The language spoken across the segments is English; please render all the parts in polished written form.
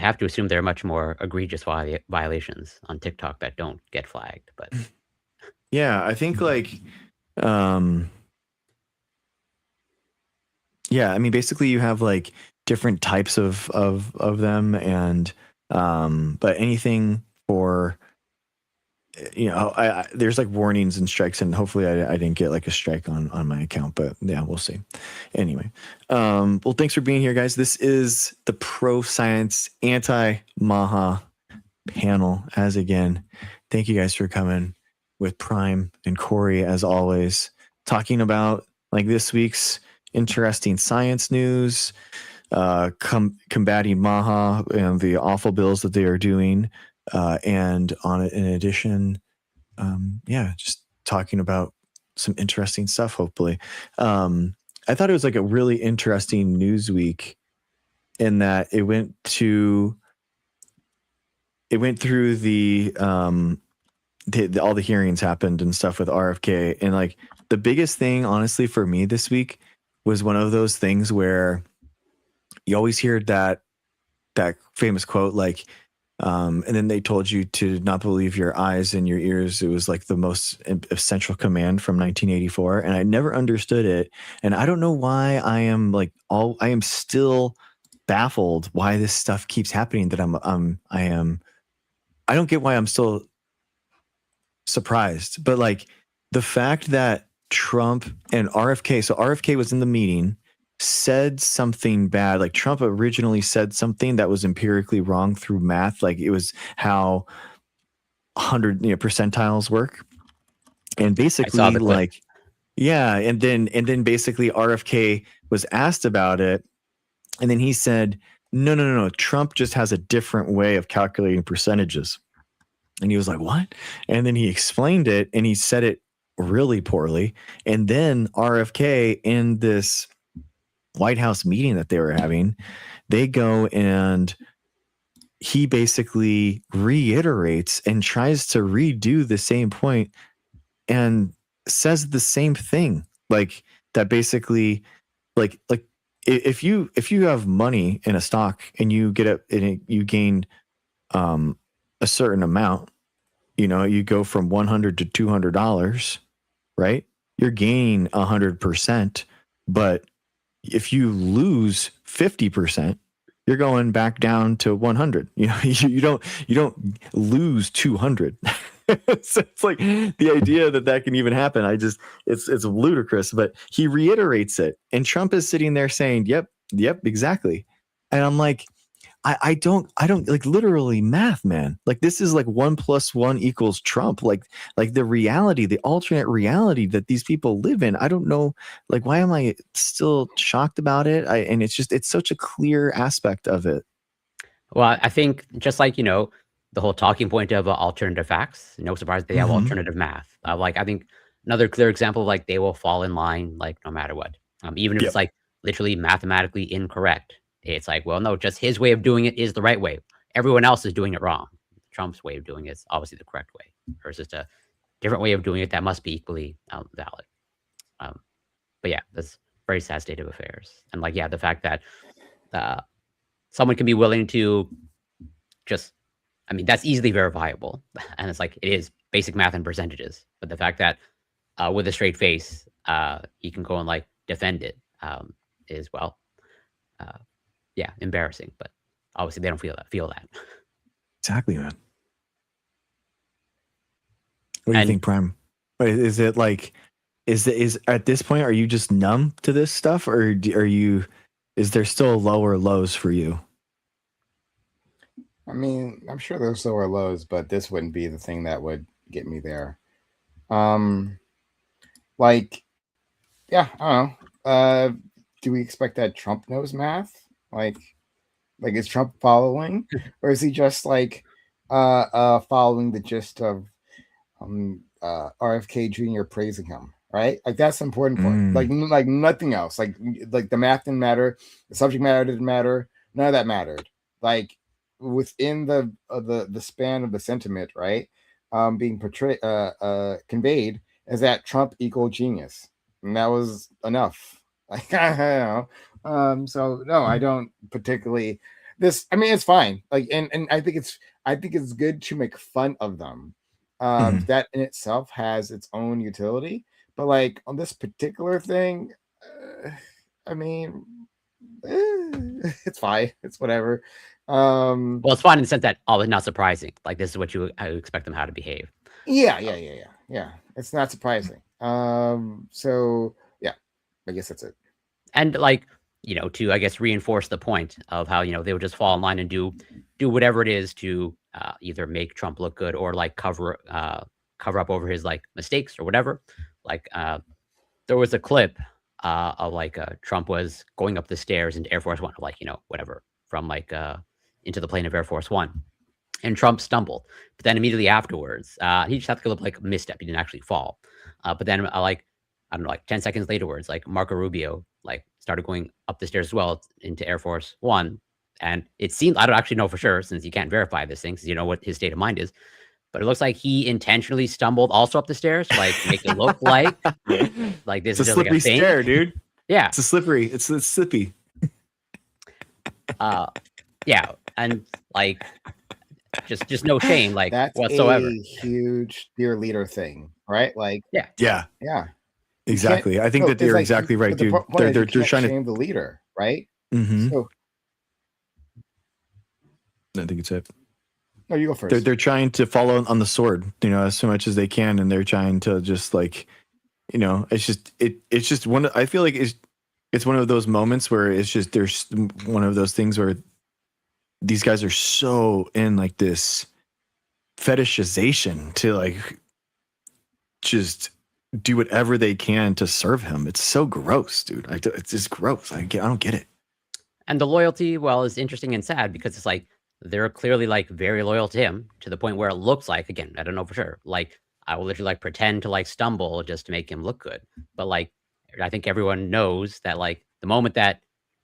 have to assume there are much more egregious violations on TikTok that don't get flagged. But Yeah, I think um, yeah, I mean, basically you have like different types of them, and but anything for there's like warnings and strikes, and hopefully I didn't get like a strike on my account, but yeah, we'll see. Anyway, well, thanks for being here, guys. This is the Pro Science Anti-MAHA panel. As again, thank you guys for coming with Prime and Corey as always, talking about like this week's interesting science news, combating MAHA and the awful bills that they are doing. And in addition, just talking about some interesting stuff, hopefully. I thought it was like a really interesting news week in that it went through the all the hearings happened and stuff with RFK. And like the biggest thing, honestly, for me this week was one of those things where you always hear that famous quote, like, and then they told you to not believe your eyes and your ears. It was like the most essential command from 1984. And I never understood it. And I don't know why I am still baffled why this stuff keeps happening, that I don't get why I'm still surprised. But like the fact that Trump and RFK, so RFK was in the meeting, said something bad. Like Trump originally said something that was empirically wrong through math. Like it was how 100 percentiles work. And basically like, yeah. And then basically RFK was asked about it. And then he said, no. Trump just has a different way of calculating percentages. And he was like, what? And then he explained it, and he said it really poorly. And then RFK, in this White House meeting that they were having, they go and he basically reiterates and tries to redo the same point and says the same thing. Like that basically, like if you have money in a stock and you get it and you gain a certain amount, you go from $100 to $200, right? You're gaining 100%, but if you lose 50%, you're going back down to 100. You don't lose 200. So it's like the idea that can even happen. It's ludicrous, but he reiterates it, and Trump is sitting there saying, yep, exactly. And I'm like, I don't like literally math, man. Like this is like 1 + 1 = Trump. Like the reality, the alternate reality that these people live in. I don't know. Like, why am I still shocked about it? And it's such a clear aspect of it. Well, I think just like, the whole talking point of alternative facts, no surprise they have alternative math. Like, I think another clear example, like they will fall in line, like no matter what, even if it's like literally mathematically incorrect. It's like, well, no, just his way of doing it is the right way. Everyone else is doing it wrong. Trump's way of doing it is obviously the correct way. Or just a different way of doing it that must be equally valid. But yeah, that's a very sad state of affairs. And like, yeah, the fact that someone can be willing to just, that's easily verifiable. And it's like, it is basic math and percentages. But the fact that with a straight face, he can go and like defend it is, well, yeah, embarrassing, but obviously they don't feel that. Exactly, man. What do you think, Prime? Is it like, is at this point, are you just numb to this stuff, or is there still lower lows for you? I mean, I'm sure there's lower lows, but this wouldn't be the thing that would get me there. Like, yeah, I don't know. Do we expect that Trump knows math? Like is Trump following, or is he just like following the gist of RFK Jr. praising him? Right, like that's the important part. Like nothing else. Like the math didn't matter, the subject matter didn't matter, none of that mattered. Like within the span of the sentiment, right, being portrayed, conveyed as that Trump equal genius, and that was enough. Like I don't know. So no, I don't particularly. this, I mean, it's fine. Like, and I think it's good to make fun of them. That in itself has its own utility. But like on this particular thing, I mean, it's fine. It's whatever. Well, it's fine in the sense that, oh, it's not surprising. Like, this is what you expect them how to behave. Yeah. It's not surprising. So yeah, I guess that's it. And like, to, I guess, reinforce the point of how, they would just fall in line and do whatever it is to either make Trump look good or like cover up over his like mistakes or whatever. Like, there was a clip of like Trump was going up the stairs into Air Force One, like, whatever, from like into the plane of Air Force One. And Trump stumbled. But then immediately afterwards, he just had to go up like a misstep. He didn't actually fall. But then like, I don't know, like 10 seconds laterwards, like Marco Rubio like started going up the stairs as well into Air Force One. And it seemed, I don't actually know for sure since you can't verify this thing, because you know what his state of mind is. But it looks like he intentionally stumbled also up the stairs, like make it look like this it's is a just like slippery a thing. stair, dude. Yeah, It's slippy. Yeah, and like just no shame, like That's whatsoever. a huge dear leader thing, right? Like, Yeah. yeah. Exactly. I think No, that they're it's like exactly right, but the dude. point is They're you can't trying to. shame the leader, right? Mhm. So I think it's it. no, you go first. They're trying to follow on the sword, as so much as they can, and they're trying to just like, it's just one. I feel like it's one of those moments where it's just there's one of those things where these guys are so in like this fetishization to like just do whatever they can to serve him. It's so gross, dude. It's just gross. I don't get it. And the loyalty, well, is interesting and sad because it's like they're clearly like very loyal to him to the point where it looks like, again, I don't know for sure, like I will literally like pretend to like stumble just to make him look good. But like, I think everyone knows that like the moment that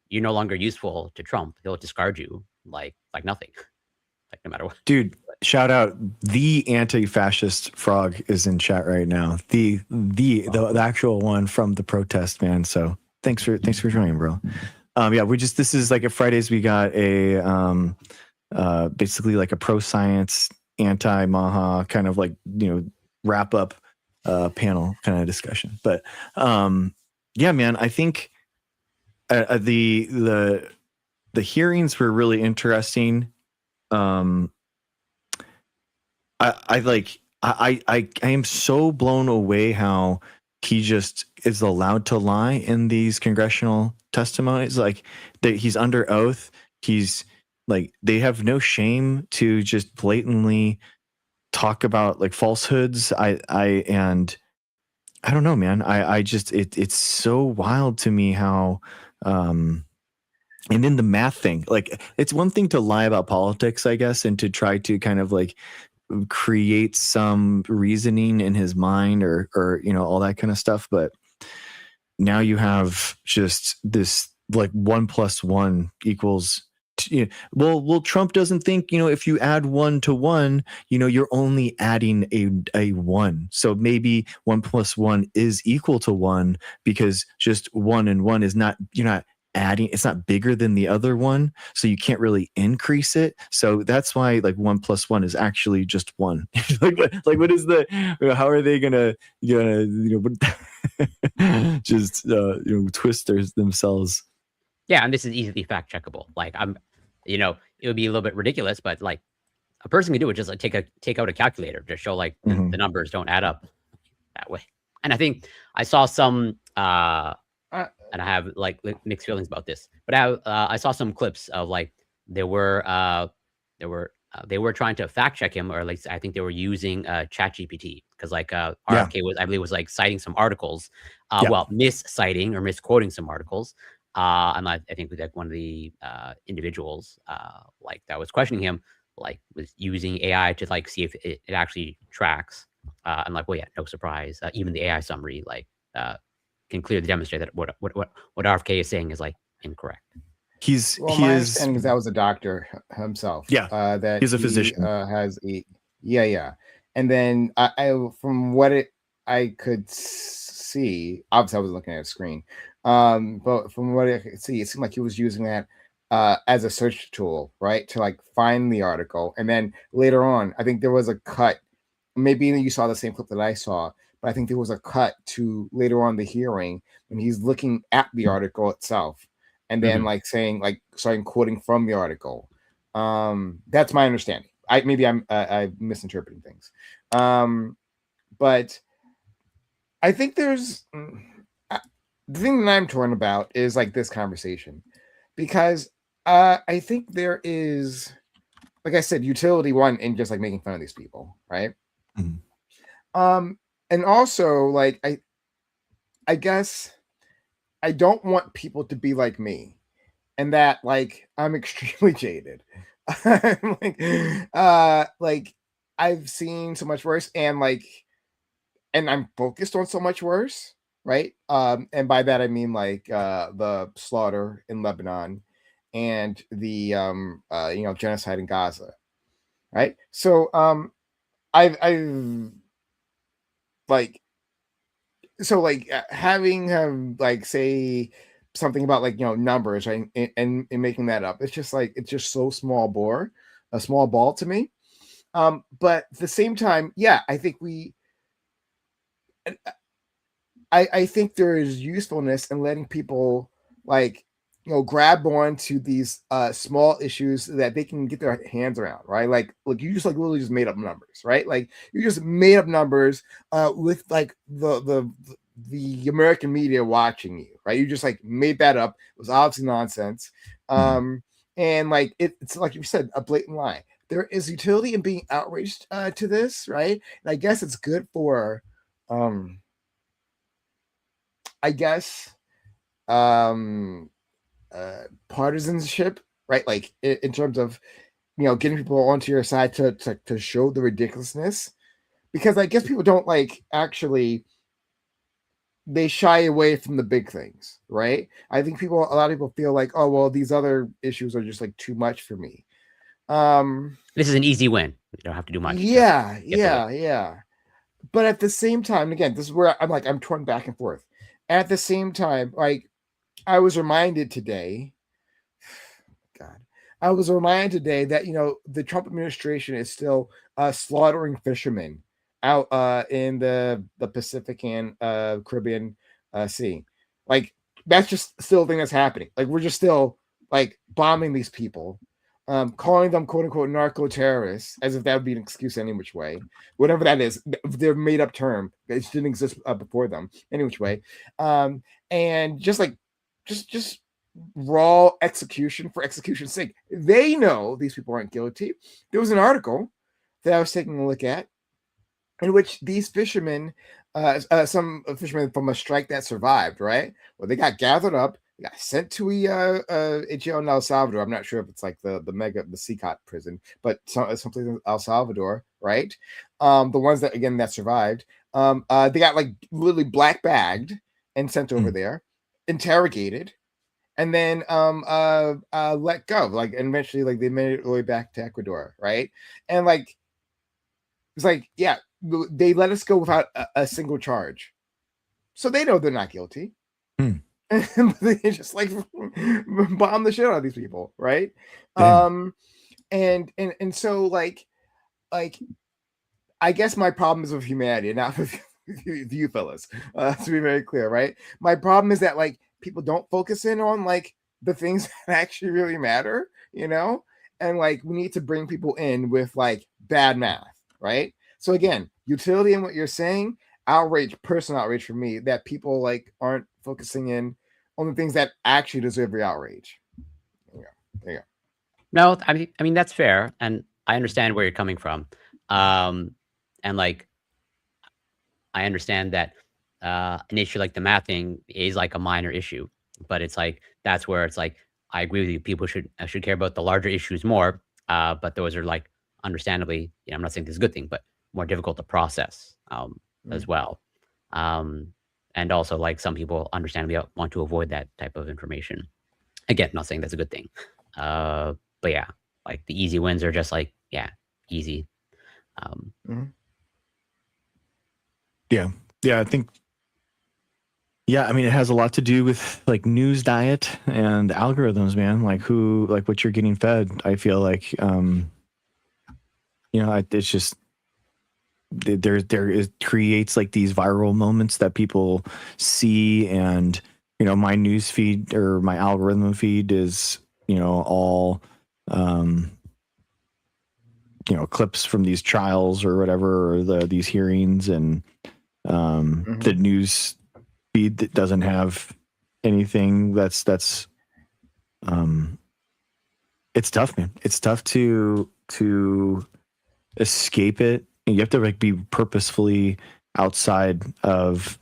you're no longer useful to Trump, he'll discard you like nothing, like no matter what. Dude, shout out the anti-fascist frog is in chat right now. The actual one from the protest, man. So thanks for joining, bro. Yeah, this is like a Fridays. We got a basically like a pro science anti-MAHA kind of like wrap up panel kind of discussion. But yeah, man, I think the hearings were really interesting. I am so blown away how he just is allowed to lie in these congressional testimonies. Like that he's under oath. He's like, they have no shame to just blatantly talk about like falsehoods. I don't know, man. I just, it's so wild to me how, and then the math thing, like it's one thing to lie about politics, I guess, and to try to kind of like create some reasoning in his mind or all that kind of stuff. But now you have just this like 1 + 1 equals well, Trump doesn't think, if you add 1 to 1, you're only adding a 1. So maybe 1 + 1 is equal to 1 because just 1 and 1 is not, you're not adding, it's not bigger than the other one. So you can't really increase it. So that's why like 1 + 1 is actually just 1. like what is how are they gonna just twist themselves? Yeah, and this is easily fact checkable. Like it would be a little bit ridiculous, but like a person can do it, just like take out a calculator to show like the numbers don't add up that way. And I think I saw some and I have like mixed feelings about this, but I saw some clips of like they were trying to fact check him, or at least I think they were using ChatGPT because like RFK was, I believe, was like citing some articles, well, misciting or misquoting some articles. And I think like one of the individuals like that was questioning him, like was using AI to like see if it actually tracks. And like, well, yeah, no surprise. Even the AI summary like can clearly demonstrate that what RFK is saying is like incorrect. My understanding is that was a doctor himself. Yeah, that he's a physician. Has a and then I from what I could see, obviously I was looking at a screen. But from what I could see, it seemed like he was using that as a search tool, right? To like find the article. And then later on, I think there was a cut. Maybe you saw the same clip that I saw, but I think there was a cut to later on the hearing when he's looking at the article itself and then like saying, like, starting quoting from the article. That's my understanding. Maybe I'm misinterpreting things. But I think there's the thing that I'm torn about is like this conversation, because I think there is, like I said, utility one in just like making fun of these people, right? And also like I guess I don't want people to be like me, and that like I'm extremely jaded. Like I've seen so much worse, and I'm focused on so much worse, right? And by that I mean like the slaughter in Lebanon and the genocide in Gaza, right? So I've like having like say something about like numbers, right, and making that up. It's just like it's just so a small ball to me. But at the same time, yeah, I think I think there is usefulness in letting people like grab onto these small issues that they can get their hands around, right? Like look, you just like literally just made up numbers, right? Like you just made up numbers with like the American media watching you, right? You just like made that up. It was obviously nonsense. And like it's like you said, a blatant lie. There is utility in being outraged to this, right? And I guess it's good for I guess partisanship, right? Like in terms of getting people onto your side to show the ridiculousness, because I guess people don't like actually, they shy away from the big things, right? I think a lot of people feel like, oh well, these other issues are just like too much for me. This is an easy win. You don't have to do much. Yeah. But at the same time, again, this is where I'm torn back and forth. At the same time, like I was reminded today, God, I was reminded today that the Trump administration is still slaughtering fishermen out in the Pacific and Caribbean Sea. Like that's just still a thing that's happening. Like we're just still like bombing these people, calling them quote unquote narco terrorists, as if that would be an excuse any which way. Whatever that is, their made up term. It didn't exist before them any which way. And just like just raw execution for execution's sake. They know these people aren't guilty. There was an article that I was taking a look at in which these fishermen, some fishermen from a strike that survived, right? Well, they got gathered up, they got sent to a jail in El Salvador. I'm not sure if it's like the CCOT prison, but someplace in El Salvador, right? The ones that survived, they got like literally black bagged and sent over there, interrogated, and then let go. Like, and eventually, like they made it all the way back to Ecuador, right? And like it's like, yeah, they let us go without a single charge, so they know they're not guilty. And they just like bomb the shit out of these people, right? And so like I guess my problem is with humanity, not with you fellas. To be very clear, right? My problem is that like people don't focus in on like the things that actually really matter, and like we need to bring people in with like bad math, right? So again, utility in what you're saying, personal outrage for me that people like aren't focusing in on the things that actually deserve your outrage. There you go. No, I mean that's fair, and I understand where you're coming from. And like I understand that an issue like the math thing is like a minor issue, but it's like that's where it's like I agree with you. People should care about the larger issues more, but those are like understandably, I'm not saying this is a good thing, but more difficult to process as well. And also like some people understandably want to avoid that type of information. Again, not saying that's a good thing, but yeah, like the easy wins are just like easy. Yeah, I think Yeah, I mean, it has a lot to do with like news diet and algorithms, man. Like what you're getting fed. I feel like, it's just there creates like these viral moments that people see, and my news feed or my algorithm feed is all clips from these trials or whatever, or these hearings, and the news feed that doesn't have anything that's it's tough, man. It's tough to escape it, and you have to like be purposefully outside of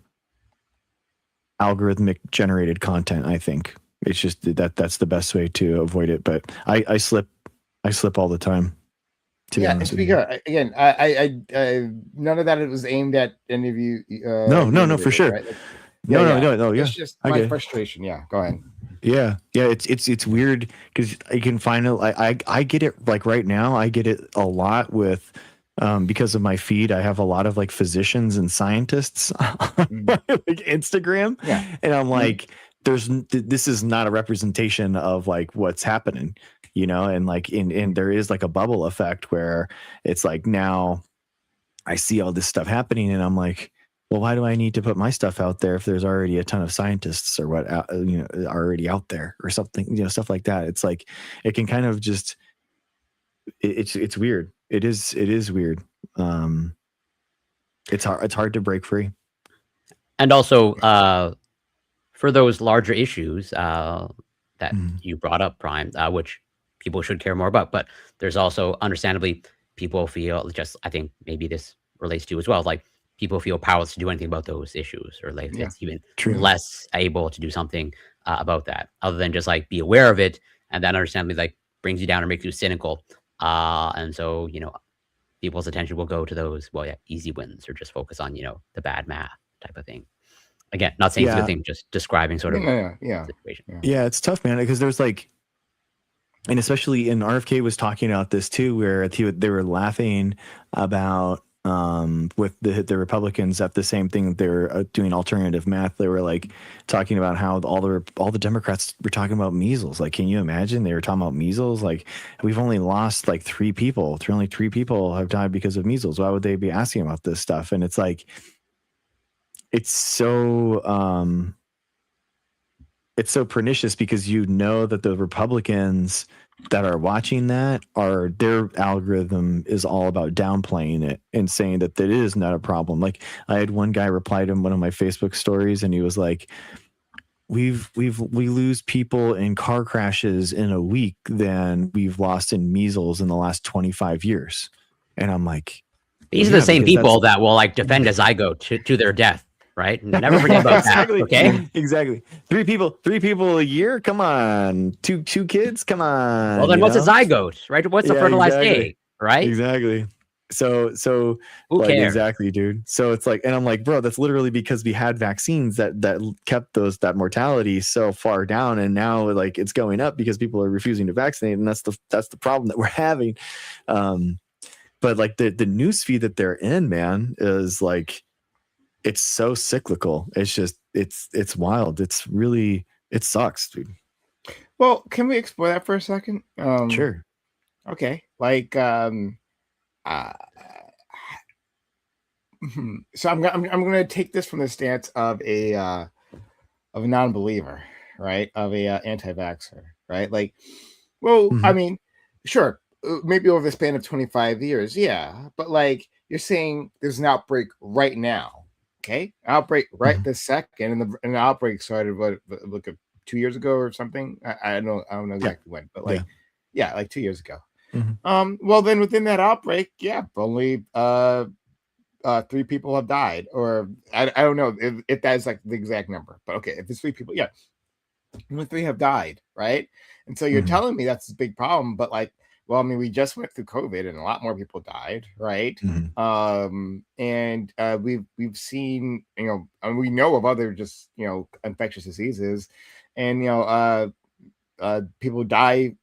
algorithmic generated content. I think it's just that's the best way to avoid it, but I slip all the time, to be honest with you. Again, I none of that was aimed at any of you. No, for sure. Right? Like, no. Yeah, it's just my frustration. Yeah, go ahead. Yeah, it's weird because I can find it. I get it like right now. I get it a lot with because of my feed. I have a lot of like physicians and scientists on like Instagram, and I'm like, this is not a representation of like what's happening, and like in there is like a bubble effect where it's like now I see all this stuff happening, and I'm like, well, why do I need to put my stuff out there if there's already a ton of scientists or what, already out there or something, stuff like that. It's like, it can kind of just, it's weird. It is weird. It's hard to break free. And also, for those larger issues that you brought up, Prime, which people should care more about, but there's also, understandably, people feel just, I think maybe this relates to you as well, like people feel powerless to do anything about those issues, or like it's even less able to do something about that, other than just like be aware of it, and that understandably like brings you down or makes you cynical. And so, people's attention will go to those, easy wins, or just focus on, the bad math type of thing. Again, not saying it's a good thing, just describing sort of situation. Yeah, it's tough, man, because there's like, and especially in RFK was talking about this too, where they were laughing about with the Republicans at the same thing. They're doing alternative math. They were like talking about how all the Democrats were talking about measles. Like, can you imagine? They were talking about measles. Like, we've only lost like 3 people. Only 3 people have died because of measles. Why would they be asking about this stuff? And it's like, it's so pernicious, because that the Republicans that are watching that their algorithm is all about downplaying it and saying that it is not a problem. Like, I had one guy reply to one of my Facebook stories, and he was like, we lose people in car crashes in a week than we've lost in measles in the last 25 years. And I'm like, these are the same people that will like defend a zygote to their death. Right? Never forget about that. Okay. Exactly. 3 people a year. Come on. Two kids. Come on. Well, then what's a zygote, right? What's a fertilized egg, right? Exactly. So who like, cares? exactly, dude. So it's like, and I'm like, bro, that's literally because we had vaccines that kept that mortality so far down, and now like it's going up because people are refusing to vaccinate, and that's the problem that we're having. But like the newsfeed that they're in, man, is like, it's so cyclical. It's just, it's wild. It's really, it sucks, dude. Well, can we explore that for a second? Sure. Okay. Like, so I'm going to take this from the stance of a non-believer, right? Of a anti-vaxxer, right? Like, well, I mean, sure, maybe over the span of 25 years, yeah, but like, you're saying there's an outbreak right now. Okay, outbreak right this second, and the outbreak started like 2 years ago or something. I don't know exactly when, but like, like 2 years ago. Well, then within that outbreak, only 3 people have died, or I don't know if that is like the exact number, but okay, if it's 3 people, only 3 have died, right? And so you're telling me that's a big problem, but like, well, I mean, we just went through COVID and a lot more people died, right? And we've seen, and we know of other just, infectious diseases, and people die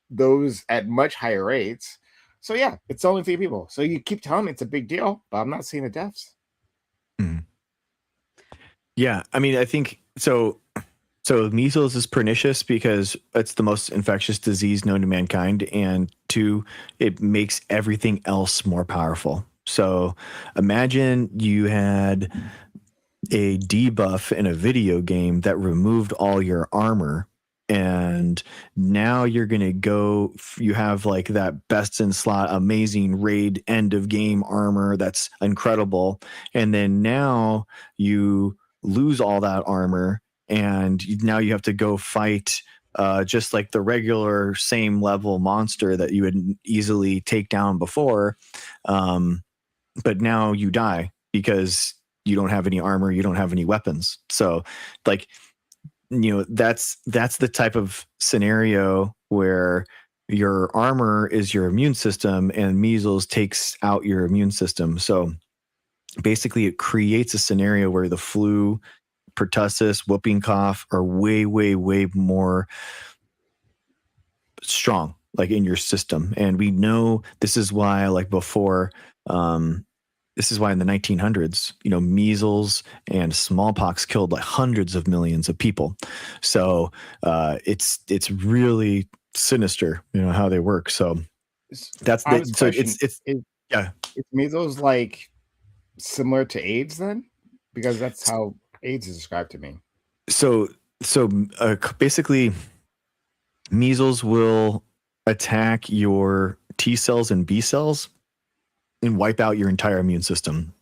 those at much higher rates. So yeah, it's only 3 people. So you keep telling me it's a big deal, but I'm not seeing the deaths. Yeah, I mean, I think so. So measles is pernicious because it's the most infectious disease known to mankind, and two, it makes everything else more powerful. So imagine you had a debuff in a video game that removed all your armor, and now you're going to go, you have like that best in slot amazing raid end of game armor that's incredible, and then now you lose all that armor, and now you have to go fight just like the regular same level monster that you would easily take down before, but now you die because you don't have any armor, you don't have any weapons. So like, that's the type of scenario where your armor is your immune system and measles takes out your immune system. So basically it creates a scenario where the flu, pertussis, whooping cough are way, way, way more strong, like in your system. And we know this is why, like before, this is why in the 1900s, measles and smallpox killed like hundreds of millions of people. So it's really sinister, how they work. So that's the so question. it's yeah. Is measles like similar to AIDS then? Because that's how AIDS is described to me. So basically, measles will attack your T cells and B cells and wipe out your entire immune system.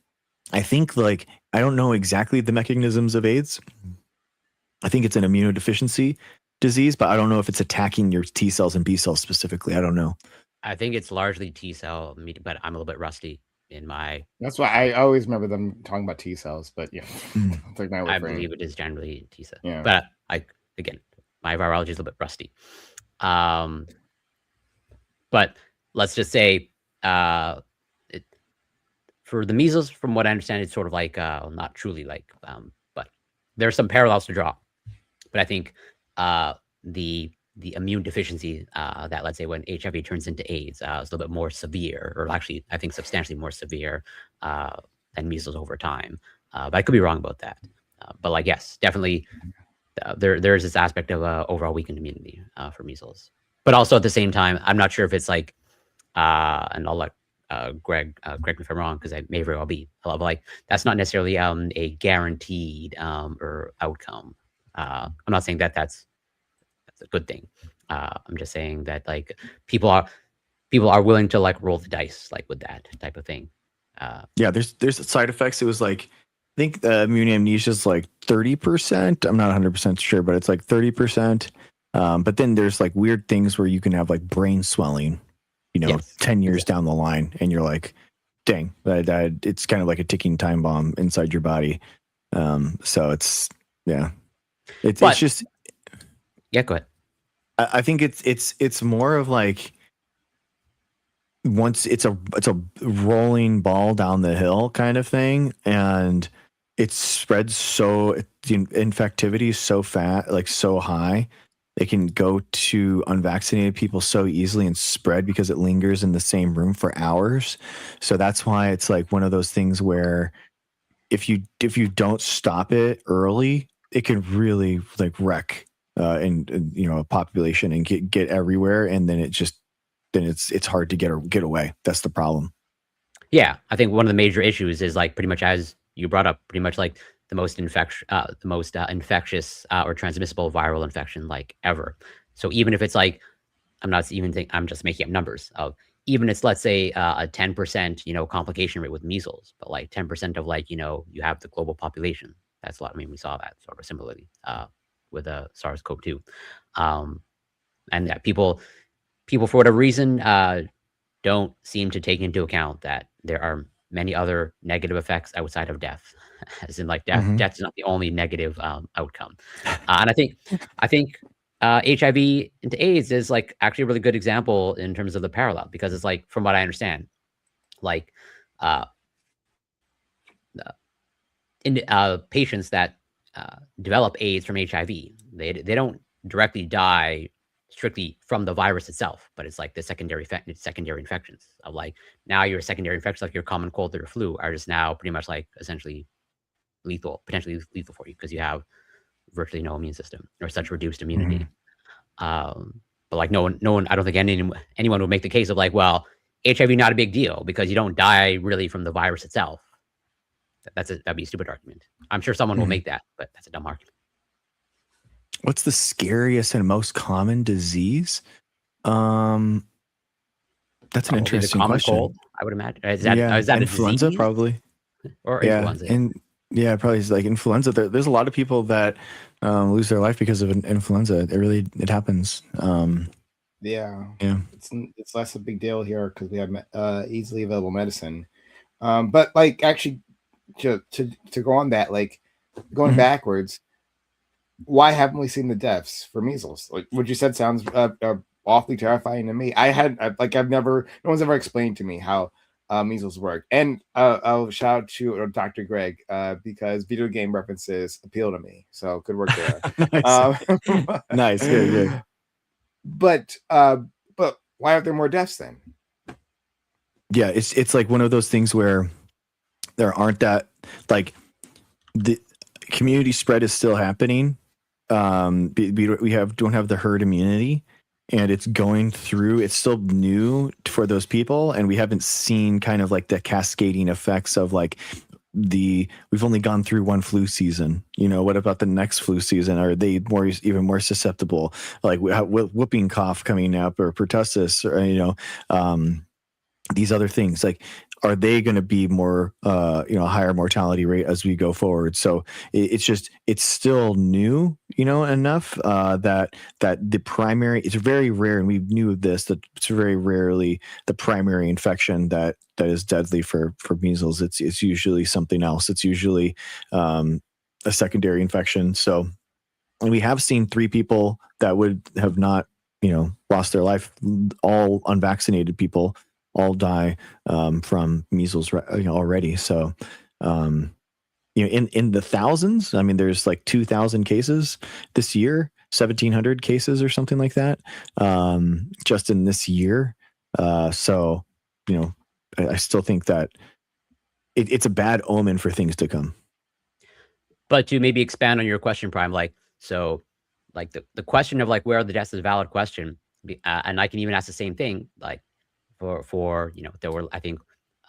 I think I don't know exactly the mechanisms of AIDS. I think it's an immunodeficiency disease, but I don't know if it's attacking your T cells and B cells specifically. I don't know. I think it's largely T cell, but I'm a little bit rusty in my. That's why I always remember them talking about T cells, but yeah, I believe it is generally T cell. Yeah. But again, my virology is a little bit rusty. But let's just say, for the measles, from what I understand, it's sort of like not truly like, but there's some parallels to draw. But I think the immune deficiency that, let's say, when HIV turns into AIDS is a little bit more severe, or actually, I think substantially more severe than measles over time. But I could be wrong about that. But yes, definitely, there's this aspect of overall weakened immunity for measles. But also at the same time, I'm not sure if it's like, and I'll let Greg correct me if I'm wrong, because I may very well be. But that's not necessarily a guaranteed or outcome. I'm not saying that that's a good thing. I'm just saying that people are willing to roll the dice with that type of thing. Yeah, there's side effects. It was I think immune amnesia is 30%. I'm not 100% sure, but it's 30%. But then there's weird things where you can have brain swelling, yes, 10 years down the line, and you're like, dang, that it's kind of like a ticking time bomb inside your body. So it's just, yeah, go ahead. I think it's more of once it's a rolling ball down the hill kind of thing, and it spreads the infectivity is so so high, it can go to unvaccinated people so easily and spread because it lingers in the same room for hours. So that's why it's one of those things where if you don't stop it early, it can really wreck a population and get everywhere, and then it's hard to get away. That's the problem. Yeah, I think one of the major issues is pretty much, as you brought up, pretty much the most infectious or transmissible viral infection ever. So even if it's I'm just making up numbers of, even it's, let's say, a 10% complication rate with measles, but 10% of you have the global population. That's a lot. I mean, we saw that sort of similarly with SARS-CoV-2, and that people for whatever reason don't seem to take into account that there are many other negative effects outside of death, as in death. Mm-hmm. Death is not the only negative outcome. And I think HIV into AIDS is actually a really good example in terms of the parallel, because it's from what I understand, in patients that develop AIDS from HIV, they don't directly die strictly from the virus itself, but it's the secondary infections of now your secondary infections, your common cold or your flu, are just now pretty much essentially potentially lethal for you because you have virtually no immune system or such reduced immunity. But like no one, I don't think anyone would make the case of like, well, HIV not a big deal because you don't die really from the virus itself. That'd be a stupid argument. I'm sure someone will make that, but that's a dumb argument. What's the scariest and most common disease? That's an interesting question. Cold, I would imagine. Is that influenza? A disease? Probably. Or influenza. And probably is like influenza. There's a lot of people that lose their life because of influenza. It happens. Yeah. It's less a big deal here because we have easily available medicine. But like actually to go on that, like going backwards, why haven't we seen the deaths for measles? Like what you said sounds awfully terrifying to me. No one's ever explained to me how measles work. And I'll shout out to Dr. Greg because video game references appeal to me. So good work there. Nice. Good. But why aren't there more deaths then? Yeah, it's like one of those things where there aren't that, like, the community spread is still happening. We don't have the herd immunity, and it's going through. It's still new for those people, and we haven't seen kind of like the cascading effects of like we've only gone through one flu season. You know, what about the next flu season? Are they even more susceptible? Like whooping cough coming up, or pertussis, or these other things, like, are they going to be more, higher mortality rate as we go forward? So it's still new, enough that the primary, it's very rare, and we knew this, that it's very rarely the primary infection that is deadly for measles. It's usually something else. It's usually a secondary infection. So, and we have seen 3 people that would have not, lost their life, all unvaccinated people, all die from measles already. So, in the thousands, I mean, there's like 2,000 cases this year, 1,700 cases or something like that, just in this year. So, I still think that it's a bad omen for things to come. But to maybe expand on your question, Prime, like, so like the question of like, where are the deaths is a valid question. And I can even ask the same thing, like, for there were, I think,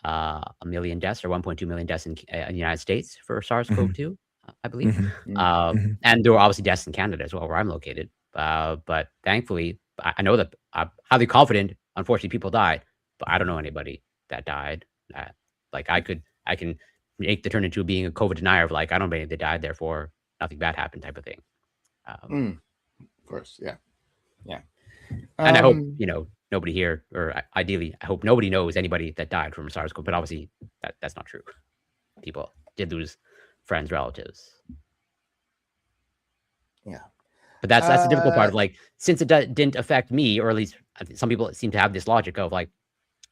1 million deaths or 1.2 million deaths in the United States for SARS-CoV-2, I believe. And there were obviously deaths in Canada as well, where I'm located. But thankfully, I know that I'm highly confident, unfortunately, people died, but I don't know anybody that died. Like, I can make the turn into being a COVID denier of like, I don't know anybody that died, therefore nothing bad happened type of thing. Of course. Yeah. And I hope, nobody here, or ideally, I hope nobody knows anybody that died from SARS-CoV, but obviously that's not true. People did lose friends, relatives. Yeah. But that's the difficult part of like, since it didn't affect me, or at least some people seem to have this logic of like,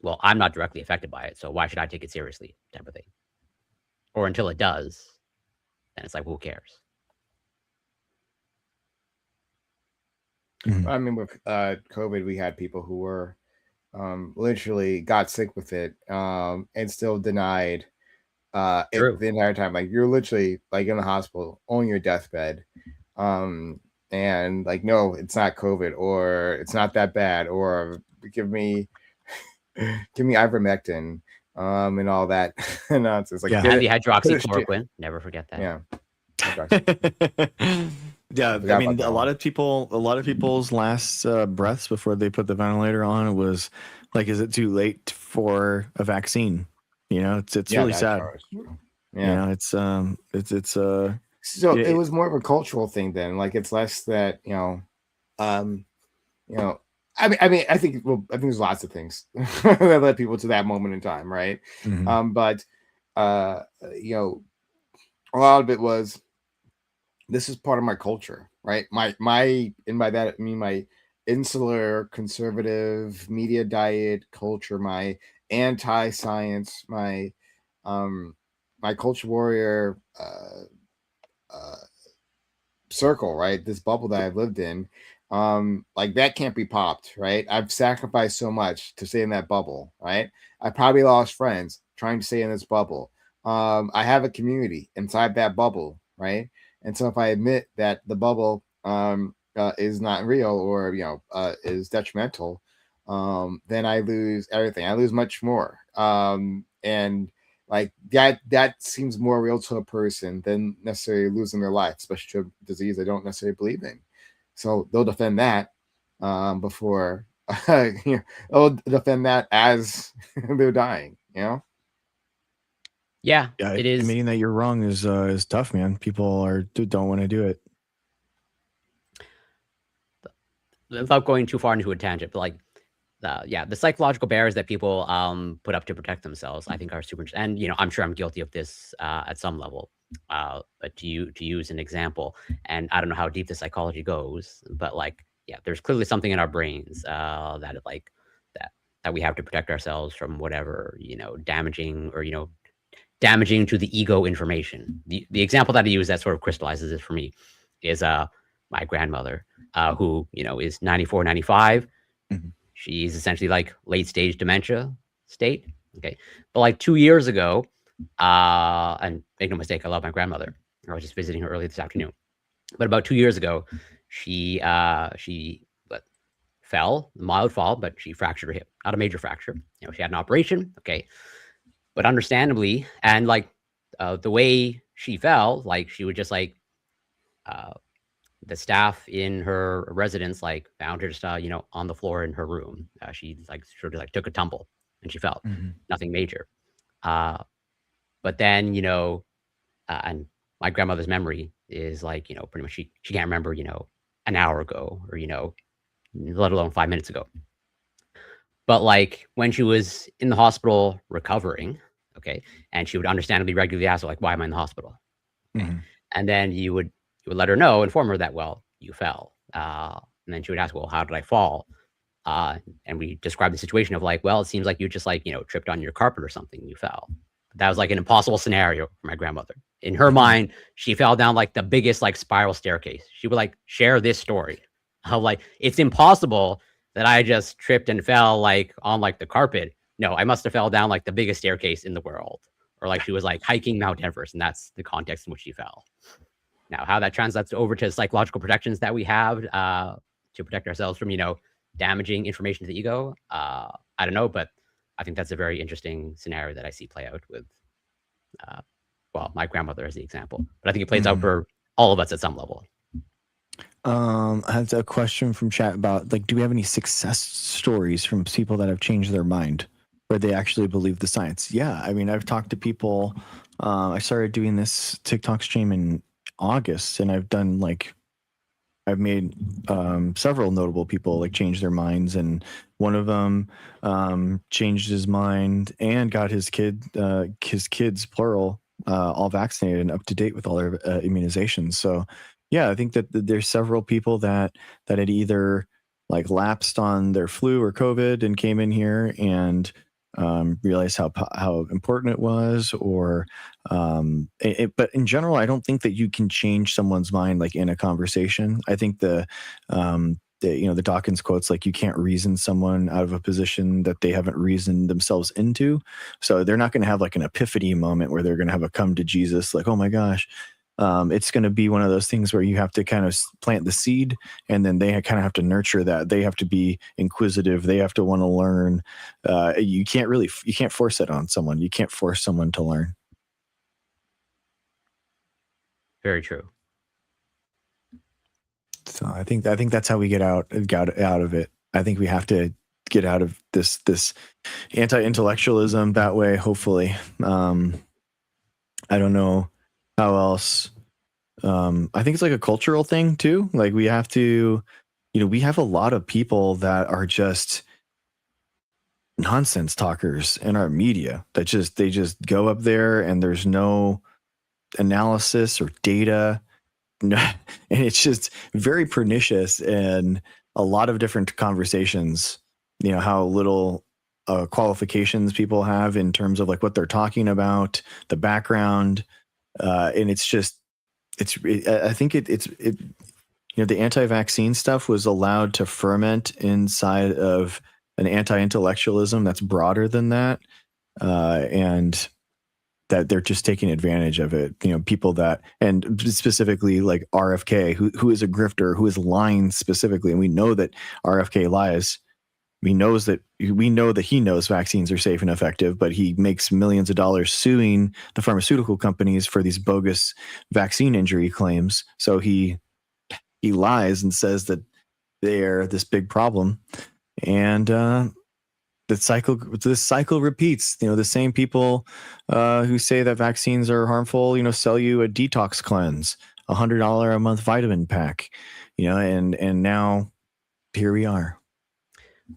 well, I'm not directly affected by it, so why should I take it seriously type of thing? Or until it does, then it's like, who cares? I mean, with COVID, we had people who were literally got sick with it and still denied it the entire time. Like, you're literally like in the hospital on your deathbed, and like, no, it's not COVID, or it's not that bad, or give me ivermectin and all that nonsense. Like, have you had hydroxychloroquine? Never forget that. Yeah. Yeah, I mean, a lot of people's last breaths before they put the ventilator on was like, is it too late for a vaccine? It's really sad. Yeah, it's so it was more of a cultural thing then. Like, it's less that I mean, I think there's lots of things that led people to that moment in time, right? But a lot of it was, this is part of my culture, right? And by that I mean my insular conservative media diet culture, my anti-science, my culture warrior circle, right? This bubble that I've lived in, like, that can't be popped, right? I've sacrificed so much to stay in that bubble, right? I probably lost friends trying to stay in this bubble. I have a community inside that bubble, right? And so if I admit that the bubble is not real, or is detrimental, then I lose everything. I lose much more. And like that seems more real to a person than necessarily losing their life, especially to a disease they don't necessarily believe in. So they'll defend that before they'll defend that as they're dying. Yeah, Yeah, it is. admitting that you're wrong is tough, man. People don't want to do it. Without going too far into a tangent, but like, the psychological barriers that people put up to protect themselves, I think are super interesting. And I'm sure I'm guilty of this at some level. But to use an example, and I don't know how deep the psychology goes, but like, yeah, there's clearly something in our brains that that we have to protect ourselves from whatever damaging or damaging to the ego information. The example that I use that sort of crystallizes it for me is my grandmother, who is 94, 95. Mm-hmm. She's essentially like late stage dementia state. Okay. But like 2 years ago, and make no mistake, I love my grandmother. I was just visiting her early this afternoon. But about 2 years ago, she fell, mild fall, but she fractured her hip. Not a major fracture. She had an operation. Okay. But understandably, and like the way she fell, like she would just like the staff in her residence like found her just on the floor in her room. She like sort of like took a tumble and she fell. Mm-hmm. Nothing major. But then and my grandmother's memory is like pretty much she can't remember an hour ago or let alone 5 minutes ago. But like when she was in the hospital recovering, okay, and she would understandably regularly ask her, like, why am I in the hospital? Okay. Mm-hmm. And then you would let her know, inform her that, well, you fell. And then she would ask, well, how did I fall? And we described the situation of like, well, it seems like you just like, tripped on your carpet or something, you fell. That was like an impossible scenario for my grandmother. In her mind, she fell down like the biggest like spiral staircase. She would like share this story of like, it's impossible that I just tripped and fell like on like the carpet. No, I must have fell down like the biggest staircase in the world. Or like she was like hiking Mount Everest, and that's the context in which she fell. Now, how that translates over to psychological protections that we have to protect ourselves from, damaging information to the ego, I don't know, but I think that's a very interesting scenario that I see play out with, my grandmother as the example. But I think it plays out for all of us at some level. I have a question from chat about like, do we have any success stories from people that have changed their mind where they actually believe the science? Yeah, I mean, I've talked to people. I started doing this TikTok stream in August, and I've made several notable people like change their minds, and one of them changed his mind and got his kids plural all vaccinated and up to date with all their immunizations. So yeah, I think that there's several people that had either like lapsed on their flu or COVID and came in here and realized how important it was, or but in general, I don't think that you can change someone's mind like in a conversation. I think the Dawkins quotes, like, you can't reason someone out of a position that they haven't reasoned themselves into. So they're not going to have like an epiphany moment where they're going to have a come to Jesus, like, oh my gosh. It's going to be one of those things where you have to kind of plant the seed, and then they kind of have to nurture that. They have to be inquisitive. They have to want to learn. You can't force it on someone. You can't force someone to learn. Very true. So I think that's how we get out of it. I think we have to get out of this anti-intellectualism that way. Hopefully, I don't know how else. I think it's like a cultural thing too. Like we have to, we have a lot of people that are just nonsense talkers in our media that they just go up there and there's no analysis or data. No, and it's just very pernicious in a lot of different conversations. How little qualifications people have in terms of like what they're talking about, the background, and it's just, I think it's the anti-vaccine stuff was allowed to ferment inside of an anti-intellectualism that's broader than that, and that they're just taking advantage of it. People that, and specifically like RFK, who is a grifter, who is lying specifically, and we know that RFK lies. We know that he knows vaccines are safe and effective, but he makes millions of dollars suing the pharmaceutical companies for these bogus vaccine injury claims. So he lies and says that they're this big problem, and this cycle repeats. The same people who say that vaccines are harmful, sell you a detox cleanse, $100 a month vitamin pack, and now here we are.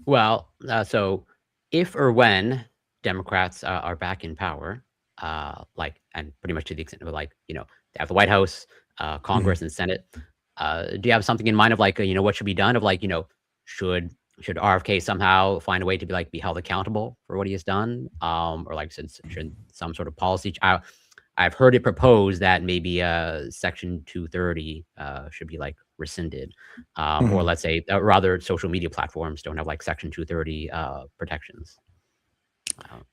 Well, so if or when Democrats are back in power, and pretty much to the extent of they have the White House, Congress, and Senate. Do you have something in mind of what should be done? Of should RFK somehow find a way to be held accountable for what he has done, or should some sort of policy? I've heard it proposed that maybe Section 230 should be rescinded, or let's say rather social media platforms don't have Section 230 protections.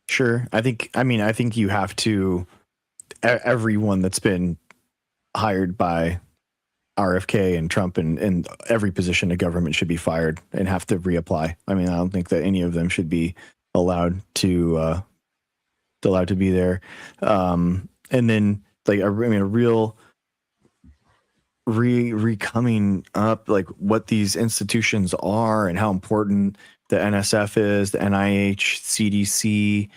Sure, I think you have to. Everyone that's been hired by RFK and Trump and every position of government should be fired and have to reapply. I don't think that any of them should be allowed to be there. And then a real coming up what these institutions are and how important the NSF is, the NIH, CDC.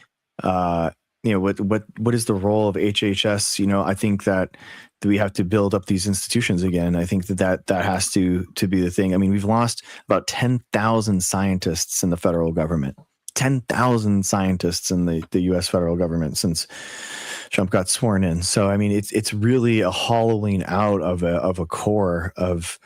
What is the role of HHS? I think that we have to build up these institutions again. I think that has to be the thing. We've lost about 10,000 scientists in the federal government. 10,000 scientists in the U.S. federal government since Trump got sworn in. So it's really a hollowing out of a core of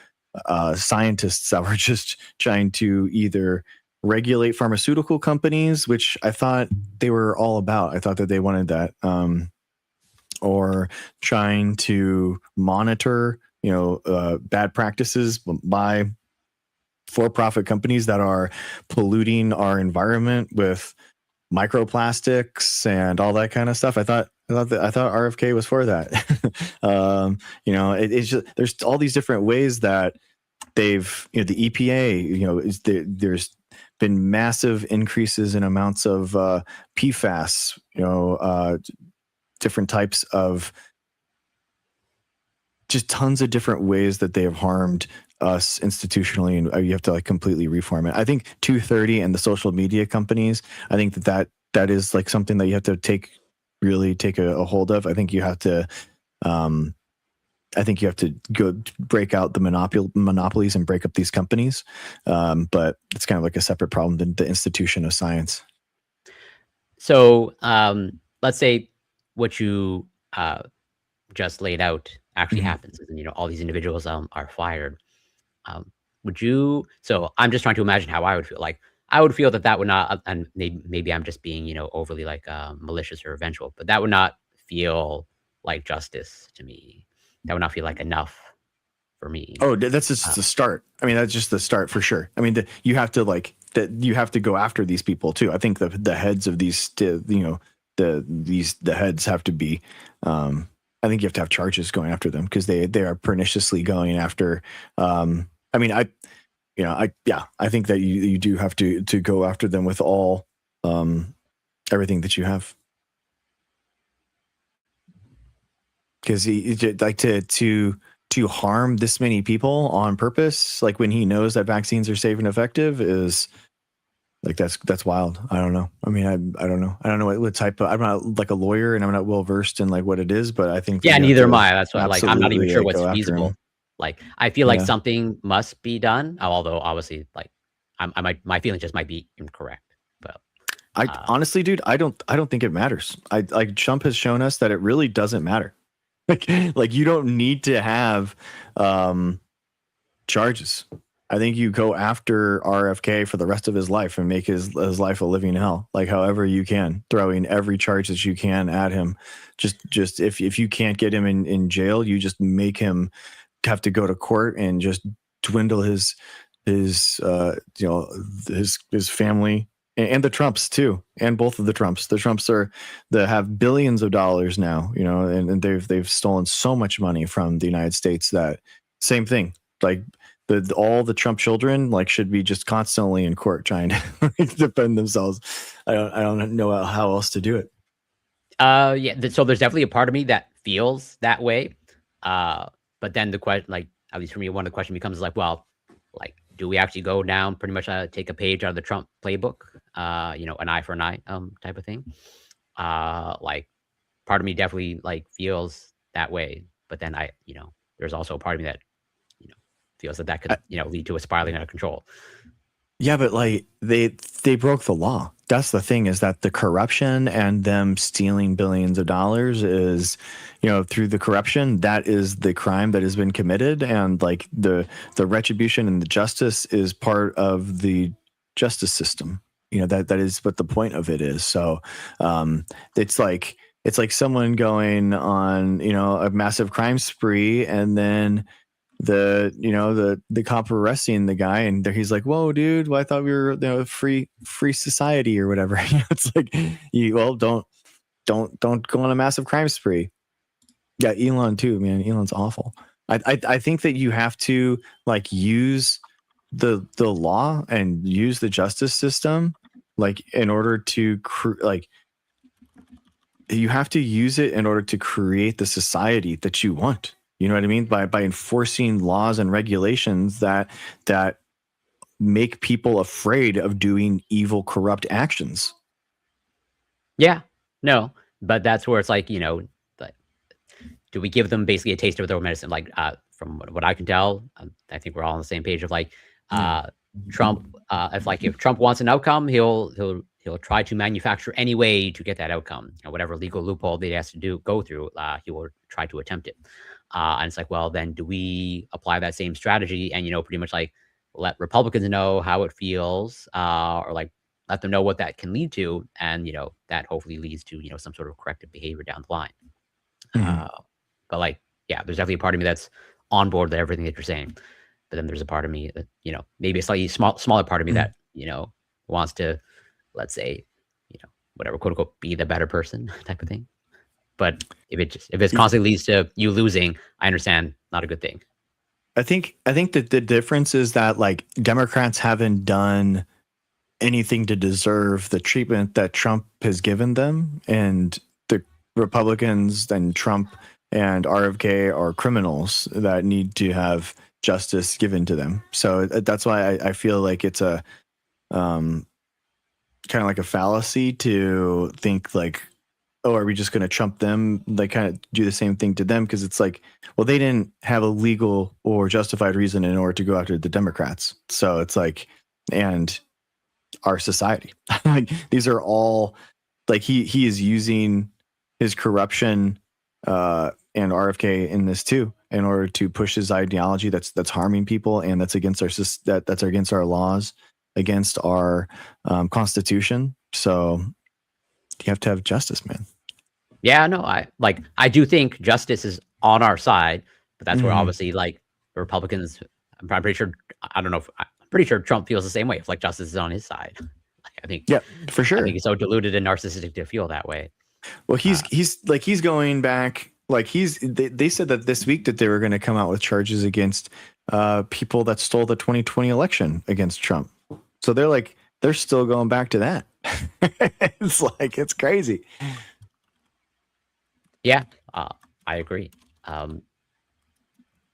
scientists that were just trying to either regulate pharmaceutical companies, which I thought they were all about. I thought that they wanted that, or trying to monitor bad practices by for-profit companies that are polluting our environment with microplastics and all that kind of stuff. I thought RFK was for that. It's just, there's all these different ways that they've, the EPA, there's been massive increases in amounts of PFAS, different types of, just tons of different ways that they have harmed us institutionally, and you have to completely reform it. I think 230 and the social media companies, I think that is something that you have to take a hold of. I think you have to go break out the monopolies and break up these companies. But it's kind of a separate problem than the institution of science. So let's say what you just laid out actually happens, and all these individuals are fired. Would you? So I'm just trying to imagine how I would feel. I would feel that would not, and maybe I'm just being overly malicious or vengeful, but that would not feel like justice to me. That would not feel like enough for me. Oh, that's just the start. That's just the start for sure. You have to you have to go after these people too. I think the heads of these, the heads have to be. I think you have to have charges going after them because they are perniciously going after. I think that you do have to go after them with all everything that you have. Because to harm this many people on purpose, when he knows that vaccines are safe and effective, is that's wild. I don't know. I don't know. I don't know what type of. I'm not a lawyer, and I'm not well versed in what it is. But I think neither am I. That's why I'm not even sure what's feasible. I feel something must be done. Although obviously, my feeling just might be incorrect. But honestly, dude, I don't think it matters. Trump has shown us that it really doesn't matter. You don't need to have charges. I think you go after RFK for the rest of his life and make his life a living hell. However you can, throwing every charge that you can at him. Just if you can't get him in jail, you just make him have to go to court and just dwindle his family and the Trumps too, and both of the Trumps. The Trumps are that have billions of dollars now, you know, and they've stolen so much money from the United States that same thing. Like all the Trump children like should be just constantly in court trying to like, defend themselves. I don't know how else to do it. Yeah. So there's definitely a part of me that feels that way. But then the question, like at least for me, one of the question becomes like, well, like, do we actually go down pretty much take a page out of the Trump playbook? You know, an eye for an eye, type of thing. Like, part of me definitely like feels that way. But then you know, there's also a part of me that, you know, feels that that could, you know, lead to a spiraling out of control. Yeah, but like they broke the law. That's the thing, is that the corruption and them stealing billions of dollars is, you know, through the corruption, that is the crime that has been committed, and like the retribution and the justice is part of the justice system. You know, that is what the point of it is. So it's like someone going on, you know, a massive crime spree, and then the cop arresting the guy, and he's like, "Whoa, dude! Well, I thought we were, you know, free society or whatever." You know, it's like, don't go on a massive crime spree. Yeah, Elon too, man. Elon's awful. I think that you have to like use the law and use the justice system, like in order to like you have to use it in order to create the society that you want. You know what I mean? By enforcing laws and regulations that make people afraid of doing evil, corrupt actions. Yeah, no, but that's where it's like, you know, like, do we give them basically a taste of their own medicine? Like, from what I can tell, I think we're all on the same page of like, Trump. If Trump wants an outcome, he'll try to manufacture any way to get that outcome. You know, whatever legal loophole that he has to go through, he will try to attempt it. And it's like, well, then do we apply that same strategy and, you know, pretty much like let Republicans know how it feels, or like let them know what that can lead to, and, you know, that hopefully leads to, you know, some sort of corrective behavior down the line. Mm-hmm. But like, yeah, there's definitely a part of me that's on board with everything that you're saying. But then there's a part of me that, you know, maybe a slightly smaller part of me that, you know, wants to, let's say, you know, whatever, quote unquote, be the better person type of thing. But if it constantly leads to you losing, I understand, not a good thing. I think that the difference is that like Democrats haven't done anything to deserve the treatment that Trump has given them, and the Republicans and Trump and RFK are criminals that need to have justice given to them. So that's why I feel like it's a kind of like a fallacy to think like, oh, are we just going to trump them? They kind of do the same thing to them, because it's like, well, they didn't have a legal or justified reason in order to go after the Democrats. So it's like, and our society, like these are all like he is using his corruption and RFK in this too, in order to push his ideology that's harming people, and that's against that's against our laws, against our constitution. So you have to have justice, man. Yeah, no, I do think justice is on our side, but that's where obviously like the Republicans, I'm pretty sure, I don't know if, I'm pretty sure Trump feels the same way. If like justice is on his side, I think, yeah, for sure. I think he's so deluded and narcissistic to feel that way. Well, he's going back. Like they said that this week that they were going to come out with charges against people that stole the 2020 election against Trump. So they're still going back to that. It's like, it's crazy. Yeah, I agree.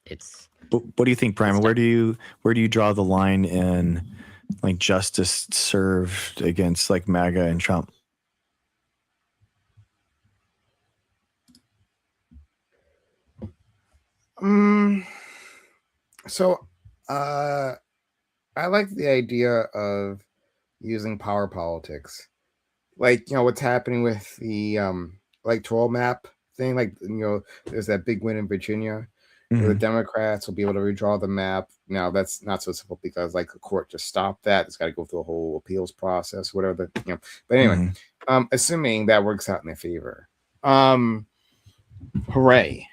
It's. What do you think, Prime? Where do you draw the line in like justice served against like MAGA and Trump? So I like the idea of using power politics, like, you know, what's happening with the electoral map thing. Like, you know, there's that big win in Virginia. Mm-hmm. The Democrats will be able to redraw the map. Now that's not so simple, because like the court just stopped that. It's got to go through a whole appeals process, whatever. You know, but anyway, assuming that works out in their favor, hooray!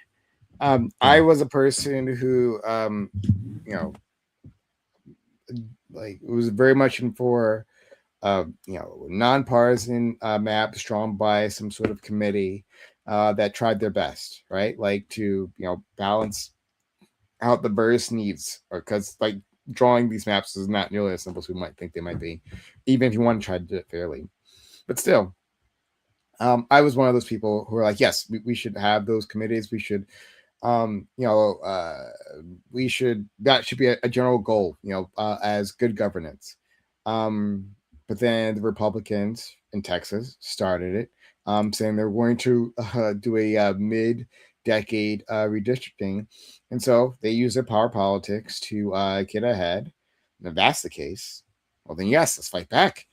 I was a person who, you know, like was very much in for nonpartisan map drawn by some sort of committee that tried their best, right? Like to balance out the various needs, or because like drawing these maps is not nearly as simple as we might think they might be, even if you want to try to do it fairly. But still, I was one of those people who were like, yes, we should have those committees. We should that should be a general goal, as good governance. But then the Republicans in Texas started it, saying they're going to do a mid-decade redistricting, and so they use their power politics to get ahead. And if that's the case, well then yes, let's fight back.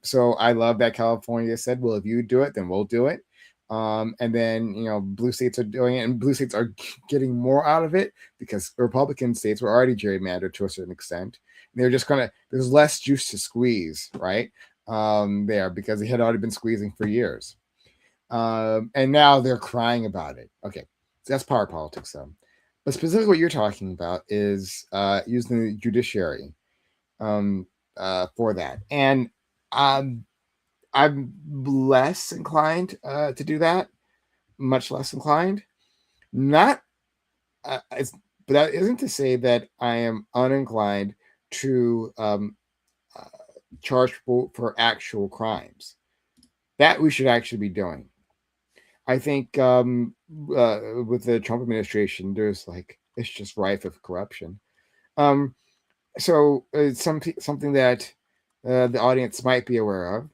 So I love that California said, well, if you do it, then we'll do it. And then blue states are doing it, and blue states are getting more out of it because Republican states were already gerrymandered to a certain extent. They're just there's less juice to squeeze, right? There, because they had already been squeezing for years. And now they're crying about it. Okay, so that's power politics, though. But specifically, what you're talking about is using the judiciary for that, and I'm less inclined to do that, much less inclined. Not, but that isn't to say that I am uninclined to charge people for actual crimes. That we should actually be doing. I think with the Trump administration, there's it's just rife with corruption. So something that the audience might be aware of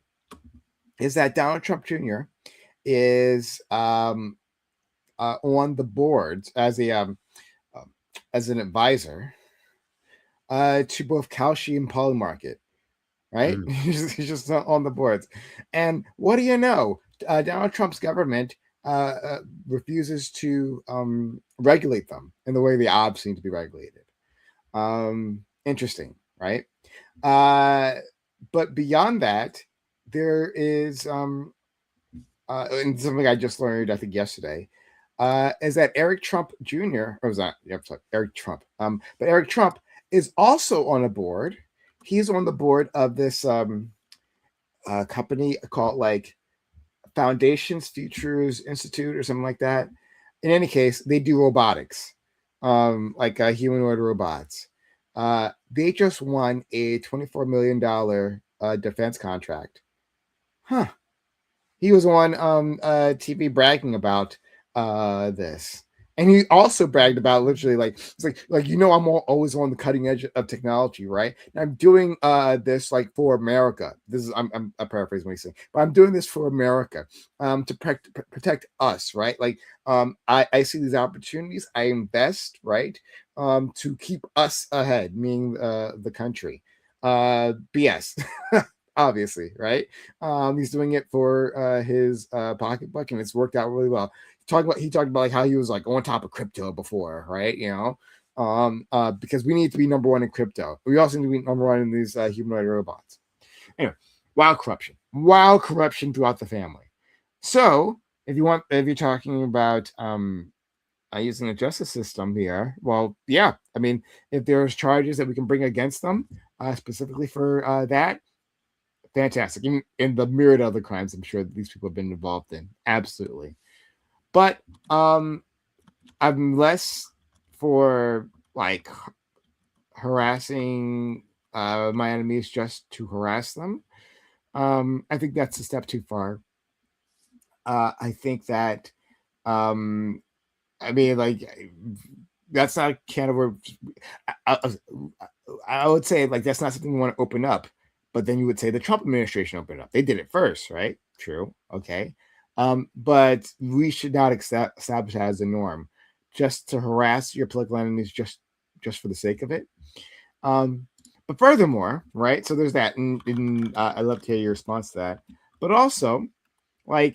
is that Donald Trump Jr. is on the boards as an advisor to both Kalshi and Polymarket, right? He's just on the boards. And what do you know? Donald Trump's government refuses to regulate them in the way the obs seem to be regulated. Interesting, right? But beyond that, there is and something I just learned, I think yesterday, is that Eric Trump Jr. or was that Eric Trump? But Eric Trump is also on a board. He's on the board of this company called Foundations Futures Institute or something like that. In any case, they do robotics, humanoid robots. They just won a $24 million defense contract. Huh. He was on TV bragging about this. And he also bragged about literally it's I'm always on the cutting edge of technology, right? And I'm doing this for America. This is I'm paraphrasing what he's saying, but I'm doing this for America to protect us, right? I see these opportunities, I invest, right, to keep us ahead, meaning the country. BS. Obviously, right? He's doing it for his pocketbook, and it's worked out really well. He talked about how he was on top of crypto before, right? Because we need to be number one in crypto. We also need to be number one in these humanoid robots. Anyway, wild corruption throughout the family. So if you're talking about using the justice system here, well, yeah, I mean, if there's charges that we can bring against them, specifically for that. Fantastic. In the myriad other crimes I'm sure that these people have been involved in. Absolutely. But I'm less for harassing my enemies just to harass them. I think that's a step too far. I think that that's not kind of I would say that's not something we want to open up. But then you would say the Trump administration opened up. They did it first, right? True. Okay. But we should not establish that as a norm just to harass your political enemies just for the sake of it. But furthermore, right? So there's that. And I'd love to hear your response to that. But also, I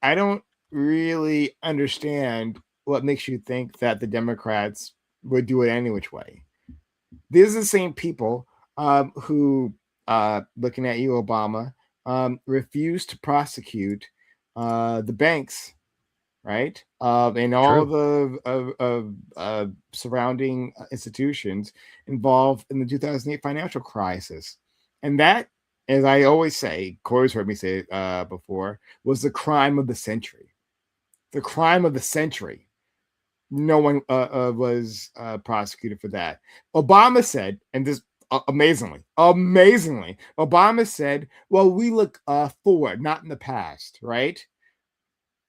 don't really understand what makes you think that the Democrats would do it any which way. These are the same people who, looking at you, Obama, refused to prosecute the banks, right? And all the surrounding institutions involved in the 2008 financial crisis. And that, as I always say, Corey's heard me say it before, was the crime of the century. The crime of the century. No one was prosecuted for that. Obama said, and this amazingly, Obama said, well, we look forward, not in the past, right?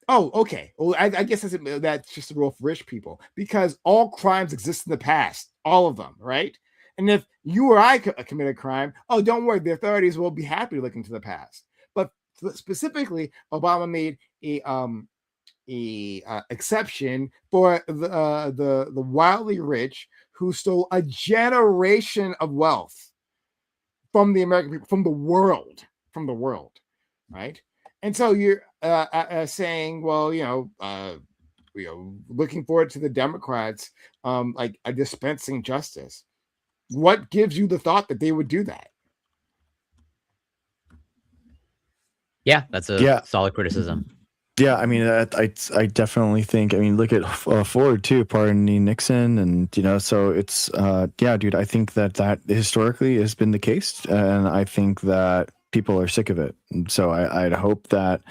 Oh, okay. Well, I guess that's just a rule for rich people, because all crimes exist in the past, all of them, right? And if you or I commit a crime, oh, don't worry, the authorities will be happy to look into the past. But specifically, Obama made a exception for the wildly rich who stole a generation of wealth from the American people, from the world, right? And so you're saying, well, looking forward to the Democrats like dispensing justice. What gives you the thought that they would do that? Yeah, that's a solid criticism. Yeah, I mean, I definitely think. I mean, look at Ford too, pardoning Nixon, and so it's yeah, dude. I think that historically has been the case, and I think that people are sick of it. And so I'd hope that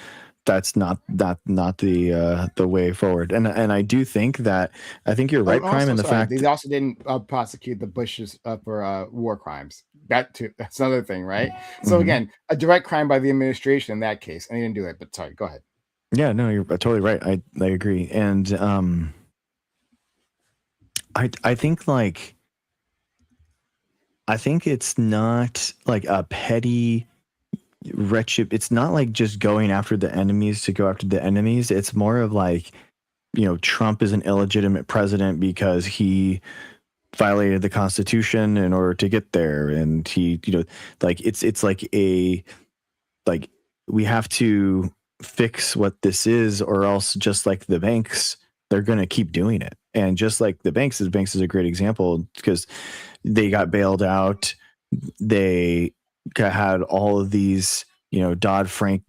that's not the way forward. And I do think that I think you're right, Prime, in the fact they also didn't prosecute the Bushes for war crimes. That too, that's another thing, right? So again, a direct crime by the administration in that case, and they didn't do it. But sorry, go ahead. Yeah, no, you're totally right. I agree. And I think it's not like a petty wretched. It's not like just going after the enemies to go after the enemies. It's more of like, Trump is an illegitimate president because he violated the Constitution in order to get there, and he, like it's like we have to fix what this is, or else just like the banks, they're going to keep doing it. And just like the banks is a great example, because they got bailed out. They had all of these, Dodd-Frank,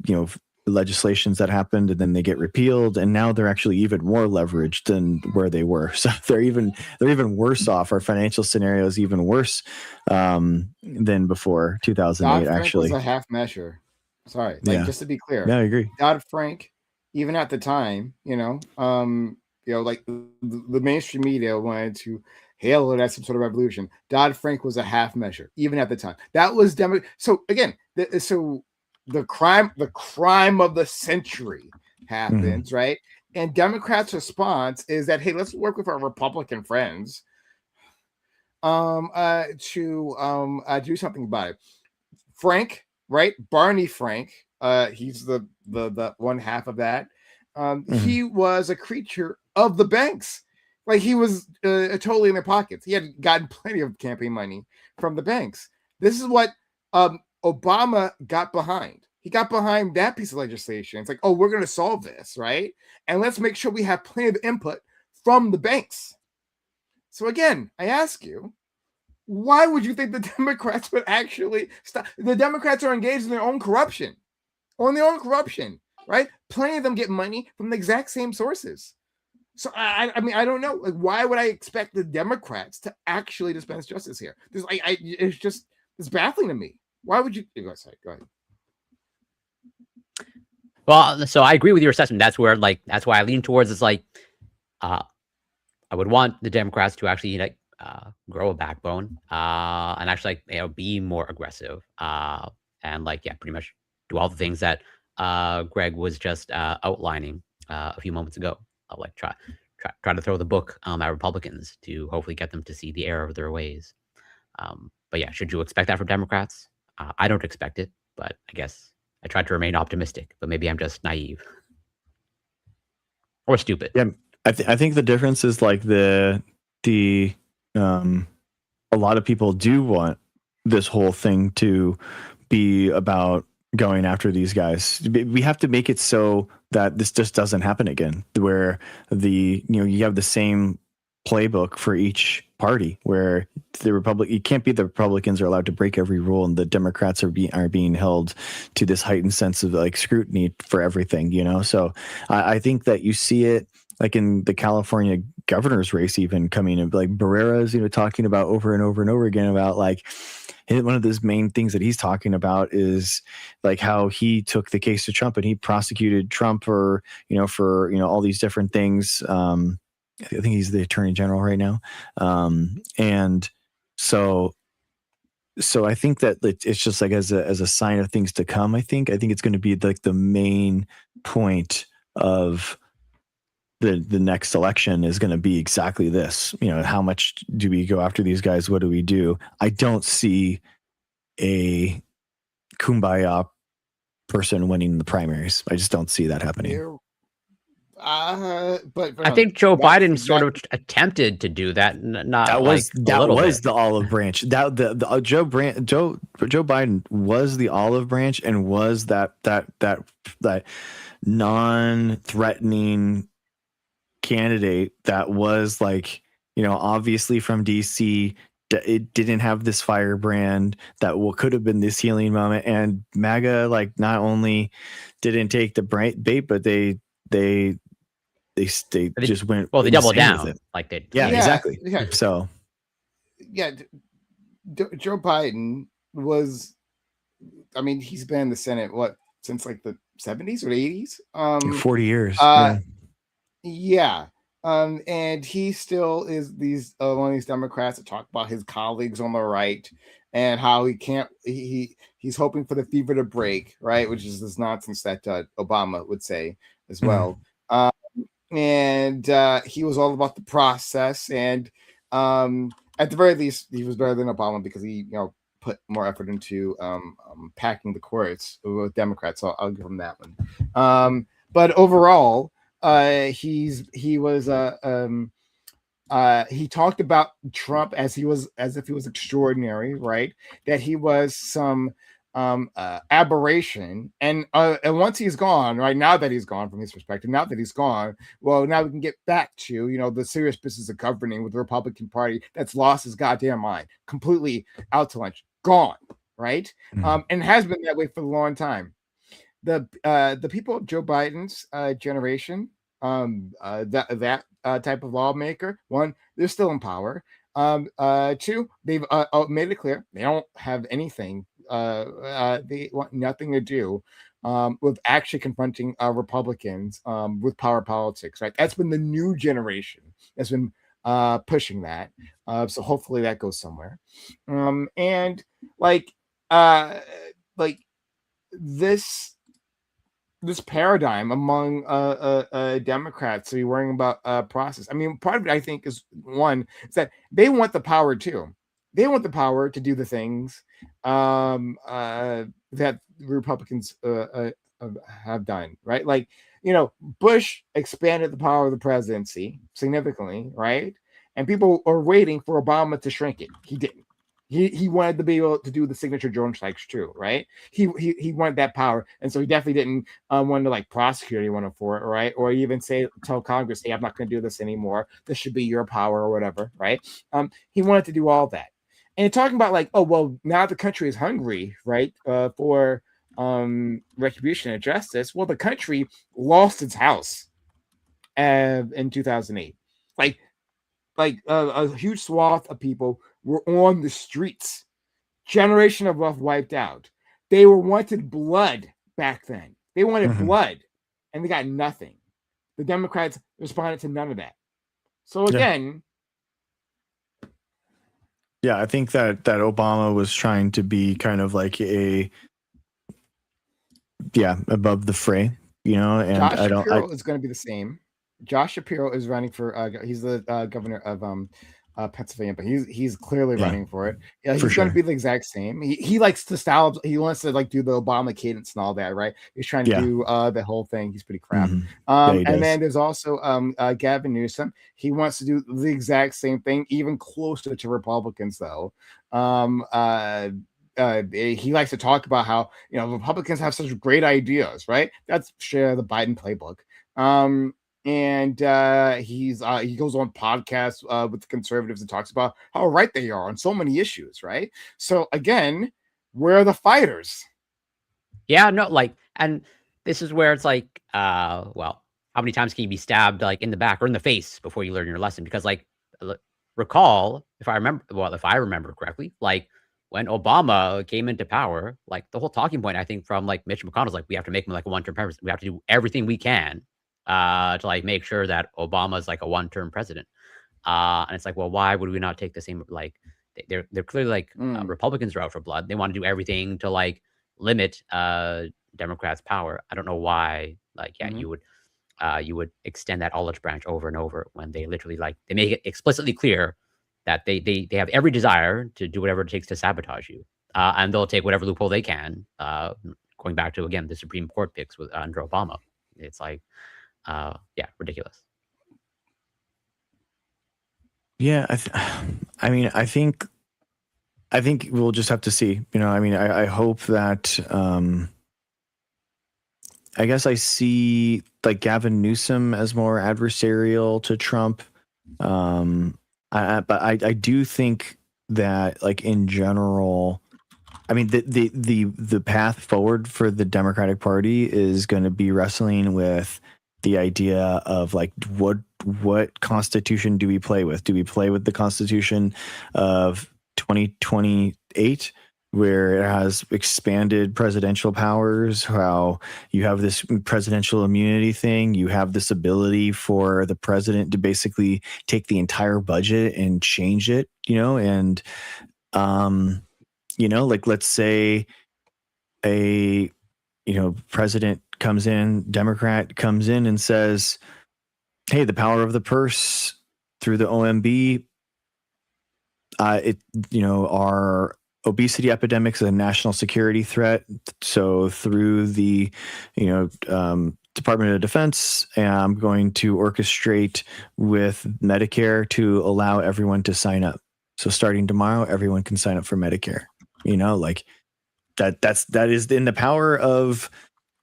legislations that happened, and then they get repealed, and now they're actually even more leveraged than where they were. So they're even worse off. Our financial scenario is even worse than before 2008. Dodd-Frank actually was a half measure. Sorry, just to be clear. Yeah, I agree. Dodd-Frank, even at the time, like the mainstream media wanted to hail it as some sort of revolution. Dodd-Frank was a half measure, even at the time. That was so again, the crime of the century happens, right? And Democrats' response is that, hey, let's work with our Republican friends to do something about it. Frank, right? Barney Frank, he's the one half of that. He was a creature of the banks. Like, he was totally in their pockets. He had gotten plenty of campaign money from the banks. This is what Obama got behind. He got behind that piece of legislation. It's like, oh, we're going to solve this, right? And let's make sure we have plenty of input from the banks. So again, I ask you, why would you think the Democrats would actually stop? The Democrats are engaged in their own corruption, right? Plenty of them get money from the exact same sources. So I mean, I don't know. Like, why would I expect the Democrats to actually dispense justice here? It's baffling to me. Why would you? Go ahead. Well, so I agree with your assessment. That's why I lean towards it's like, I would want the Democrats to actually grow a backbone, and actually be more aggressive, and pretty much do all the things that Greg was just outlining a few moments ago. Try to throw the book at Republicans to hopefully get them to see the error of their ways. But yeah, should you expect that from Democrats? I don't expect it, but I guess I try to remain optimistic. But maybe I'm just naive or stupid. Yeah, I think the difference is like a lot of people do want this whole thing to be about going after these guys. We have to make it so that this just doesn't happen again, where you have the same playbook for each party, where it can't be the Republicans are allowed to break every rule and the Democrats are being held to this heightened sense of like scrutiny for everything, So I think that you see it like in the California governor's race, even coming in, like Barrera's, talking about over and over and over again about like, one of those main things that he's talking about is like how he took the case to Trump and he prosecuted Trump for all these different things. I think he's the attorney general right now. And so I think that it's just like as a sign of things to come. I think it's going to be like the main point of the next election is going to be exactly this. How much do we go after these guys? What do we do? I don't see a kumbaya person winning the primaries. I just don't see that happening. But I think Joe Biden sort of attempted to do that. That was the olive branch. That Joe Biden was the olive branch and was that non-threatening candidate that was like, obviously from DC. It didn't have this firebrand that could have been this healing moment. And MAGA, like, not only didn't take the bait, but they just went. Well, they doubled down, like they. Yeah, exactly. Yeah. So, yeah, Joe Biden was. I mean, he's been in the Senate since like the 70s or 80s. 40 years. Yeah. And he still is one of these Democrats that talk about his colleagues on the right and how he's hoping for the fever to break, right? Which is this nonsense that Obama would say as well. And he was all about the process. And at the very least, he was better than Obama because he, put more effort into packing the courts with Democrats. So I'll give him that one. But overall, he talked about Trump as if he was extraordinary, right? That he was some aberration, and once he's gone, right? Now that he's gone, from his perspective, now that he's gone, well, now we can get back to the serious business of governing with the Republican Party that's lost his goddamn mind, completely out to lunch, gone, right? And has been that way for a long time. The people of Joe Biden's generation, that type of lawmaker, one, they're still in power. Two, they've made it clear they don't have anything. They want nothing to do with actually confronting Republicans with power politics. Right, that's been the new generation that's been pushing that. So hopefully that goes somewhere. And like this paradigm among Democrats to be worrying about process. I mean, part of it, I think, is that they want the power too. They want the power to do the things that Republicans have done, right? Like, Bush expanded the power of the presidency significantly, right? And people are waiting for Obama to shrink it. He didn't. He wanted to be able to do the signature drone strikes too, right? He wanted that power, and so he definitely didn't want to like prosecute anyone for it, right? Or even tell Congress, "Hey, I'm not going to do this anymore. This should be your power," or whatever, right? He wanted to do all that, and talking about like, oh well, now the country is hungry, right, for retribution and justice. Well, the country lost its house in 2008, like a huge swath of people were on the streets. Generation of wealth wiped out. They wanted blood back then. They wanted blood, and they got nothing. The Democrats responded to none of that. So again, I think that Obama was trying to be kind of like above the fray, and Josh Shapiro is going to be the same. Josh Shapiro is running for he's the governor of Pennsylvania, but he's clearly running for it. Yeah, he's going to be the exact same. He likes to style. He wants to like do the Obama cadence and all that, right? He's trying to do the whole thing. He's pretty crap. And then there's also Gavin Newsom. He wants to do the exact same thing, even closer to Republicans though. He likes to talk about how Republicans have such great ideas, right? That's share the Biden playbook. And he goes on podcasts with the conservatives and talks about how right they are on so many issues, right? So again, where are the fighters? Yeah, no, like, and this is where it's like, well, how many times can you be stabbed like in the back or in the face before you learn your lesson? Because like, recall, if I remember correctly, like when Obama came into power, like the whole talking point, I think from like Mitch McConnell's like, we have to make him like a one-term president. We have to do everything we can to like make sure that Obama's like a one-term president. And it's like, well, why would we not take the same, like, they're clearly like Republicans are out for blood. They want to do everything to like limit Democrats' power. I don't know why, like, yeah, you would extend that olive branch over and over when they literally like, they make it explicitly clear that they have every desire to do whatever it takes to sabotage you. And they'll take whatever loophole they can, going back to, again, the Supreme Court picks with under Obama. It's like, yeah, ridiculous. Yeah, I mean, I think we'll just have to see. You know, I mean, I hope that. I guess I see like Gavin Newsom as more adversarial to Trump, but I do think that, like, in general, I mean, the path forward for the Democratic Party is going to be wrestling with the idea of like what constitution do we play with? Do we play with the Constitution of 2028, where it has expanded presidential powers, how you have this presidential immunity thing, you have this ability for the president to basically take the entire budget and change it, you know, and you know, like, let's say a, you know, president comes in, Democrat comes in and says, hey, the power of the purse through the OMB, you know, our obesity epidemic is a national security threat. So through the, you know, Department of Defense, I'm going to orchestrate with Medicare to allow everyone to sign up. So starting tomorrow, everyone can sign up for Medicare. You know, like that is in the power of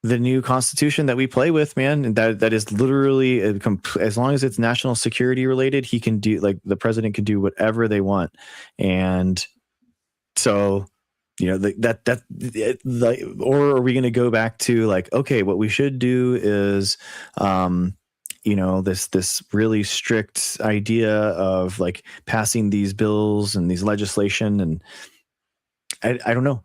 the new constitution that we play with, man. And that is literally as long as it's national security related, he can do, like, the president can do whatever they want. And so, you know, or are we going to go back to like, okay, what we should do is, you know, this really strict idea of like passing these bills and these legislation. And I don't know.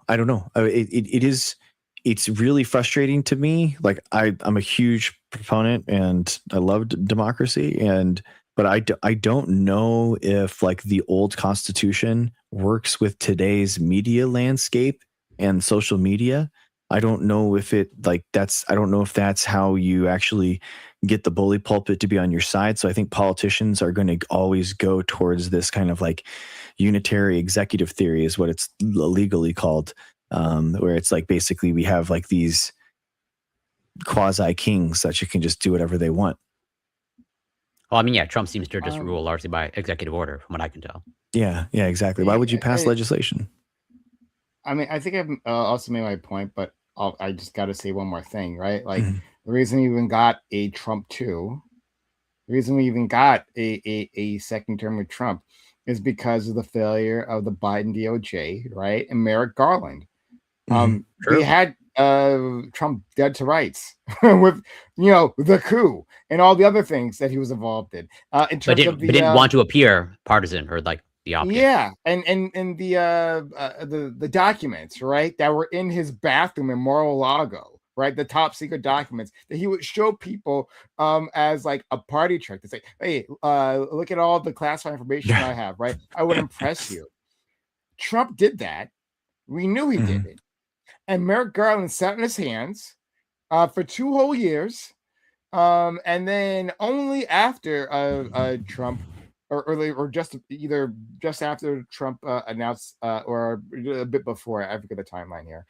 It's really frustrating to me. Like, I'm a huge proponent and I love democracy, but I don't know if like the old Constitution works with today's media landscape and social media. I don't know if I don't know if that's how you actually get the bully pulpit to be on your side. So I think politicians are going to always go towards this kind of like unitary executive theory is what it's legally called, where it's like basically we have like these quasi kings that you can just do whatever they want. Well, I mean, yeah, Trump seems to just rule largely by executive order, from what I can tell. Yeah, exactly. Why would you pass legislation? I mean, I think I've also made my point, but I just got to say one more thing, right? Like, the reason we even got a Trump 2, the reason we even got a second term with Trump is because of the failure of the Biden DOJ, right? And Merrick Garland. We had Trump dead to rights with, you know, the coup and all the other things that he was involved in. In terms of didn't want to appear partisan or like the opposite. Yeah, and the documents, right, that were in his bathroom in Mar-a-Lago, right, the top secret documents that he would show people as like a party trick to say, hey, look at all the classified information I have, right? I would impress you. Trump did that. We knew he did it. And Merrick Garland sat in his hands for 2 whole years. And then only after Trump, or just after Trump announced, or a bit before, I forget the timeline here.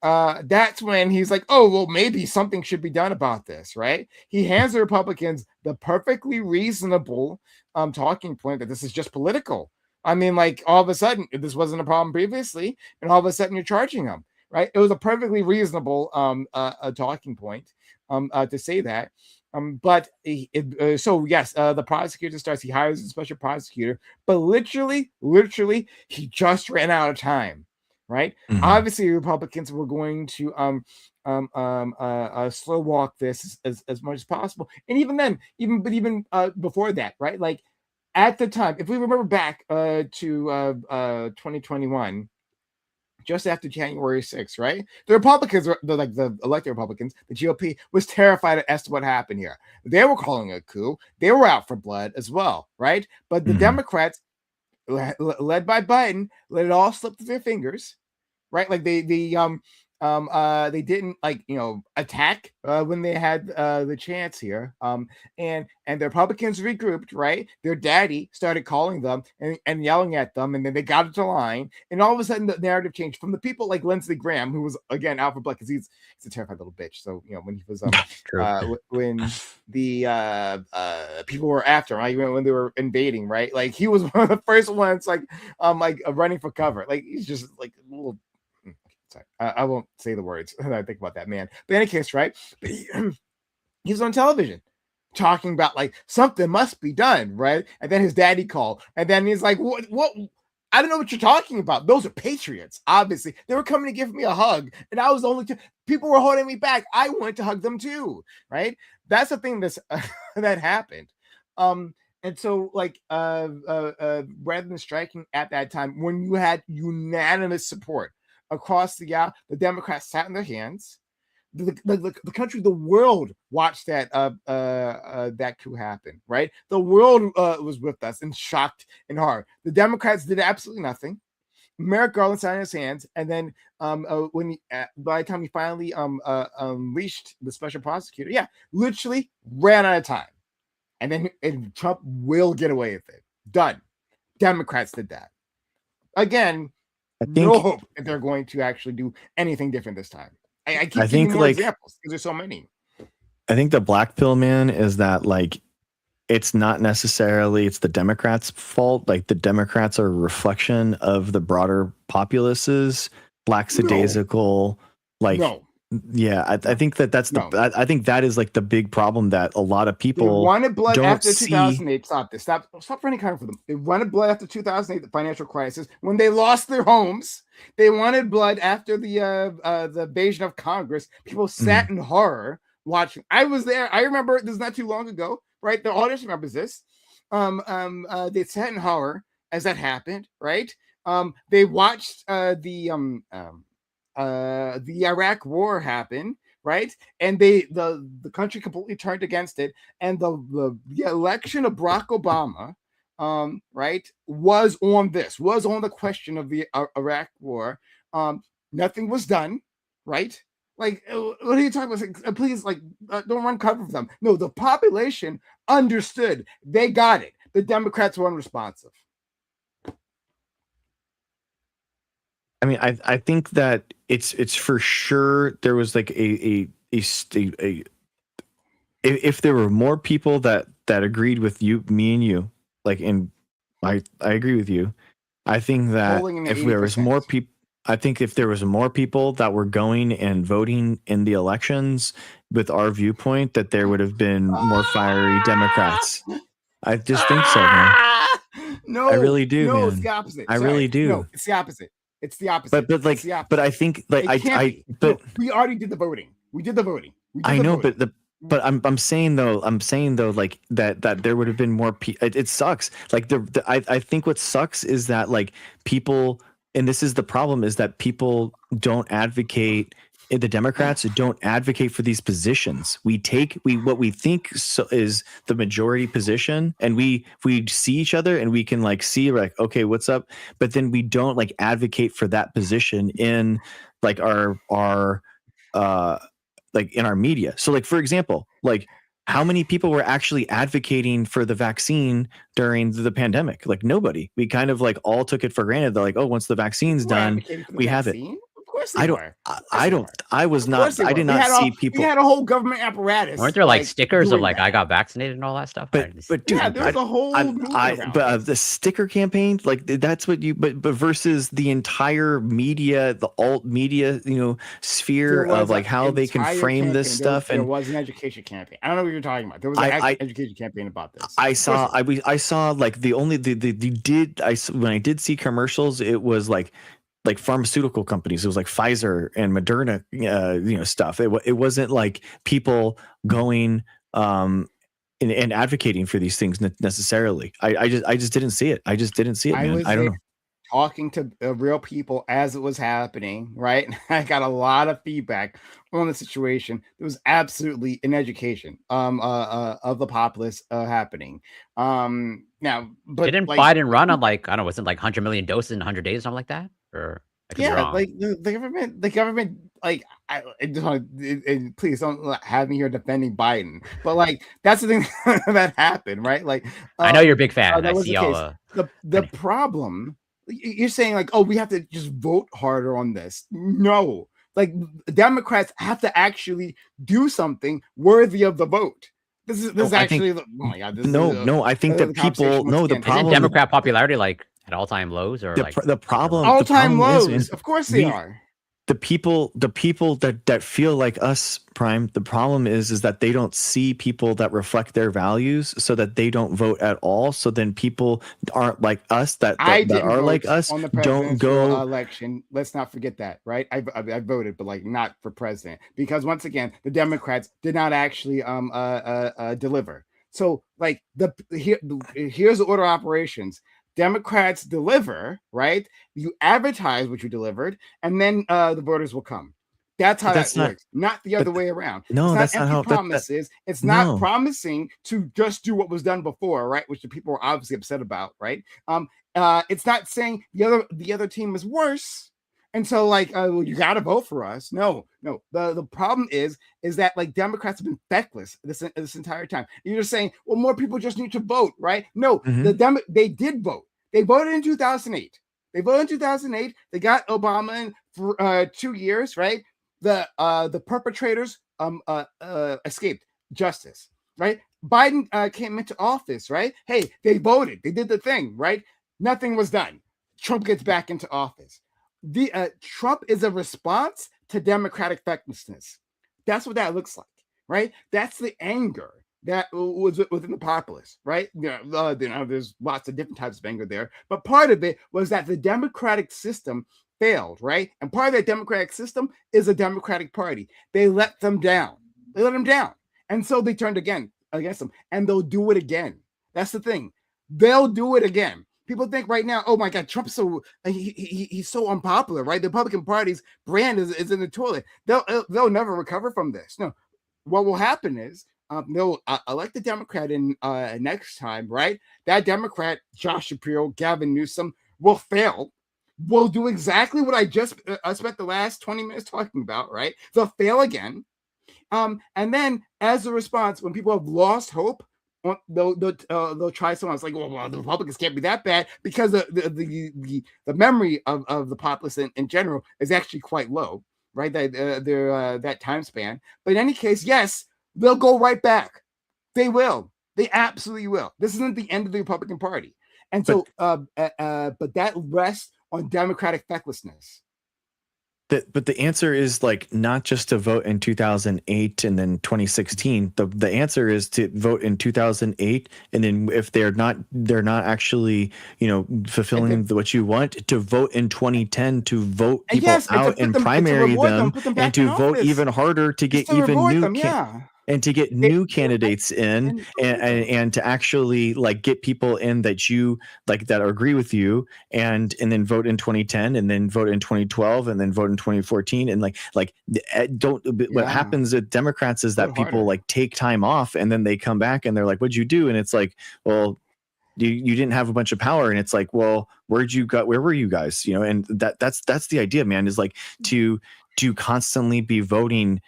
That's when he's like, oh, well, maybe something should be done about this, right? He hands the Republicans the perfectly reasonable talking point that this is just political. I mean, like, all of a sudden, this wasn't a problem previously, and all of a sudden you're charging them, right? It was a perfectly reasonable talking point to say that. But so yes, the prosecutor starts. He hires a special prosecutor, but literally, he just ran out of time, right? Obviously, Republicans were going to slow walk this as much as possible, and even then, even before that, right? Like, at the time, if we remember back to 2021, just after January 6th, right? The Republicans, the elected Republicans, the GOP, was terrified as to what happened here. They were calling it a coup. They were out for blood as well, right? But the Democrats, led by Biden, let it all slip through their fingers, right? Like they didn't attack when they had the chance here. And the Republicans regrouped, right? Their daddy started calling them and yelling at them, and then they got into line, and all of a sudden the narrative changed from the people like Lindsey Graham, who was again out for blood because he's a terrified little bitch. So when he was when the people were after him, right? When they were invading, right? Like he was one of the first ones like running for cover. Like he's just like a little. Sorry, I won't say the words when I think about that man. But in any case, right? He was on television talking about like something must be done, right? And then his daddy called, and then he's like, "What? I don't know what you're talking about. Those are patriots. Obviously, they were coming to give me a hug, and I was the only two. People were holding me back. I wanted to hug them too, right? That's the thing that's that happened." And so, rather than striking at that time, when you had unanimous support across the aisle, the Democrats sat in their hands. The country, the world watched that that coup happen, right? The world was with us and shocked and horror. The Democrats did absolutely nothing. Merrick Garland sat in his hands, and then by the time he finally unleashed the special prosecutor, literally ran out of time. And then Trump will get away with it. Done. Democrats did that. Again, no hope that they're going to actually do anything different this time. I keep giving more examples because there's so many. I think the black pill, man, is that like it's not necessarily it's the Democrats' fault. Like the Democrats are a reflection of the broader populace's lackadaisical, yeah. I think that's I think that is like the big problem that a lot of people they wanted blood don't after see. 2008. Stop this. Stop running counter for them. They wanted blood after 2008, the financial crisis, when they lost their homes. They wanted blood after the invasion of Congress. People sat in horror watching. I was there. I remember this not too long ago, right? The audience remembers this. They sat in horror as that happened, right? They watched the Iraq War happen, right? And the country completely turned against it, and the election of Barack Obama, right, was on the question of the Iraq War. Nothing was done, right? Like, what are you talking about? Like, please, don't run cover for them. No, the population understood. They got it. The Democrats were unresponsive. I mean, I think that it's for sure there was like if there were more people that agreed with you, me and you, like, and I agree with you. I think that if there was more people, I think if there was more people that were going and voting in the elections with our viewpoint, that there would have been more fiery Democrats. I just think so, man. No, I really do. No, man. it's the opposite. I really do. No, it's the opposite. It's the opposite. But I think like we already did the voting. We did the voting. I know, but I'm saying though like that there would have been more people. It sucks. Like I think what sucks is that like people, and this is the problem, is that people don't advocate. The Democrats don't advocate for these positions. We what we think is the majority position, and we see each other and we can like see like, okay, what's up? But then we don't like advocate for that position in like our like in our media. So like, for example, like how many people were actually advocating for the vaccine during the pandemic? Like nobody. We kind of like all took it for granted. They're like, oh, once the vaccine's done, we have it. I was not. I did not see people. We had a whole government apparatus. Weren't there like stickers of like I got vaccinated and all that stuff? But dude, yeah, there's a whole. The sticker campaign, like that's what you. But versus the entire media, the alt media, sphere of like how they can frame this stuff. There was an education campaign. I don't know what you're talking about. There was an education campaign about this. I saw like when I did see commercials, it was like pharmaceutical companies. It was like Pfizer and Moderna, stuff. It wasn't like people going and advocating for these things necessarily. I just didn't see it. I just didn't see it, man. I don't know. Talking to real people as it was happening, right? I got a lot of feedback on the situation. There was absolutely an education of the populace happening. Now, but Didn't Biden run on like, I don't know, was it like 100 million doses in 100 days or something like that? Or I could be wrong. like the government, like and please don't have me here defending Biden, but like that's the thing that happened, right? Like I know you're a big fan. that I was see the case. all The problem, you're saying like, oh, we have to just vote harder on this. No, like Democrats have to actually do something worthy of the vote. This is actually oh my god. No, I think that people the isn't problem Democrat popularity like at all-time lows or like the problem all-time lows. Is, of course they are. The people that feel like us, Prime, the problem is that they don't see people that reflect their values, so that they don't vote at all. So then people aren't like us that are like us on the don't go election. Let's not forget that, right? I voted, but like not for president, because once again the Democrats did not actually deliver. So like here's the order of operations. Democrats deliver, right? You advertise what you delivered, and then the voters will come. That's how that works, not the other way around. No, it's not that's not how promises. It's not promising to just do what was done before, right? Which the people were obviously upset about, right? It's not saying the other team is worse. And so, like, well, you got to vote for us. No. The problem is that like Democrats have been feckless this entire time. You're just saying, well, more people just need to vote, right? No, they did vote. They voted in 2008. They voted in 2008. They got Obama in for 2 years, right? The perpetrators escaped justice, right? Biden came into office, right? Hey, they voted. They did the thing, right? Nothing was done. Trump gets back into office. Trump is a response to democratic fecklessness. That's what that looks like, right? That's the anger that was within the populace, right? There's lots of different types of anger there, but part of it was that the democratic system failed, right? And part of that democratic system is a Democratic Party. They let them down. And so they turned against them, and they'll do it again. That's the thing. They'll do it again. People think right now, oh my God, Trump's he's so unpopular, right? The Republican Party's brand is in the toilet. They'll never recover from this. No, what will happen is they'll elect the Democrat in next time, right? That Democrat, Josh Shapiro, Gavin Newsom, will fail. Will do exactly what I just spent the last 20 minutes talking about, right? They'll fail again. And then as a response, when people have lost hope, they'll try someone else. Like, well, the Republicans can't be that bad, because the memory of the populace in general is actually quite low, right? That time span. But in any case, yes, they'll go right back. They will. They absolutely will. This isn't the end of the Republican Party. And so, but that rests on democratic fecklessness. But the answer is like not just to vote in 2008 and then 2016. The answer is to vote in 2008, and then if they're not actually fulfilling what you want, to vote in 2010, to vote people out and primary them and to vote even harder to get even new and to get new candidates in and to actually like get people in that you like that agree with you, and then vote in 2010 and then vote in 2012 and then vote in 2014 and what happens with Democrats is that people like take time off and then they come back and they're like, what'd you do? And it's like, well, you didn't have a bunch of power. And it's like, well, where were you guys? And that's the idea, man, is like to constantly be voting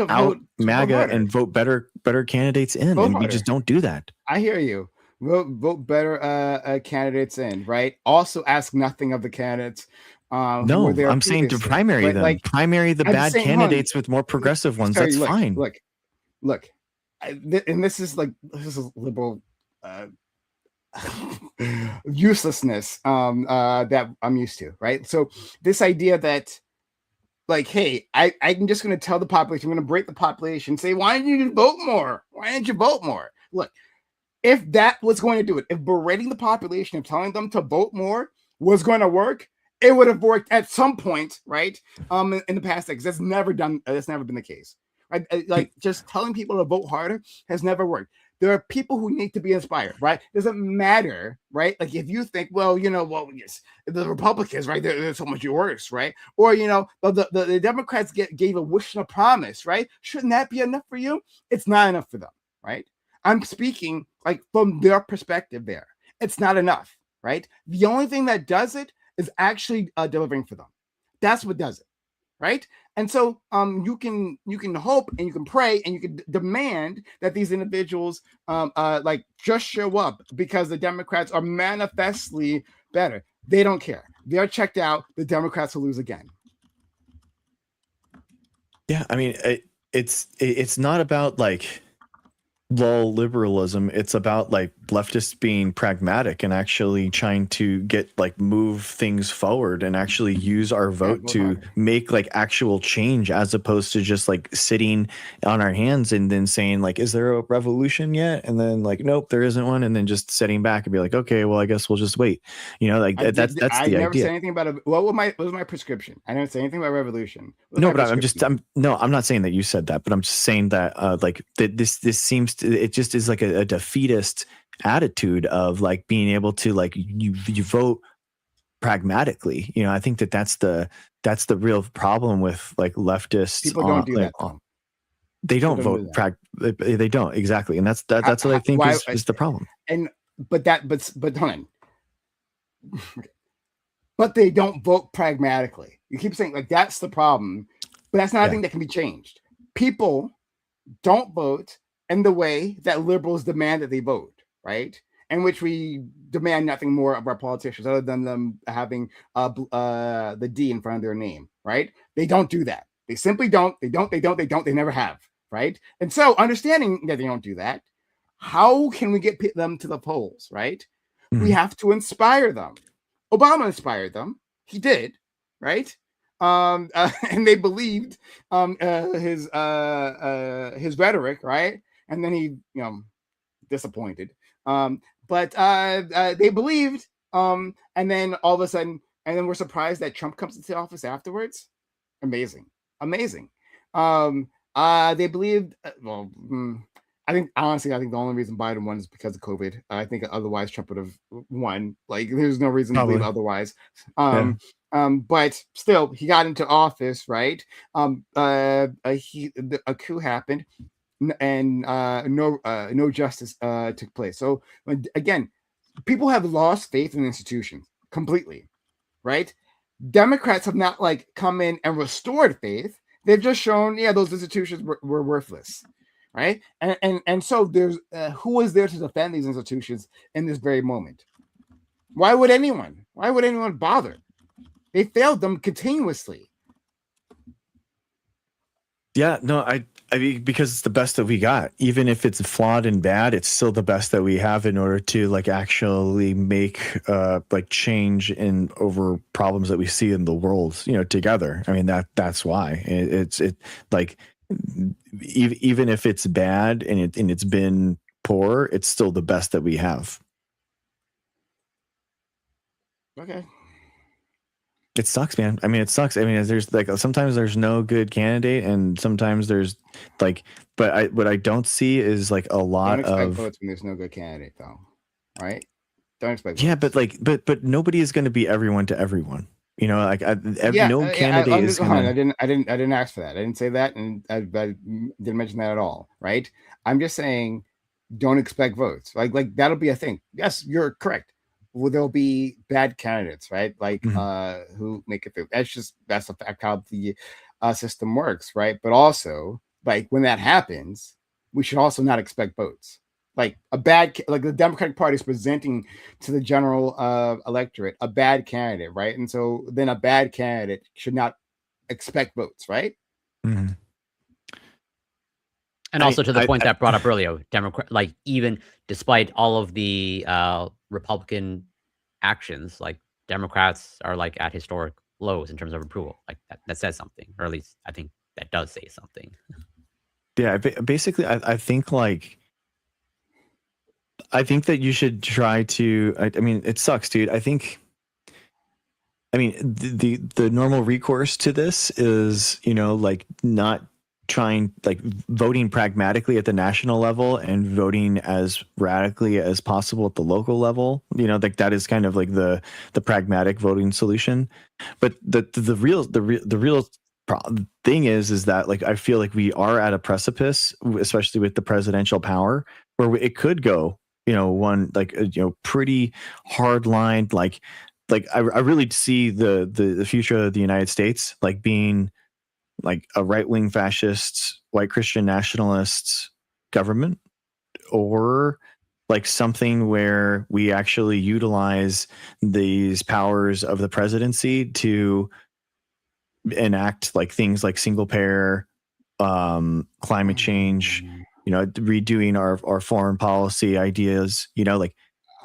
out MAGA and vote better candidates in, and we just don't do that. I hear you. Vote better candidates in, right? Also ask nothing of the candists. No, I'm saying to primary them. Like, primary the bad candidates with more progressive ones. That's fine. Look, and this is liberal uselessness that I'm used to, right? So this idea that, like, hey, I'm just going to tell the population, I'm going to break the population, say, why didn't you vote more? Why didn't you vote more? Look, if that was going to do it, if berating the population and telling them to vote more was going to work, it would have worked at some point, right? In the past, because that's never been the case. Right? Like, just telling people to vote harder has never worked. There are people who need to be inspired, right? Doesn't matter, right? Like if you think, well, yes, the Republicans, right? They're so much worse, right? Or the Democrats gave a wish and a promise, right? Shouldn't that be enough for you? It's not enough for them, right? I'm speaking like from their perspective there. It's not enough, right? The only thing that does it is actually delivering for them. That's what does it, right? And so you can hope and you can pray and you can demand that these individuals like just show up because the Democrats are manifestly better. They don't care. They're checked out. The Democrats will lose again. Yeah, I mean, it's not about like lull liberalism. It's about like leftists being pragmatic and actually trying to move things forward and actually use our vote to make like actual change, as opposed to just like sitting on our hands and then saying like, is there a revolution yet? And then like, nope, there isn't one. And then just sitting back and be like, okay, well, I guess we'll just wait. That's the I idea. never said anything about it. What was my prescription? I didn't say anything about revolution. No, but I'm not saying that you said that, but I'm just saying that this seems to, it just is like a defeatist attitude of like being able to like you vote pragmatically. I think that's the real problem with like leftists. People don't do that. They don't vote they don't, exactly, and that's what I think is the problem. But hold on. But they don't vote pragmatically. You keep saying like that's the problem, but that's not a thing that can be changed. People don't vote in the way that liberals demand that they vote, right? In which we demand nothing more of our politicians other than them having the D in front of their name, right? They don't do that. They simply don't. They never have, right? And so understanding that they don't do that, how can we get them to the polls, right? Mm-hmm. We have to inspire them. Obama inspired them. He did, right? And they believed his rhetoric, right? And then he, disappointed. But they believed, and then all of a sudden, and then we're surprised that Trump comes into office afterwards. Amazing. They believed. I think the only reason Biden won is because of COVID. I think otherwise Trump would have won. Like, there's no reason to believe otherwise. But still, he got into office, right? A coup happened, and no justice took place. So again, people have lost faith in institutions completely, right? Democrats have not like come in and restored faith. They've just shown, those institutions were worthless. Right. And so there's who is there to defend these institutions in this very moment? Why would anyone bother? They failed them continuously. Yeah, no, I mean, because it's the best that we got. Even if it's flawed and bad, it's still the best that we have in order to like actually make like change in over problems that we see in the world, together. I mean, that's why it's like, even if it's bad and it's been poor, it's still the best that we have. Okay. It sucks, man. I mean, it sucks. I mean, there's like sometimes there's no good candidate, and sometimes there's like, but what I don't see is like a lot of votes when there's no good candidate, though, right? Don't expect. Yeah, votes. but nobody is going to be everyone to everyone. No candidate is going I didn't ask for that. I didn't say that, and I didn't mention that at all. Right? I'm just saying, don't expect votes. Like that'll be a thing. Yes, you're correct. Well, there'll be bad candidates, right? Like who make it through. That's the fact how the system works, right? But also, like when that happens, we should also not expect votes. Like the Democratic Party is presenting to the general electorate a bad candidate, right? And so then a bad candidate should not expect votes, right? Mm-hmm. And also to the point that brought up earlier, Democrat, like even despite all of the Republican actions, like Democrats are like at historic lows in terms of approval. Like that says something, or at least I think that does say something. Yeah, basically, I think like. I think that you should try to. I mean, it sucks, dude. I mean, the normal recourse to this is, like not trying like voting pragmatically at the national level and voting as radically as possible at the local level. Like that is kind of like the pragmatic voting solution. But the real thing is that like I feel like we are at a precipice, especially with the presidential power, where it could go one like pretty hard line like I really see the future of the United States like being like a right-wing fascist white Christian nationalist government, or like something where we actually utilize these powers of the presidency to enact like things like single payer, climate change, redoing our foreign policy ideas, like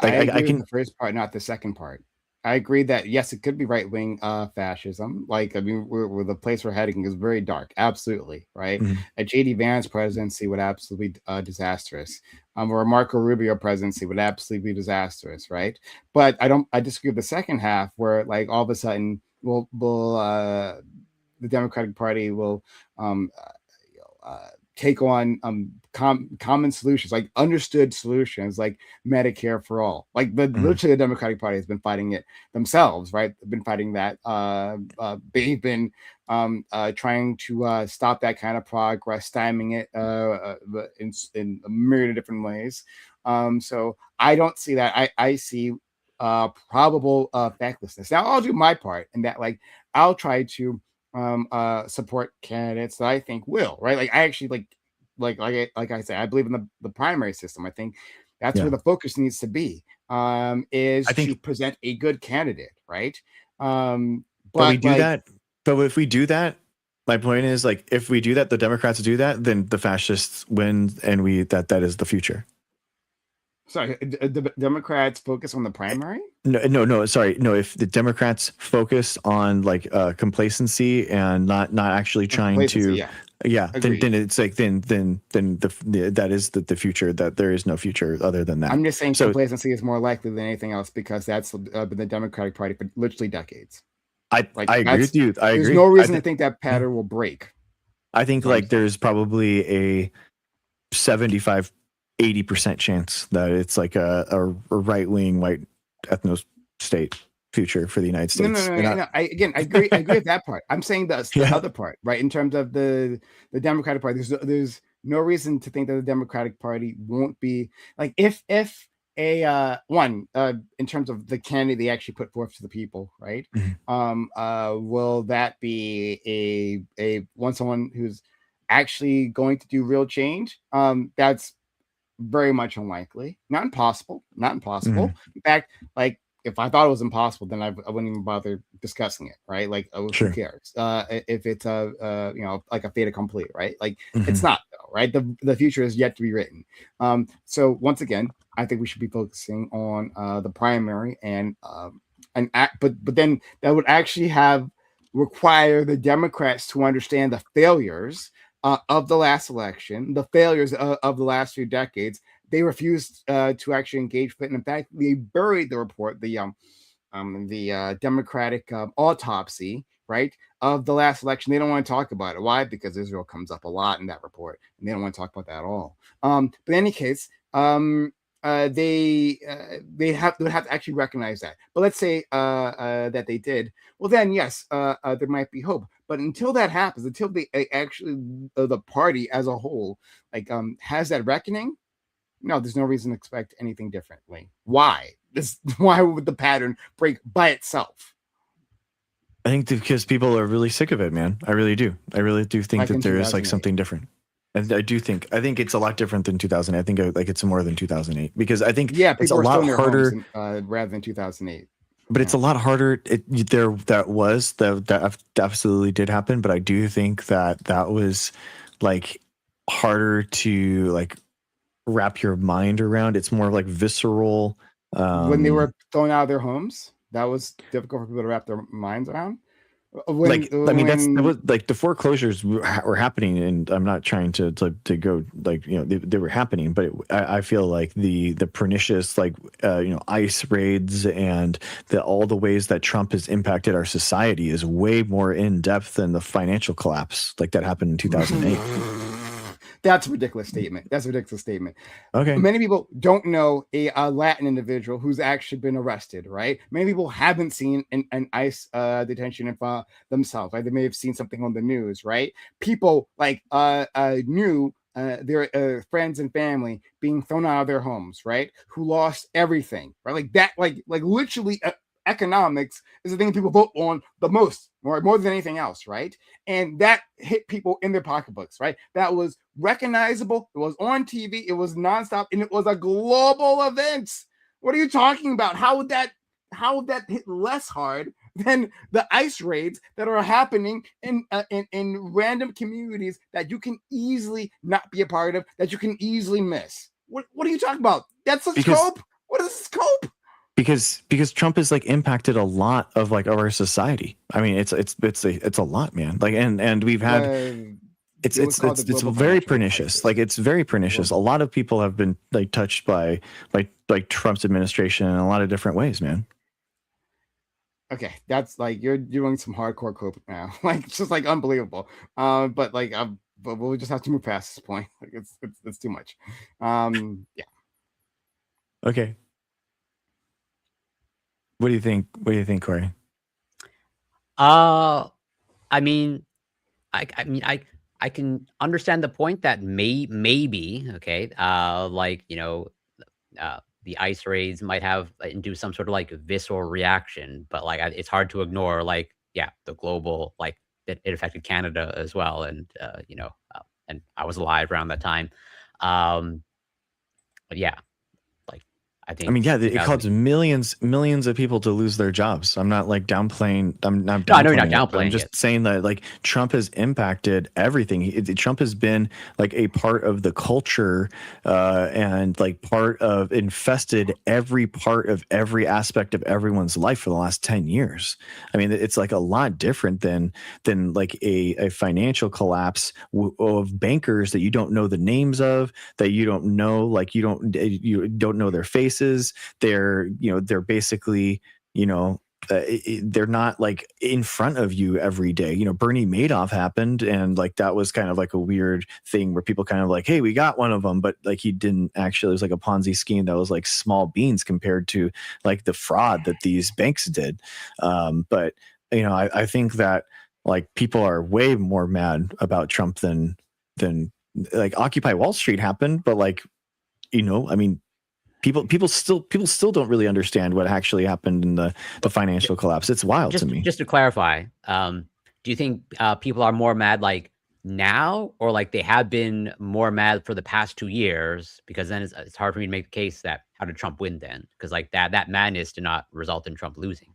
I agree I with can. the first part, not the second part. I agree that yes, it could be right wing fascism. Like I mean, we're the place we're heading is very dark. Absolutely, right? A JD Vance presidency would absolutely be disastrous. Or a Marco Rubio presidency would absolutely be disastrous, right? But I disagree with the second half, where like all of a sudden, the Democratic Party will take on common solutions, like understood solutions, like Medicare for all. Like literally, the Democratic Party has been fighting it themselves, right? They've been fighting that. They've been trying to stop that kind of progress, stymieing it in a myriad of different ways. So I don't see that. I see probable factlessness. Now I'll do my part in that, like I'll try to support candidates that I think will, right? Like I actually like I said, I believe in the primary system. I think that's where the focus needs to be. Is to present a good candidate, right? But we do that. But if we do that, my point is like if we do that, the Democrats do that, then the fascists win, and that is the future. Sorry, the Democrats focus on the primary? No. Sorry, no. If the Democrats focus on like complacency and not actually trying to, then it's like then that is the future. That there is no future other than that. I'm just saying complacency is more likely than anything else because that's been the Democratic Party for literally decades. I agree with you. I agree. There's no reason to think that pattern will break. I think like there's probably a 75-80% chance that it's like a right-wing white ethno state future for the United States. No. I agree with that part. I'm saying the other part, right? In terms of the Democratic Party, there's no reason to think that the Democratic Party won't be like if a one in terms of the candidate they actually put forth to the people, right? Will that be a someone who's actually going to do real change? That's very much unlikely. Not impossible. In fact, like if I thought it was impossible, then I wouldn't even bother discussing it, right? Like, who cares? If it's like a fait accompli, right? Like it's not though, right? The future is yet to be written. So once again, I think we should be focusing on the primary but then that would actually require the Democrats to understand the failures of the last election, the failures of the last few decades. They refused to actually engage with it. And in fact, they buried the report, the Democratic autopsy, right, of the last election. They don't want to talk about it. Why? Because Israel comes up a lot in that report, and they don't want to talk about that at all. But in any case, they would have to actually recognize that. But let's say that they did. Well, then yes, there might be hope. But until that happens, until they actually the party as a whole has that reckoning, no, there's no reason to expect anything differently. Why? Why would the pattern break by itself? I think because people are really sick of it, man. I really do. I really do think that there is like something different. And I think it's a lot different than 2008. I think like it's more than 2008 because I think it's a lot harder rather than 2008. But it's a lot harder. That absolutely did happen. But I do think that was like harder to like wrap your mind around. It's more like visceral. When they were thrown out of their homes, that was difficult for people to wrap their minds around. That was like the foreclosures were happening, and I'm not trying to go like, they were happening, but I feel like the pernicious ICE raids and all the ways that Trump has impacted our society is way more in depth than the financial collapse like that happened in 2008. That's a ridiculous statement. Okay. Many people don't know a Latin individual who's actually been arrested, right? Many people haven't seen an ICE detention themselves. Right? They may have seen something on the news, right? People knew their friends and family being thrown out of their homes, right? Who lost everything, right? Like that, like literally. Economics is the thing people vote on the most, more than anything else, right? And that hit people in their pocketbooks, right? That was recognizable. It was on TV. It was nonstop, and it was a global event. What are you talking about? How would that hit less hard than the ICE raids that are happening in random communities that you can easily not be a part of, that you can easily miss? What are you talking about? That's a scope. What is the scope? Because Trump has impacted a lot of our society. I mean, it's a lot, man. And we've had it's very pernicious. It's very pernicious. A lot of people have been touched by Trump's administration in a lot of different ways, man. Okay, that's you're doing some hardcore cope now. It's just unbelievable. But we'll just have to move past this point. It's too much. Yeah. Okay. What do you think? Corey? I mean, I can understand the point that maybe, okay, the ICE raids might have induced some sort of visceral reaction, but it's hard to ignore the global that it affected Canada as well, and and I was alive around that time, but yeah. I mean, yeah, it caused millions of people to lose their jobs. I'm not downplaying. I'm not. No, I know you're not downplaying. I'm just saying that Trump has impacted everything. Trump has been a part of the culture and infested every part of every aspect of everyone's life for the last 10 years. I mean, it's a lot different than a financial collapse of bankers that you don't know the names of, that you don't know, you don't know their faces. They're basically, they're not in front of you every day. Bernie Madoff happened, and that was kind of a weird thing where people kind of hey, we got one of them, but he didn't actually. It was a Ponzi scheme that was small beans compared to the fraud that these banks did. But I think that people are way more mad about Trump than Occupy Wall Street happened, but I mean, people still don't really understand what actually happened in the financial collapse. It's wild to me. Just to clarify, do you think people are more mad now, or they have been more mad for the past 2 years? Because then it's hard for me to make the case that how did Trump win then? Because that madness did not result in Trump losing.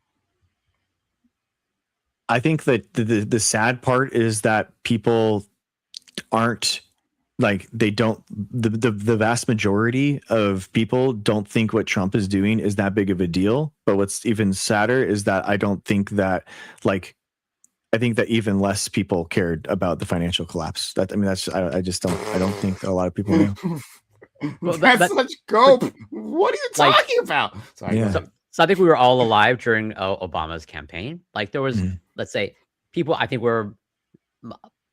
I think that the sad part is that people aren't they don't, the vast majority of people don't think what Trump is doing is that big of a deal. But what's even sadder is that I don't think that I think that even less people cared about the financial collapse. I don't think a lot of people knew. Well, that's such cope. What are you talking about? Sorry. Yeah. So I think we were all alive during Obama's campaign. There was, let's say, people I think were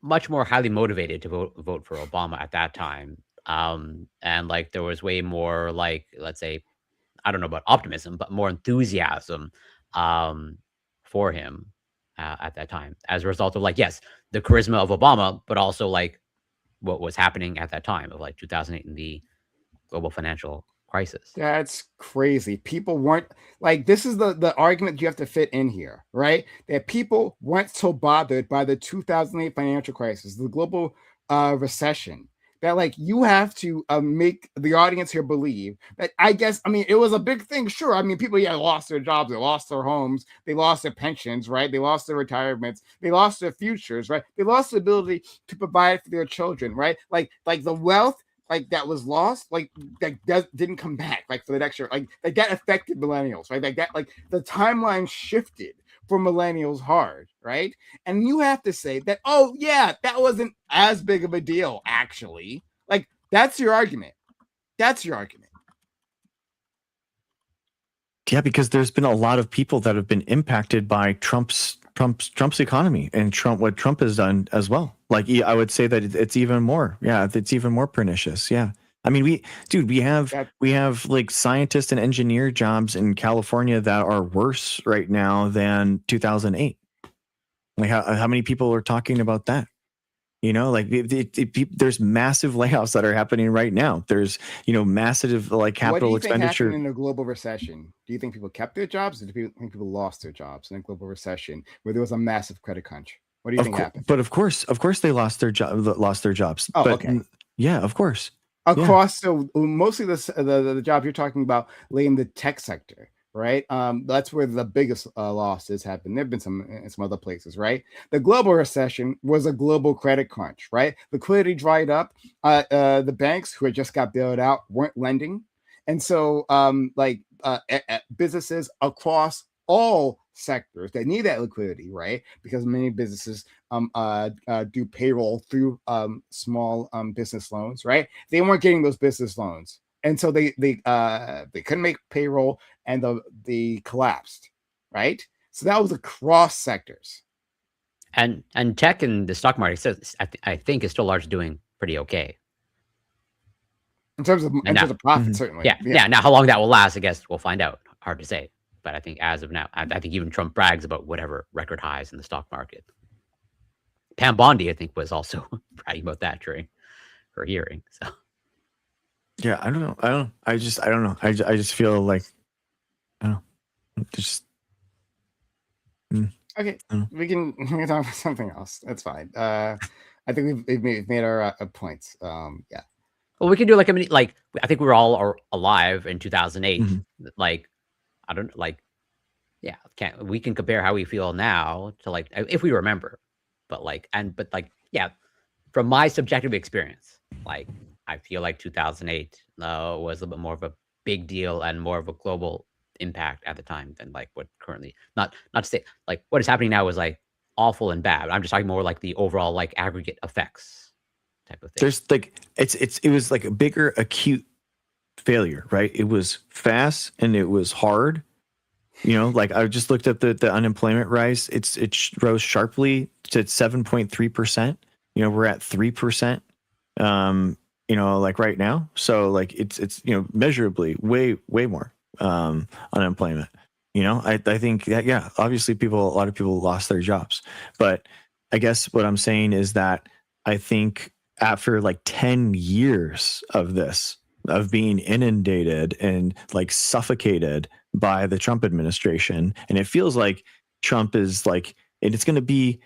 much more highly motivated to vote for Obama at that time. And there was way more let's say, I don't know about optimism, but more enthusiasm for him at that time as a result of yes, the charisma of Obama, but also what was happening at that time of 2008 and the global financial crisis. That's crazy. People weren't this is the argument you have to fit in here, right? That people weren't so bothered by the 2008 financial crisis, the global recession, that you have to make the audience here believe that, it was a big thing. Sure. People lost their jobs, they lost their homes, they lost their pensions, right? They lost their retirements, they lost their futures, right? They lost the ability to provide for their children, right? The wealth that was lost, that didn't come back for the next year, that affected millennials, right? The timeline shifted for millennials hard, right? And you have to say that, oh yeah, that wasn't as big of a deal, actually. Like, that's your argument. That's your argument. Yeah, because there's been a lot of people that have been impacted by Trump's economy and what Trump has done as well. Like, I would say that it's even more. Yeah, it's even more pernicious. Yeah. I mean, we have like scientist and engineer jobs in California that are worse right now than 2008. Like, how many people are talking about that? You know, like there's massive layoffs that are happening right now. There's, massive like capital what do you expenditure. think happened in a global recession? Do you think people kept their jobs, or do you think people lost their jobs in a global recession where there was a massive credit crunch? What do you think happened? But of course they lost their jobs. Oh, but, okay. Yeah, of course. Across, so mostly the job you're talking about lay in the tech sector, right? That's where the biggest losses happen. There've been some in some other places, right? The global recession was a global credit crunch, right? Liquidity dried up. The banks who had just got bailed out weren't lending, and so businesses across all sectors that need that liquidity, right? Because many businesses do payroll through small business loans, right? They weren't getting those business loans, and so they couldn't make payroll, and they collapsed, right? So that was across sectors. And tech and the stock market, I think, is still largely doing pretty okay. In terms of profit, certainly. Yeah. Now, how long that will last, I guess we'll find out. Hard to say. But I think as of now, I think even Trump brags about whatever record highs in the stock market. Pam Bondi, I think, was also bragging about that during her hearing. So yeah, I don't know. I don't know. I just feel like I don't know. Just okay. We can talk about something else. That's fine. I think we've made our points. Yeah. Well, we can do I think we were all alive in 2008. Mm-hmm. Like, I don't we can compare how we feel now to if we remember, but from my subjective experience, I feel like 2008 was a bit more of a big deal and more of a global impact at the time than what currently, not to say what is happening now is awful and bad. I'm just talking more the overall aggregate effects type of thing. There's it was a bigger acute failure, right? It was fast and it was hard. I just looked at the unemployment rise. It rose sharply to 7.3%. We're at 3%. Right now. So it's measurably way more unemployment. I think that obviously a lot of people lost their jobs. But I guess what I'm saying is that I think after 10 years of this, of being inundated and suffocated by the Trump administration, and it feels like Trump is and it's going to be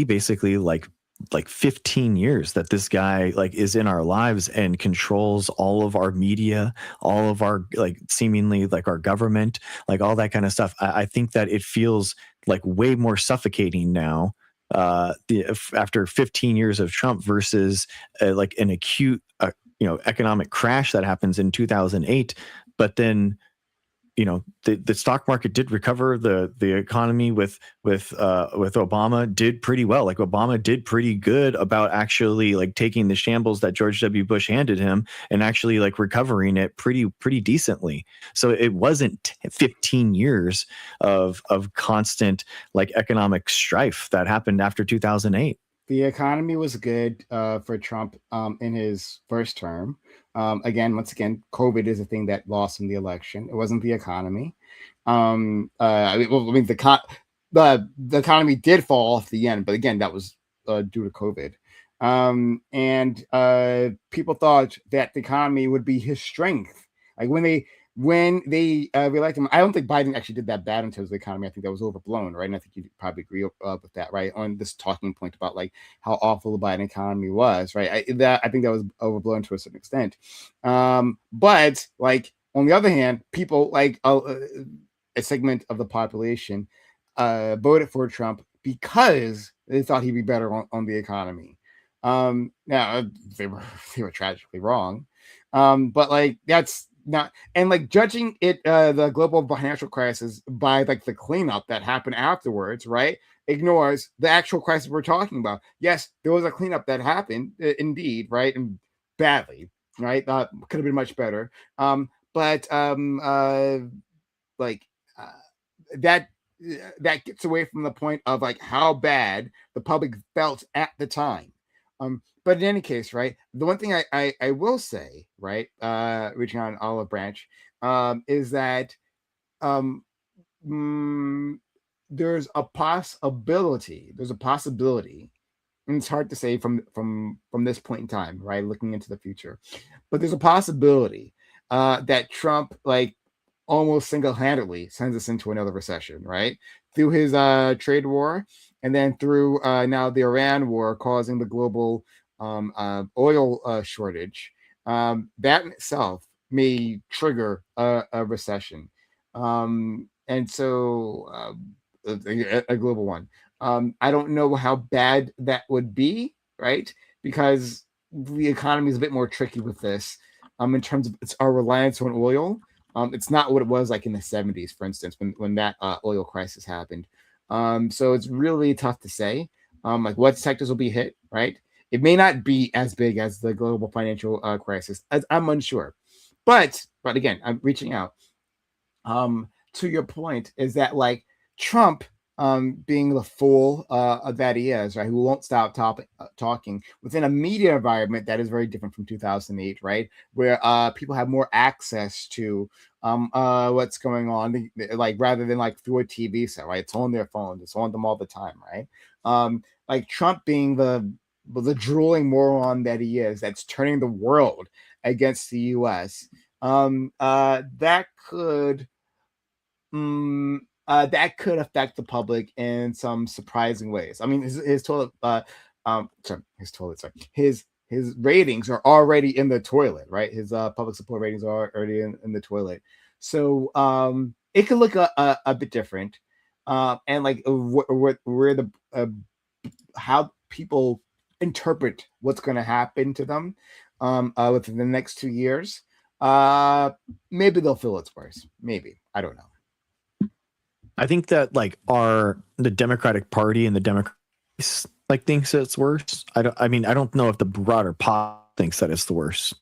basically 15 years that this guy is in our lives and controls all of our media, all of our seemingly our government, all that kind of stuff. I think that it feels way more suffocating now after 15 years of Trump versus an acute economic crash that happens in 2008. But then the stock market did recover. The economy with Obama did pretty well. Obama did pretty good about actually taking the shambles that George W. Bush handed him and actually recovering it pretty decently. So it wasn't 15 years of constant economic strife that happened after 2008. The economy was good for Trump in his first term. Once again, COVID is a thing that lost him the election. It wasn't the economy. The economy did fall off the end, but again, that was due to COVID. People thought that the economy would be his strength. When they reelected him, I don't think Biden actually did that bad in terms of the economy. I think that was overblown, right? And I think you probably agree with that, right? On this talking point about how awful the Biden economy was, right? I think that was overblown to a certain extent. But on the other hand, people a segment of the population voted for Trump because they thought he'd be better on the economy. Now they were tragically wrong, but that's not, and like judging it, the global financial crisis by like the cleanup that happened afterwards, right? Ignores the actual crisis we're talking about. Yes, there was a cleanup that happened, indeed, right, and badly, right? Could have been much better. But like uh, that that gets away from the point of like how bad the public felt at the time. But in any case, right, the one thing I will say, right, reaching on Olive Branch, is that um, mm, there's a possibility, and it's hard to say from this point in time, right, looking into the future, but there's a possibility that Trump like almost single-handedly sends us into another recession, right? Through his trade war, and then through now the Iran war causing the global oil shortage. That in itself may trigger a recession. And so a global one. I don't know how bad that would be, right? Because the economy is a bit more tricky with this in terms of it's our reliance on oil. It's not what it was like in the 70s, for instance, when that oil crisis happened. So it's really tough to say like what sectors will be hit, right? It may not be as big as the global financial crisis. I'm unsure. But again, I'm reaching out. To your point is that like Trump being the fool that he is, right, who won't stop talking within a media environment that is very different from 2008, right, where people have more access to what's going on, like rather than like through a TV set, right? It's on their phone, it's on them all the time, right? Like Trump being the drooling moron that he is, that's turning the world against the U.S. That could that could affect the public in some surprising ways. I mean, his toilet, his ratings are already in the toilet, right? His public support ratings are already in the toilet. So it could look a bit different, and like where the how people interpret what's going to happen to them within the next 2 years. Maybe they'll feel it's worse. Maybe, I don't know. I think that like the Democratic Party and the Democrats like thinks it's worse. I don't know if the broader pop thinks that it's the worst.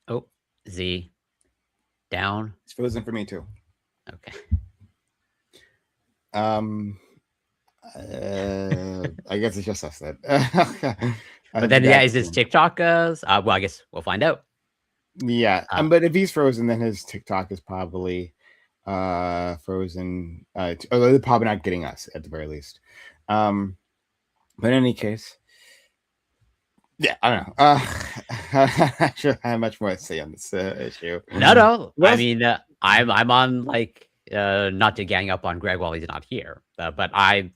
Oh, Z down. It's frozen for me too. Okay. I guess it's just us then. But then, yeah, is this TikTok? Well, I guess we'll find out. Yeah, but if he's frozen, then his TikTok is probably frozen. They're probably not getting us at the very least. But in any case, yeah, I don't know. I should have much more to say on this issue. No. I mean, I'm on like not to gang up on Greg while he's not here, but I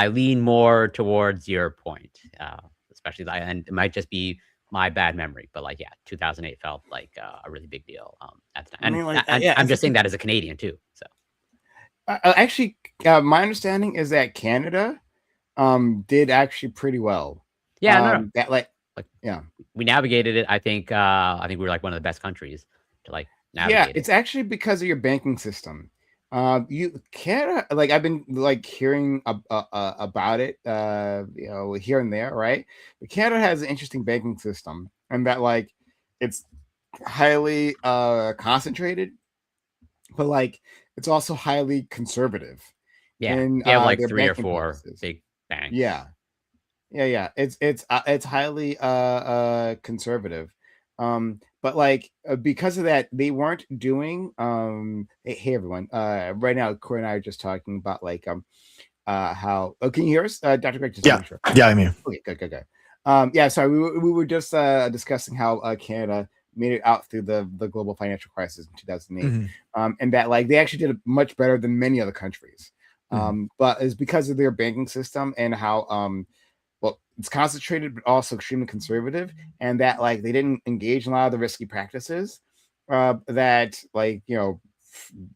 lean more towards your point, especially and it might just be my bad memory, but like, yeah, 2008 felt like a really big deal at the time. And, I mean, like, I'm just saying that as a Canadian too. So actually, my understanding is that Canada did actually pretty well. Yeah, that yeah, we navigated it. I think we were like one of the best countries to like navigate. Yeah, it's actually because of your banking system. Canada, like I've been like hearing about it, here and there, right? But Canada has an interesting banking system, and that like it's highly concentrated, but like it's also highly conservative. Yeah, you have like 3 or 4 big banks. Yeah. It's highly conservative. But like because of that, they weren't doing hey everyone, right now Corey and I are just talking about like how can you hear us, Dr. Greg? Just yeah, sure. Yeah, I'm here. Okay, good. Yeah, sorry, we were just discussing how Canada made it out through the global financial crisis in 2008, and that like they actually did much better than many other countries, but it's because of their banking system and how well, it's concentrated, but also extremely conservative, and that like they didn't engage in a lot of the risky practices that like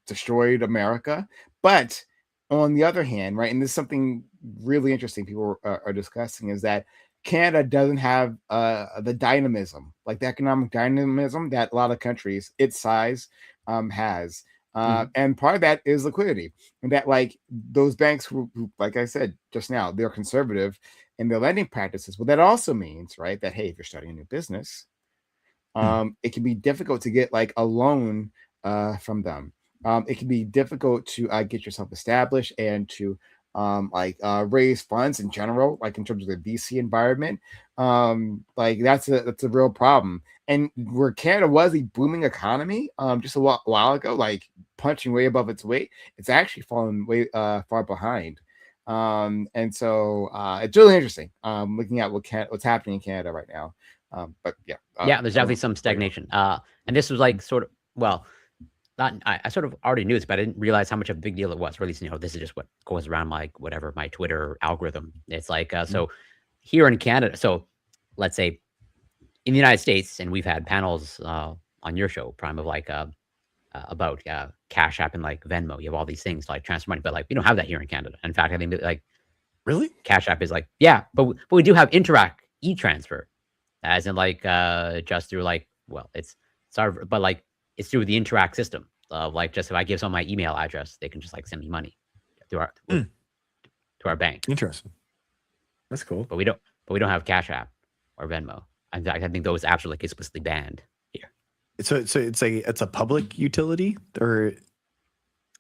destroyed America. But on the other hand, right, and this is something really interesting people are discussing, is that Canada doesn't have the dynamism, like the economic dynamism that a lot of countries its size has. And part of that is liquidity, and that like those banks who, like I said just now, they're conservative in their lending practices. Well, that also means, right, that hey, if you're starting a new business, it can be difficult to get like a loan from them. It can be difficult to get yourself established and to raise funds in general, like in terms of the VC environment. Like that's a real problem. And where Canada was a booming economy just a while ago, like punching way above its weight, it's actually fallen way far behind. And so it's really interesting looking at what's happening in Canada right now. But yeah, there's definitely some stagnation. And this was like sort of, well, not, I sort of already knew this, but I didn't realize how much of a big deal it was. Or at least, this is just what goes around like whatever my Twitter algorithm. It's like, so here in Canada, so let's say in the United States, and we've had panels on your show, Prime, of like about Cash App and like Venmo. You have all these things like transfer money, but like we don't have that here in Canada. In fact, I think that, like, really, Cash App is like, yeah, but we do have Interac e-transfer, as in like just through like, well, it's sorry, but like it's through the Interac system of like, just if I give someone my email address, they can just like send me money through our to our bank. Interesting. That's cool. But we don't have Cash App or Venmo. In fact, I think those apps are like explicitly banned here. So it's a public utility, or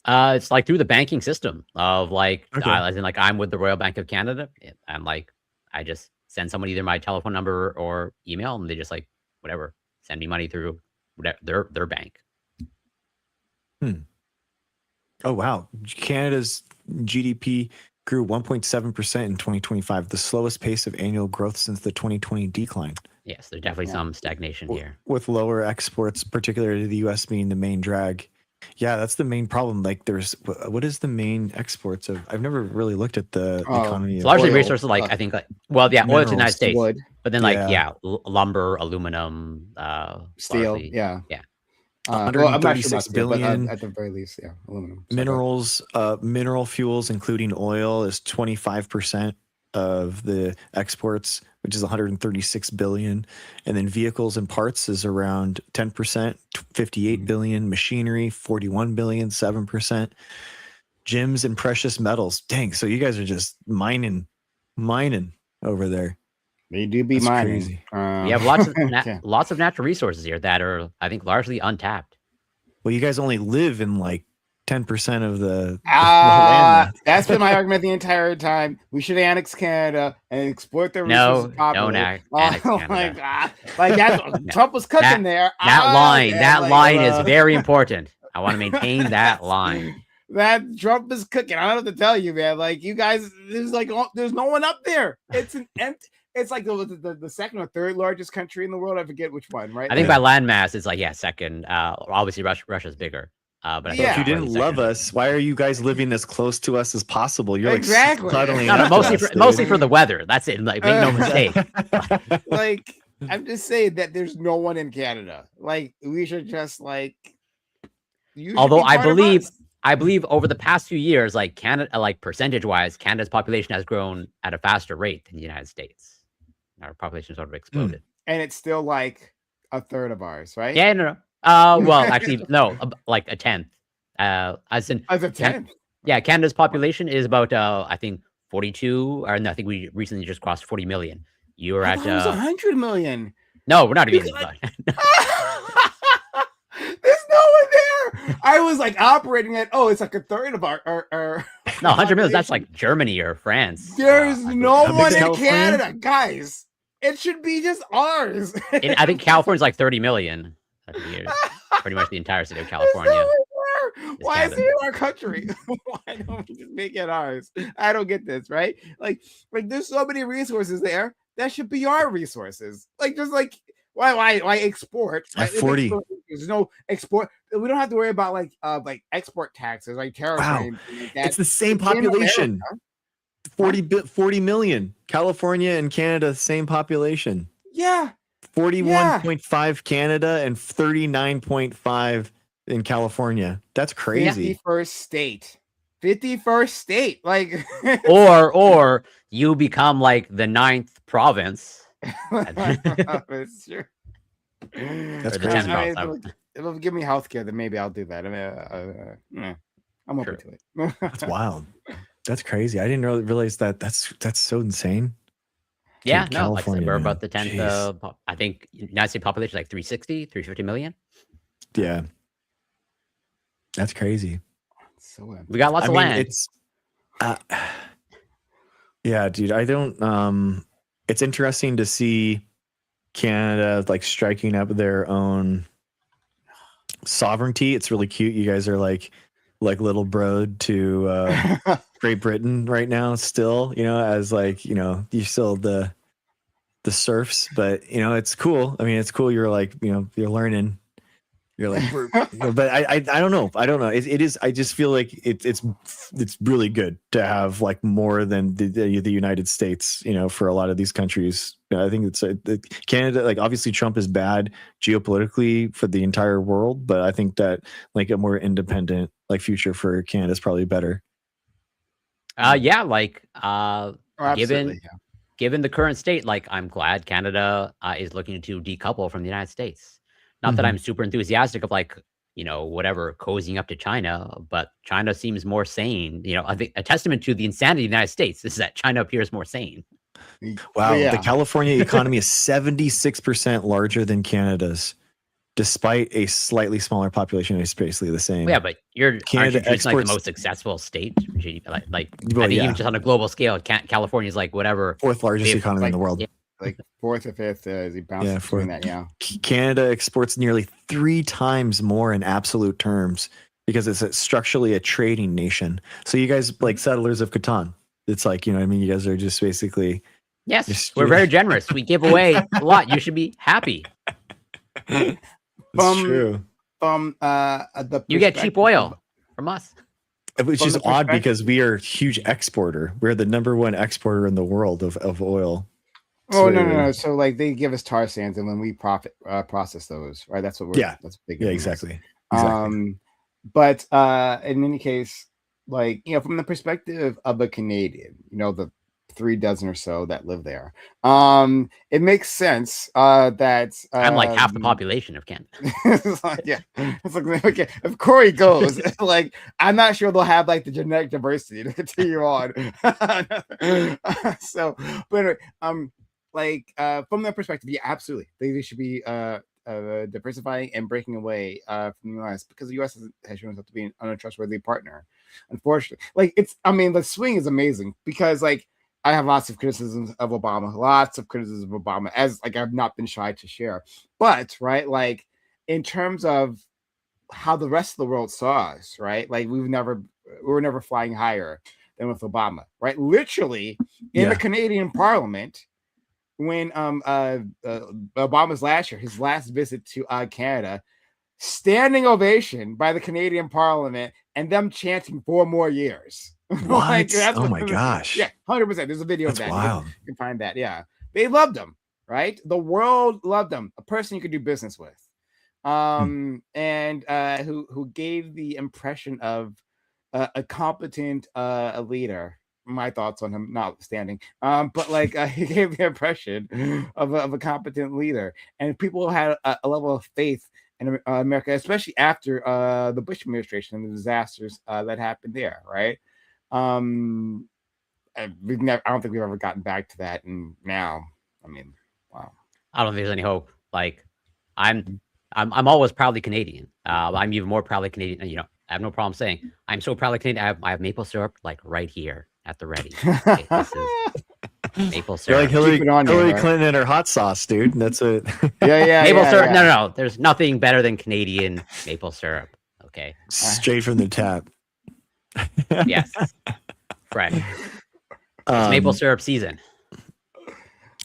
it's like through the banking system of like, as in like I'm with the Royal Bank of Canada, and like I just send someone either my telephone number or email, and they just like whatever send me money through whatever their bank. Oh wow! Canada's GDP grew 1.7% in 2025, the slowest pace of annual growth since the 2020 decline. Yes, there's definitely some stagnation here. With lower exports, particularly to the U.S. being the main drag. Yeah, that's the main problem. Like, what is the main exports of? I've never really looked at the economy. It's largely resources like, I think, like, well, yeah, oil to the United States, wood. But then like, lumber, aluminum, steel, largely, yeah. I'm not sure about billion, but at the very least, yeah, aluminum. Minerals, mineral fuels, including oil, is 25% of the exports, which is 136 billion. And then vehicles and parts is around 10%, 58 billion. Machinery, 41 billion, 7%. Gems and precious metals. Dang, so you guys are just mining over there. They do be mining. Crazy. We have lots of natural resources here that are, I think, largely untapped. Well, you guys only live in like 10% of the land. That's been my argument the entire time. We should annex Canada and exploit their resources properly. Don't annex Canada. My God. Like that's Trump was cooking there. That line is very important. I want to maintain that line. That Trump is cooking. I don't have to tell you, man. Like you guys, there's no one up there. It's an empty. It's like the second or third largest country in the world. I forget which one, right? I think by landmass, it's like, second. Obviously, Russia's bigger. But if you didn't love us, why are you guys living as close to us as possible? You're exactly cuddling. No, mostly for the weather. That's it. Like, make no mistake. Like, I'm just saying that there's no one in Canada. Like, we should just like. Although I believe over the past few years, like Canada, like percentage-wise, Canada's population has grown at a faster rate than the United States. Our population sort of exploded, and it's still like a third of ours, right? Yeah, no. Well, actually, no, like a tenth. As a tenth. Yeah, Canada's population is about I think 42, or no, I think we recently just crossed 40 million. You were at 100 million. No, we're not even. There's no one there. I was like operating at it's like a third of our no, 100 million. That's like Germany or France. There's no one in Canada, guys. It should be just ours. I think California's like 30 million. Pretty much the entire state of California. Why is it in our country? Why don't we just make it ours? I don't get this, right? Like there's so many resources there. That should be our resources. Like just like why export? At 40. There's no export. We don't have to worry about like export taxes, like tariffs. Wow. It's the same population. 40 million. California and Canada, same population. Yeah. 41.5 Canada and 39.5 in California. That's crazy. 51st state. Like or you become like the 9th province. It's true. That's Or the crazy. 10th I province. mean, it'll give me healthcare, then maybe I'll do that. I mean, I'm open to it. That's wild. That's crazy. I didn't realize that. That's so insane. Yeah, no, like I said, California, we're man. about the 10th, Jeez. I think United States population like 350 million. Yeah. That's crazy. So We got lots of land. It's yeah, dude. I don't it's interesting to see Canada like striking up their own sovereignty. It's really cute. You guys are like little bro to Great Britain right now still, as like, you're still the serfs, but it's cool. I mean, it's cool. You're like, you're learning. You're like, but I don't know. It is. I just feel like it's really good to have like more than the United States. For a lot of these countries, I think it's Canada. Like obviously, Trump is bad geopolitically for the entire world, but I think that like a more independent like future for Canada is probably better. Yeah, like absolutely. Given the current state, like I'm glad Canada is looking to decouple from the United States. Not that I'm super enthusiastic of like, whatever, cozying up to China, but China seems more sane. I think a testament to the insanity of the United States is that China appears more sane. Wow. The California economy is 76% larger than Canada's, despite a slightly smaller population. It's basically the same. Well, yeah, but Canada exports like the most successful state. I think even just on a global scale, California is like whatever 4th largest economy in the world. Yeah. Like 4th or 5th as he bounces between that. Yeah, Canada exports nearly 3 times more in absolute terms because it's structurally a trading nation. So you guys like settlers of Catan. It's like, I mean, you guys are just basically. Yes, we're very generous. We give away a lot. You should be happy. It's true. You get cheap oil from us. Which is odd because we are a huge exporter. We're the #1 exporter in the world of oil. Oh, no. So like they give us tar sands and when we process those, right? That's what we're that's big. Yeah, exactly. But in any case, like, from the perspective of a Canadian, the 36 or so that live there, it makes sense that I'm like half the population of Canada. It's like okay, if Corey goes, like I'm not sure they'll have like the genetic diversity to continue on. So, but anyway, like from that perspective, yeah, absolutely, they should be diversifying and breaking away from the US because the US has shown itself to be an untrustworthy partner. Unfortunately, like the swing is amazing because like I have lots of criticisms of Obama, as like I've not been shy to share. But right, like in terms of how the rest of the world saw us, right? Like we were never flying higher than with Obama, right? Literally in the Canadian Parliament. When Obama's his last visit to Canada, standing ovation by the Canadian Parliament and them chanting 4 more years. What? Like, oh my gosh. Yeah, 100%. There's a video of that. Wild. You can find that. Yeah. They loved him, right? The world loved him. A person you could do business with. And who gave the impression of a competent leader. My thoughts on him notwithstanding, but like he gave the impression of a competent leader, and people had a level of faith in America, especially after the Bush administration and the disasters that happened there. Right? I don't think we've ever gotten back to that, and now, I mean, wow. I don't think there's any hope. Like, I'm always proudly Canadian. I'm even more proudly Canadian. I have no problem saying I'm so proudly Canadian. I have maple syrup like right here at the ready. Okay, this is maple syrup. You're like Hillary Clinton and her hot sauce, dude. That's it. Yeah. Maple syrup. Yeah. No. There's nothing better than Canadian maple syrup. Okay. Straight from the tap. Yes. Fresh. It's maple syrup season.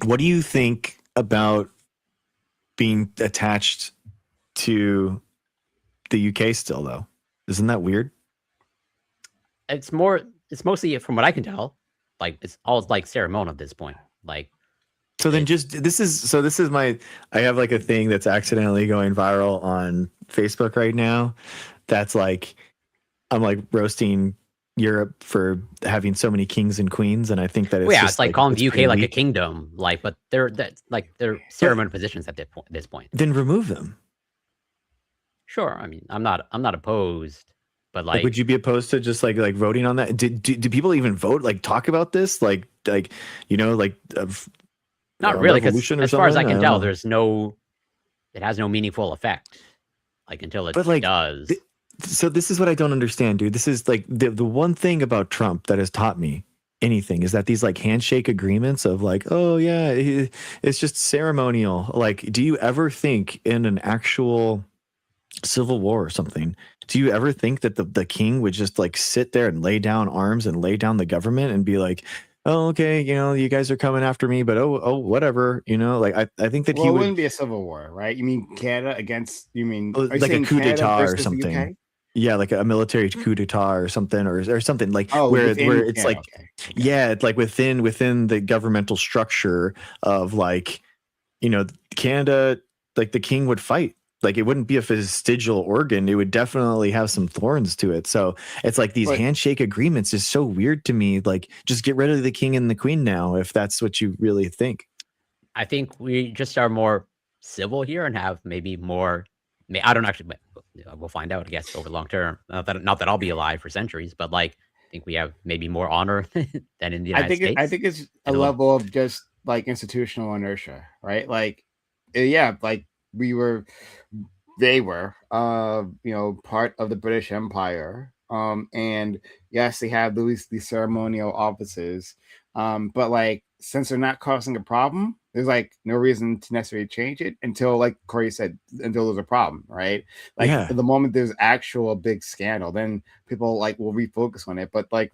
What do you think about being attached to the UK still, though? Isn't that weird? It's mostly, from what I can tell, like it's all like ceremonial at this point. Like, so then this is my, I have like a thing that's accidentally going viral on Facebook right now. That's like, I'm like roasting Europe for having so many kings and queens, and I think that it's it's like calling the UK like a kingdom, like, but they're ceremonial positions at this point. Then remove them. Sure, I mean, I'm not opposed, but like, would you be opposed to just like voting on that? Do people even vote? Like talk about this? Like you know, like not really, because as far as I can tell, know. it has no meaningful effect, like until it does. So this is what I don't understand, dude. This is like the one thing about Trump that has taught me anything is that these like handshake agreements of like, oh yeah, it's just ceremonial. Like, do you ever think in an actual civil war or something, do you ever think that the king would just like sit there and lay down arms and lay down the government and be like, oh, okay, you know, you guys are coming after me, but oh, whatever, you know, like I think that he would. It wouldn't be a civil war, right? You mean Canada against? You mean like a coup d'etat or something? Yeah, like a military coup d'etat or something, or something like where it's like, yeah, it's like within the governmental structure of like, you know, Canada, like the king would fight. Like it wouldn't be a vestigial organ. It would definitely have some thorns to it. So it's like these handshake agreements is so weird to me. Like just get rid of the king and the queen now, if that's what you really think. I think we just are more civil here and have maybe more. I don't actually. We'll find out, I guess, over long term. Not that I'll be alive for centuries, but like I think we have maybe more honor than in the United States. I think it's a level of just like institutional inertia, right? Like, yeah, like they were, you know, part of the British Empire. And yes, they have these ceremonial offices. But like, since they're not causing a problem, there's like no reason to necessarily change it until, like Corey said, until there's a problem, right? Like the moment there's actual big scandal, then people like will refocus on it. But like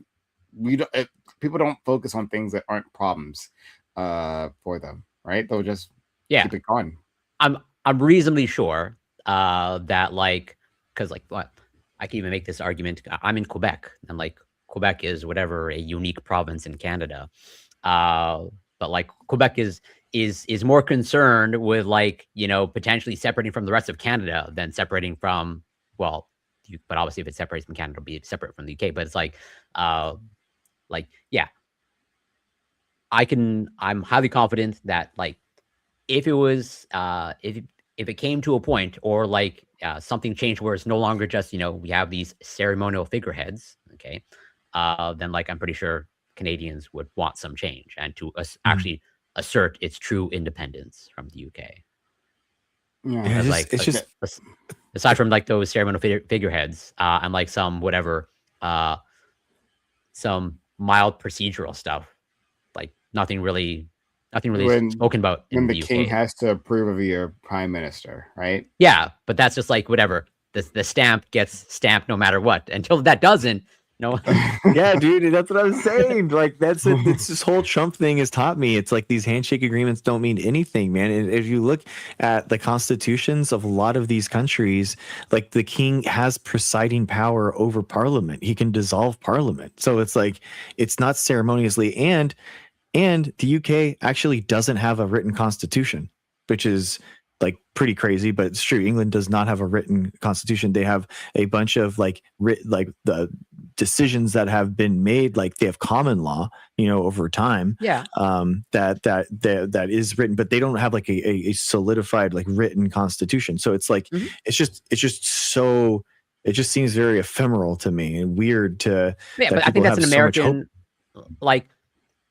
people don't focus on things that aren't problems for them, right? They'll just keep it going. I'm reasonably sure that like, because like what I can even make this argument. I'm in Quebec, and like Quebec is whatever a unique province in Canada. But like Quebec is more concerned with like, you know, potentially separating from the rest of Canada than separating from, well, but obviously if it separates from Canada, it'll be separate from the UK. But it's like yeah, I'm highly confident that like if it was if it came to a point or like something changed where it's no longer just, you know, we have these ceremonial figureheads, okay, then like I'm pretty sure Canadians would want some change and to actually assert its true independence from the UK. Yeah, it's just aside from like those ceremonial figureheads and like some whatever, some mild procedural stuff, like nothing really spoken about when the king has to approve of your prime minister, right? Yeah, but that's just like whatever. The stamp gets stamped no matter what. Until that doesn't. No. Yeah, dude, that's what I'm saying. Like it's this whole Trump thing has taught me. It's like these handshake agreements don't mean anything, man. And if you look at the constitutions of a lot of these countries, like the king has presiding power over parliament. He can dissolve parliament. So it's like it's not ceremoniously, and the UK actually doesn't have a written constitution, which is like pretty crazy, but it's true. England does not have a written constitution. They have a bunch of like the decisions that have been made, like they have common law, you know, over time. Yeah. That is written, but they don't have like a solidified like written constitution. So it's like it just seems very ephemeral to me and weird to. Yeah, but I think that's an American like.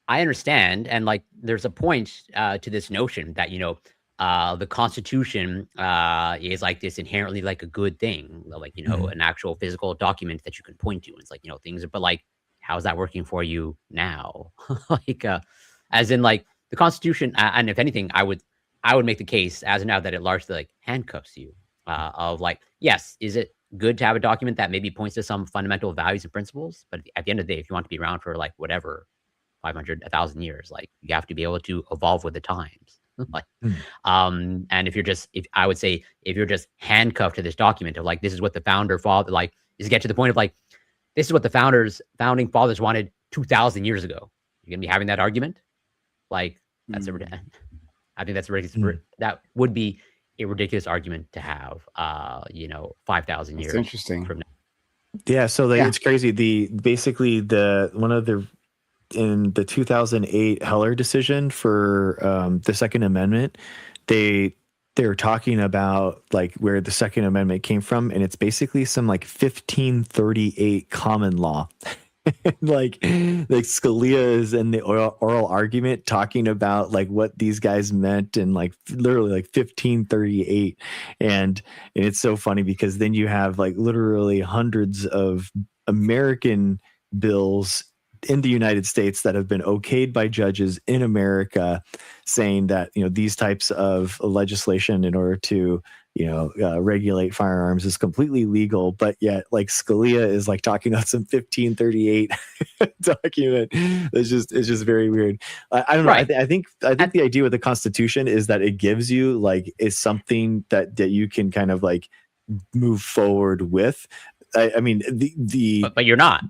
I understand, and like, there's a point to this notion that, you know, the Constitution is like this inherently like a good thing, like, you know, an actual physical document that you can point to. And it's like, you know, things, but like, how's that working for you now? Like, as in like the Constitution, and if anything, I would make the case as of now that it largely like handcuffs you. Of like, yes, is it good to have a document that maybe points to some fundamental values and principles? But at the end of the day, if you want to be around for like whatever 500, 1,000 years, like you have to be able to evolve with the times. Like, and if you're just handcuffed to this document of like, this is what the father, like, is get to the point of like, this is what the founding fathers wanted 2,000 years ago. You're gonna be having that argument, like that's I think that's ridiculous. That would be a ridiculous argument to have. You know, 5,000 years. Interesting. From now. Yeah, so it's crazy. Basically one of the in the 2008 Heller decision for the Second Amendment, they're talking about like where the Second Amendment came from, and it's basically some like 1538 common law. like Scalia is in the oral argument talking about like what these guys meant and like literally like 1538, and it's so funny because then you have like literally hundreds of American bills in the United States that have been okayed by judges in America saying that, these types of legislation in order to, regulate firearms is completely legal, but yet like Scalia is like talking about some 1538 document. It's just very weird. I don't know. Right. I think the idea with the Constitution is that it gives you like, is something that you can kind of like move forward with. I mean, but you're not.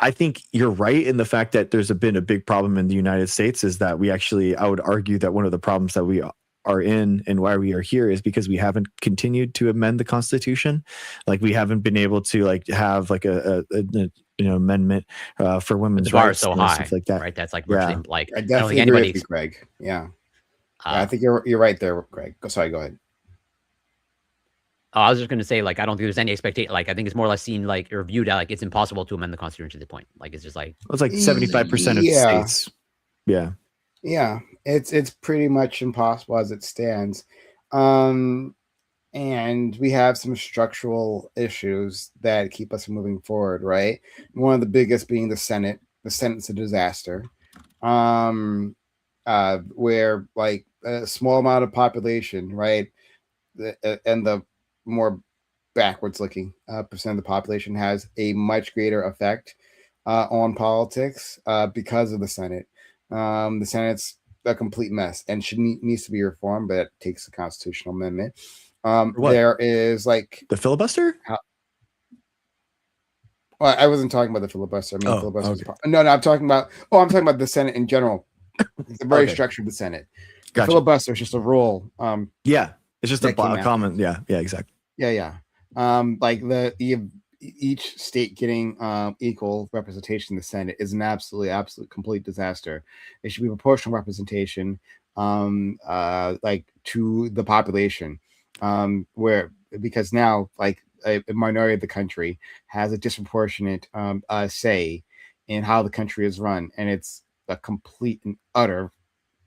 I think you're right in the fact that there's been a big problem in the United States is that I would argue that one of the problems that we are in and why we are here is because we haven't continued to amend the Constitution. Like we haven't been able to like have like a amendment for women's rights so and high, stuff like that. Right. That's like virtually like I definitely agree with you, Greg. Yeah. I think you're right there, Greg. Sorry, go ahead. I was just going to say, like, I don't think there's any expectation. Like, I think it's more or less seen, like, or viewed at, like, it's impossible to amend the Constitution to the point. Like, it's just like... It's like 75% of states. Yeah. Yeah. It's pretty much impossible as it stands. And we have some structural issues that keep us moving forward, right? One of the biggest being the Senate. The Senate's a disaster. Where, like, a small amount of population, right? And the more backwards looking percent of the population has a much greater effect on politics because of the Senate. The Senate's a complete mess and needs to be reformed, but it takes a constitutional amendment. There is like the filibuster. Well, I wasn't talking about the filibuster. I mean, filibuster. Okay. No, I'm talking about. I'm talking about the Senate in general. It's a very structure of the Senate. The filibuster is just a rule. Yeah. It's just a common, yeah, exactly. Yeah. Like each state getting equal representation in the Senate is an absolute complete disaster. It should be proportional representation, like to the population, because now like a minority of the country has a disproportionate say in how the country is run, and it's a complete and utter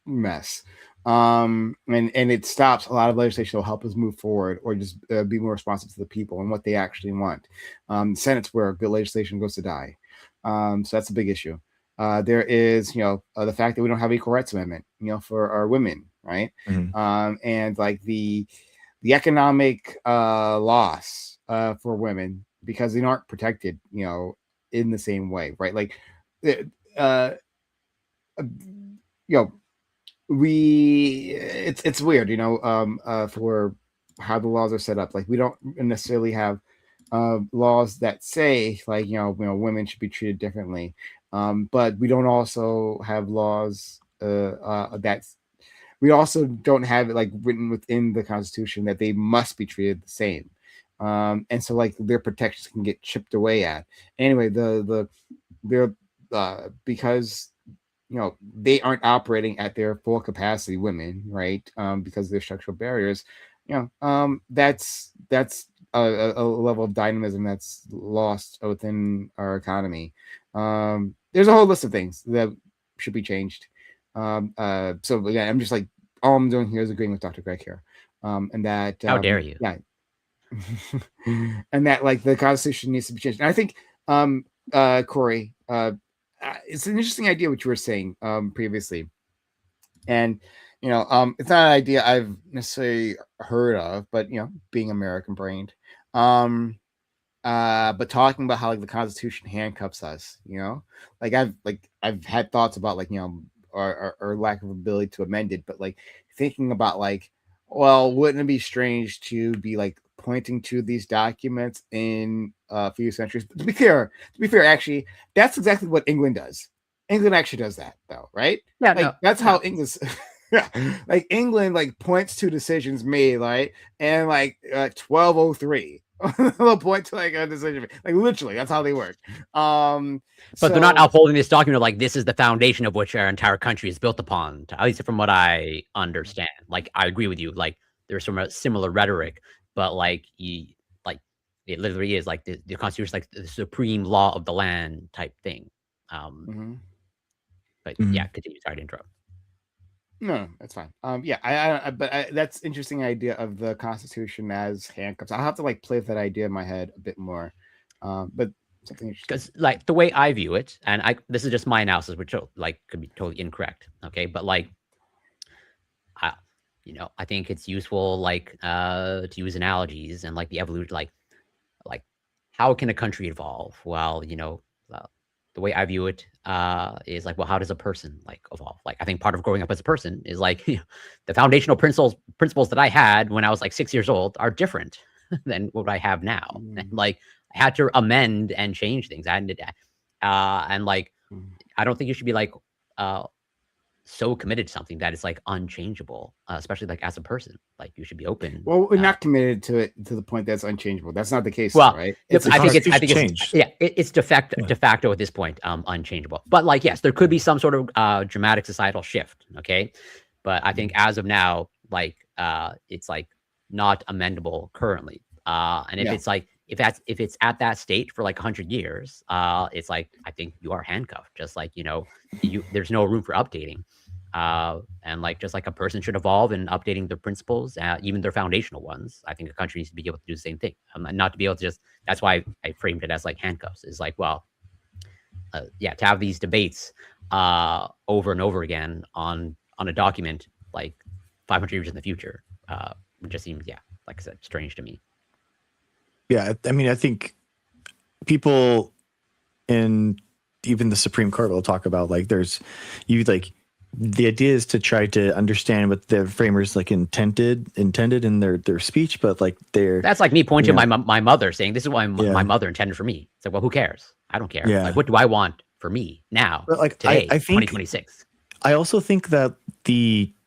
mess. And it stops a lot of legislation that will help us move forward or just be more responsive to the people and what they actually want. The Senate's where good legislation goes to die. So that's a big issue. There is, the fact that we don't have equal rights amendment, for our women, right? Mm-hmm. And like the economic loss for women because they aren't protected, in the same way, right? Like, it's weird, for how the laws are set up. Like we don't necessarily have laws that say like women should be treated differently, but we don't also have laws that's we also don't have it like written within the Constitution that they must be treated the same, and so like their protections can get chipped away at. Anyway, they're because they aren't operating at their full capacity, women, right? Because of their structural barriers, that's a level of dynamism that's lost within our economy. There's a whole list of things that should be changed. So again, I'm just like, all I'm doing here is agreeing with Dr. Greg here. And that how dare you? Yeah. And that like the Constitution needs to be changed. And I think Corey, it's an interesting idea what you were saying previously, and it's not an idea I've necessarily heard of, but being American brained, but talking about how like the Constitution handcuffs us, like I've had thoughts about like our lack of ability to amend it, but like thinking about like, well, wouldn't it be strange to be like pointing to these documents in a few centuries? But to be fair, actually, that's exactly what England does. England actually does that, though, right? Yeah, like, that's how England. like England like points to decisions made, right? And like 1203. They'll point to like a decision, like literally, that's how they work. But they're not So upholding this document like this is the foundation of which our entire country is built upon, at least from what I understand. Like, I agree with you. Like, there's some similar rhetoric, but like, like it literally is like the Constitution is like the supreme law of the land type thing. But yeah, continue. Sorry to interrupt. No, that's fine. Yeah, but that's interesting idea of the Constitution as handcuffs. I'll have to like play with that idea in my head a bit more. But something interesting. Because like the way I view it, and this is just my analysis, which like could be totally incorrect. Okay, but like, I think it's useful like to use analogies and like the evolution, like how can a country evolve? Well, the way I view it is like, well, how does a person like evolve? Like, I think part of growing up as a person is like the foundational principles that I had when I was like 6 years old are different than what I have now. And like, I had to amend and change things. And like, I don't think you should be like so committed to something that is like unchangeable, especially like as a person. Like, you should be open. Well, we're not committed to it to the point that's unchangeable. That's not the case, well, right? I think it's de facto at this point unchangeable. But like, yes, there could be some sort of dramatic societal shift. Okay, but I think as of now, like it's like not amendable currently. And if it's like if it's at that state for like 100 years, it's like I think you are handcuffed. Just like there's no room for updating. And like just like a person should evolve in updating their principles, even their foundational ones. I think a country needs to be able to do the same thing. Not to be able to just. That's why I framed it as like handcuffs. Is like, well, to have these debates over and over again on a document like 500 years in the future would just seem, like I said, strange to me. Yeah, I mean, I think people in even the Supreme Court will talk about like the idea is to try to understand what the framers like intended in their speech, but like that's like me pointing to my mother saying this is what my mother intended for me. It's like, well, who cares? I don't care. Like, what do I want for me now? But like today, I think 2026. I also think that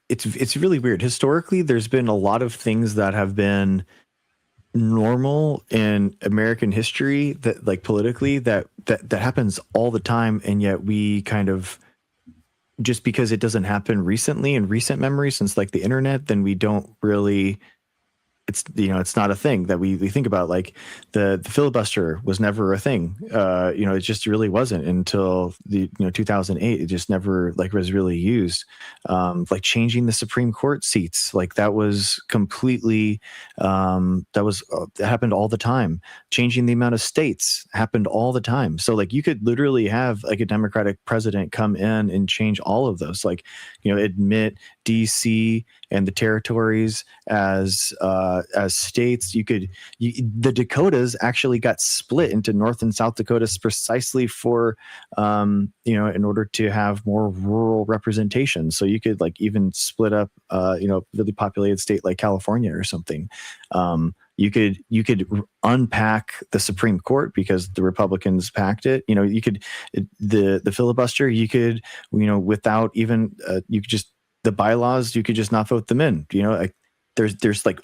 it's really weird. Historically, there's been a lot of things that have been normal in American history that like politically that happens all the time, and yet we kind of, just because it doesn't happen recently in recent memory since like the internet, then we don't really, it's not a thing that we think about. Like the filibuster was never a thing. It just really wasn't until 2008. It just never like was really used. Like changing the Supreme Court seats, like that was completely that happened all the time. Changing the amount of states happened all the time. So like you could literally have like a Democratic president come in and change all of those. Like admit DC and the territories as states. The Dakotas actually got split into North and South Dakotas precisely for in order to have more rural representation. So you could like even split up really populated state like California or something. You could unpack the Supreme Court because the Republicans packed it. You could the filibuster. You could without even you could just, the bylaws, you could just not vote them in. Like there's like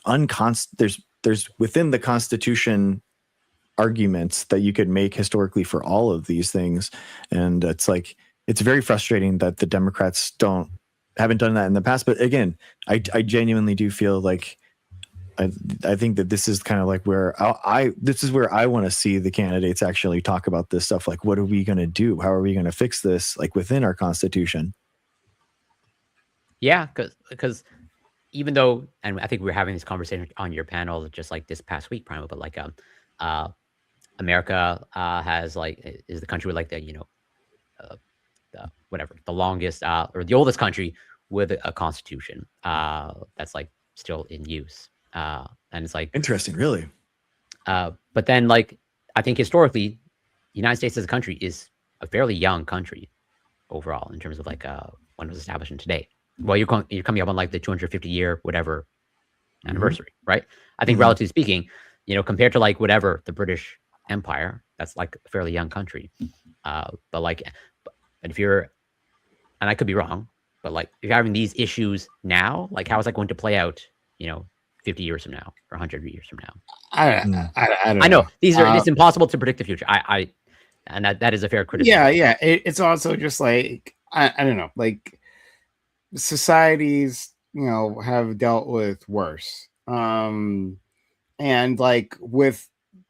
there's within the Constitution arguments that you could make historically for all of these things, and it's like it's very frustrating that the Democrats haven't done that in the past. But again, I genuinely do feel like I think that this is kind of like where this is where I want to see the candidates actually talk about this stuff. Like, what are we going to do? How are we going to fix this? Like within our Constitution. Yeah, because even though, and I think we were having this conversation on your panel just like this past week, Primal, but like America has like is the country with like the the longest or the oldest country with a constitution that's like still in use, and it's like interesting, really. But then like I think historically, the United States as a country is a fairly young country overall in terms of like when it was established and today. Well, you're coming up on like the 250-year whatever anniversary, right? I think relatively speaking, compared to like whatever the British Empire, that's like a fairly young country. But if you're, and I could be wrong, But like, if you're having these issues now, like, how is that going to play out, 50 years from now or 100 years from now? I don't I know know. it's impossible to predict the future. And that is a fair criticism. Yeah. It's also just like, I don't know, like societies, have dealt with worse. And like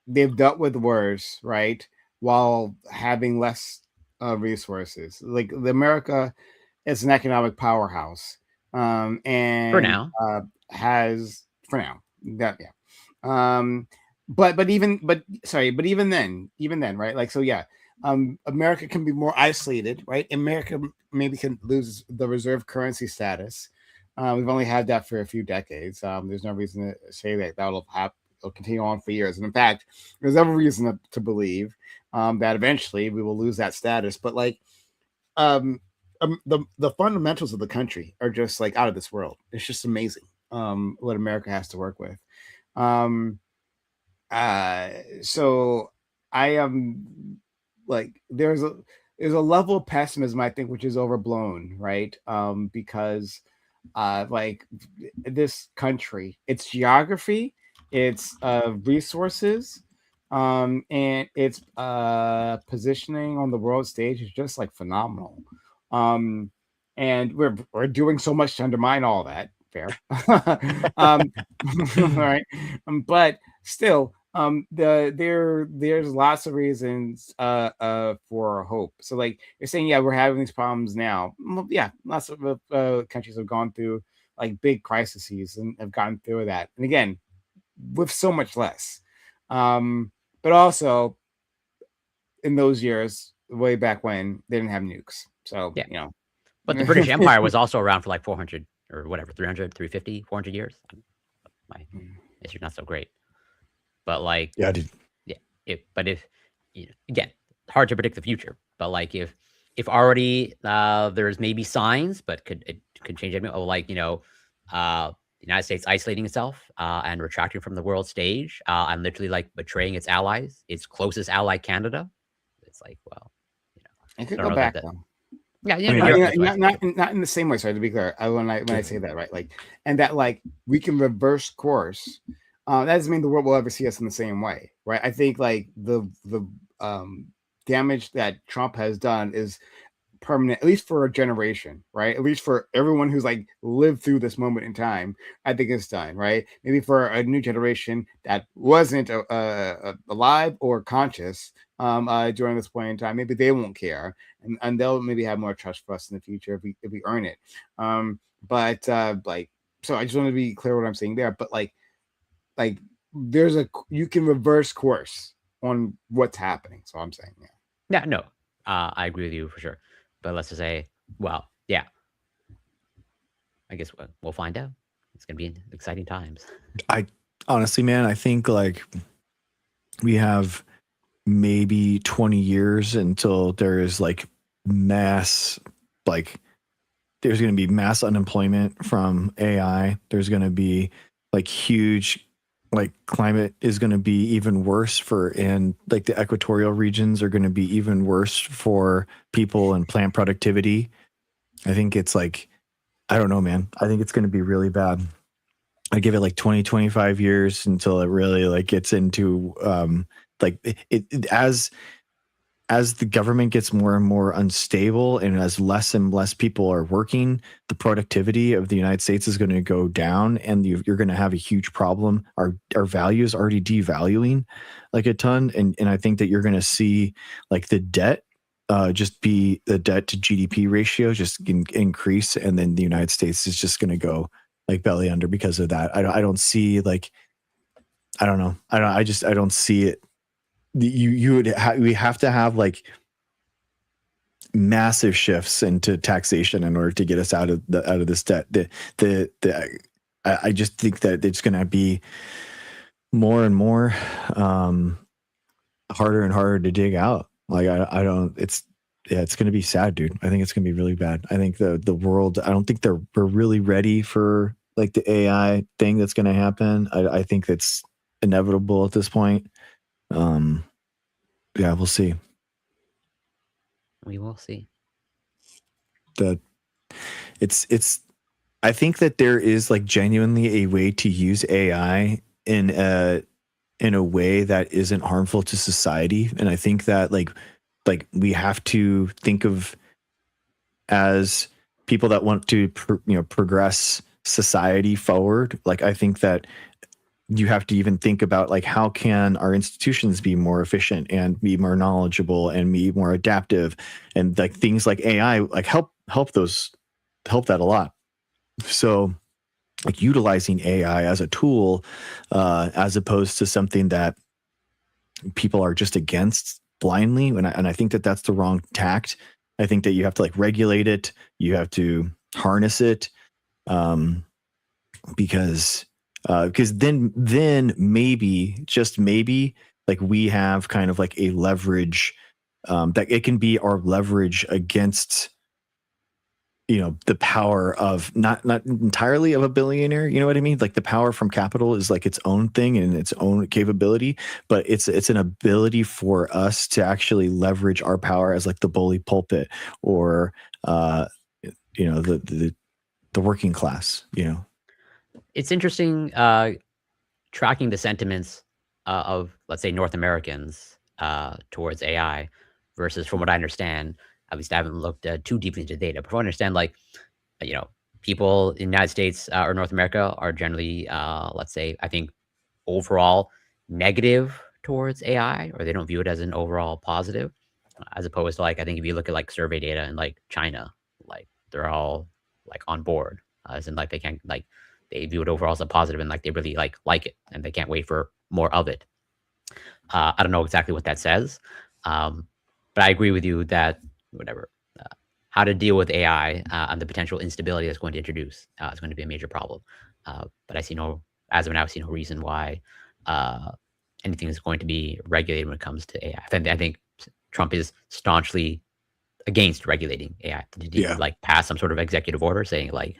they've dealt with worse, right? While having less resources. Like America is an economic powerhouse, For and now. has for now that yeah. But even then, right? Like, so yeah, America can be more isolated, right? America maybe can lose the reserve currency status. We've only had that for a few decades. There's no reason to say that that'll happen. It'll continue on for years. And in fact, there's every reason to believe that eventually we will lose that status. But like, the fundamentals of the country are just like out of this world. It's just amazing what America has to work with. Um, so I am like there's a level of pessimism I think which is overblown, right? Because like this country, its geography, its resources, and its positioning on the world stage is just like phenomenal. Um, and we're doing so much to undermine all that. Fair, all right, but still, there's lots of reasons for hope. So like you're saying, yeah, we're having these problems now. Well, yeah, lots of countries have gone through like big crises and have gotten through that, and again with so much less. But also in those years, way back when, they didn't have nukes, so Yeah. But the British Empire was also around for like 400 or whatever, 300, 350, 400 years. My history not so great. But like, Yeah, dude. Yeah, but if again, hard to predict the future. But like, if already there's maybe signs, but it could change. Like the United States isolating itself and retracting from the world stage and literally like betraying its allies, its closest ally, Canada. It's like, well, it could I don't go know back that. though. Yeah, I mean, not in the same way. Sorry to be clear. When I say that, right, like, and that like we can reverse course. That doesn't mean the world will ever see us in the same way, right? I think like the damage that Trump has done is permanent, at least for a generation, right? At least for everyone who's like lived through this moment in time, I think it's done, right? Maybe for a new generation that wasn't alive or conscious during this point in time, maybe they won't care, and they'll maybe have more trust for us in the future if we earn it. But like, so I just want to be clear what I'm saying there. But like you can reverse course on what's happening. So I'm saying, yeah, no, I agree with you for sure. But let's just say, well, yeah, I guess we'll find out. It's gonna be exciting times. I honestly, man, I think like we have maybe 20 years until there is like mass, like there's going to be mass unemployment from AI. There's going to be like huge, like climate is going to be even worse and like the equatorial regions are going to be even worse for people and plant productivity. I think it's like, I don't know, man. I think it's going to be really bad. I give it like 20, 25 years until it really like gets into like as the government gets more and more unstable and as less and less people are working, the productivity of the United States is going to go down, and you're going to have a huge problem. Our value is already devaluing like a ton, and I think that you're going to see like the debt just be the debt to GDP ratio just increase, and then the United States is just going to go like belly under because of that. I don't see like, I don't know. I don't see it. We have to have like massive shifts into taxation in order to get us out of this debt. I just think that it's going to be more and more harder and harder to dig out. Like I don't. It's going to be sad, dude. I think it's going to be really bad. I think the world. I don't think we're really ready for like the AI thing that's going to happen. I think that's inevitable at this point. Yeah, we'll see. We will see. I think that there is like genuinely a way to use AI in a way that isn't harmful to society, and I think that like we have to think of as people that want to progress society forward. Like I think that you have to even think about like how can our institutions be more efficient and be more knowledgeable and be more adaptive, and like things like AI like help that a lot. So like utilizing AI as a tool as opposed to something that people are just against blindly, and I think that that's the wrong tact. I think that you have to like regulate it, you have to harness it, because then maybe, just maybe, like we have kind of like a leverage, that it can be our leverage against the power of not entirely of a billionaire. You know what I mean? Like the power from capital is like its own thing and its own capability, but it's an ability for us to actually leverage our power as like the bully pulpit, or the working class. It's interesting tracking the sentiments of, let's say, North Americans towards AI versus, from what I understand, at least I haven't looked too deeply into data, but from what I understand, like, people in the United States or North America are generally, let's say, I think, overall negative towards AI, or they don't view it as an overall positive, as opposed to, like, I think if you look at like survey data in like China, like they're all like on board, as in like they can't like they view it overall as a positive, and like they really like it, and they can't wait for more of it. I don't know exactly what that says, but I agree with you that whatever, how to deal with AI and the potential instability that's going to introduce is going to be a major problem. But as of now, I see no reason why anything is going to be regulated when it comes to AI. I think Trump is staunchly against regulating AI. Did he like pass some sort of executive order saying like,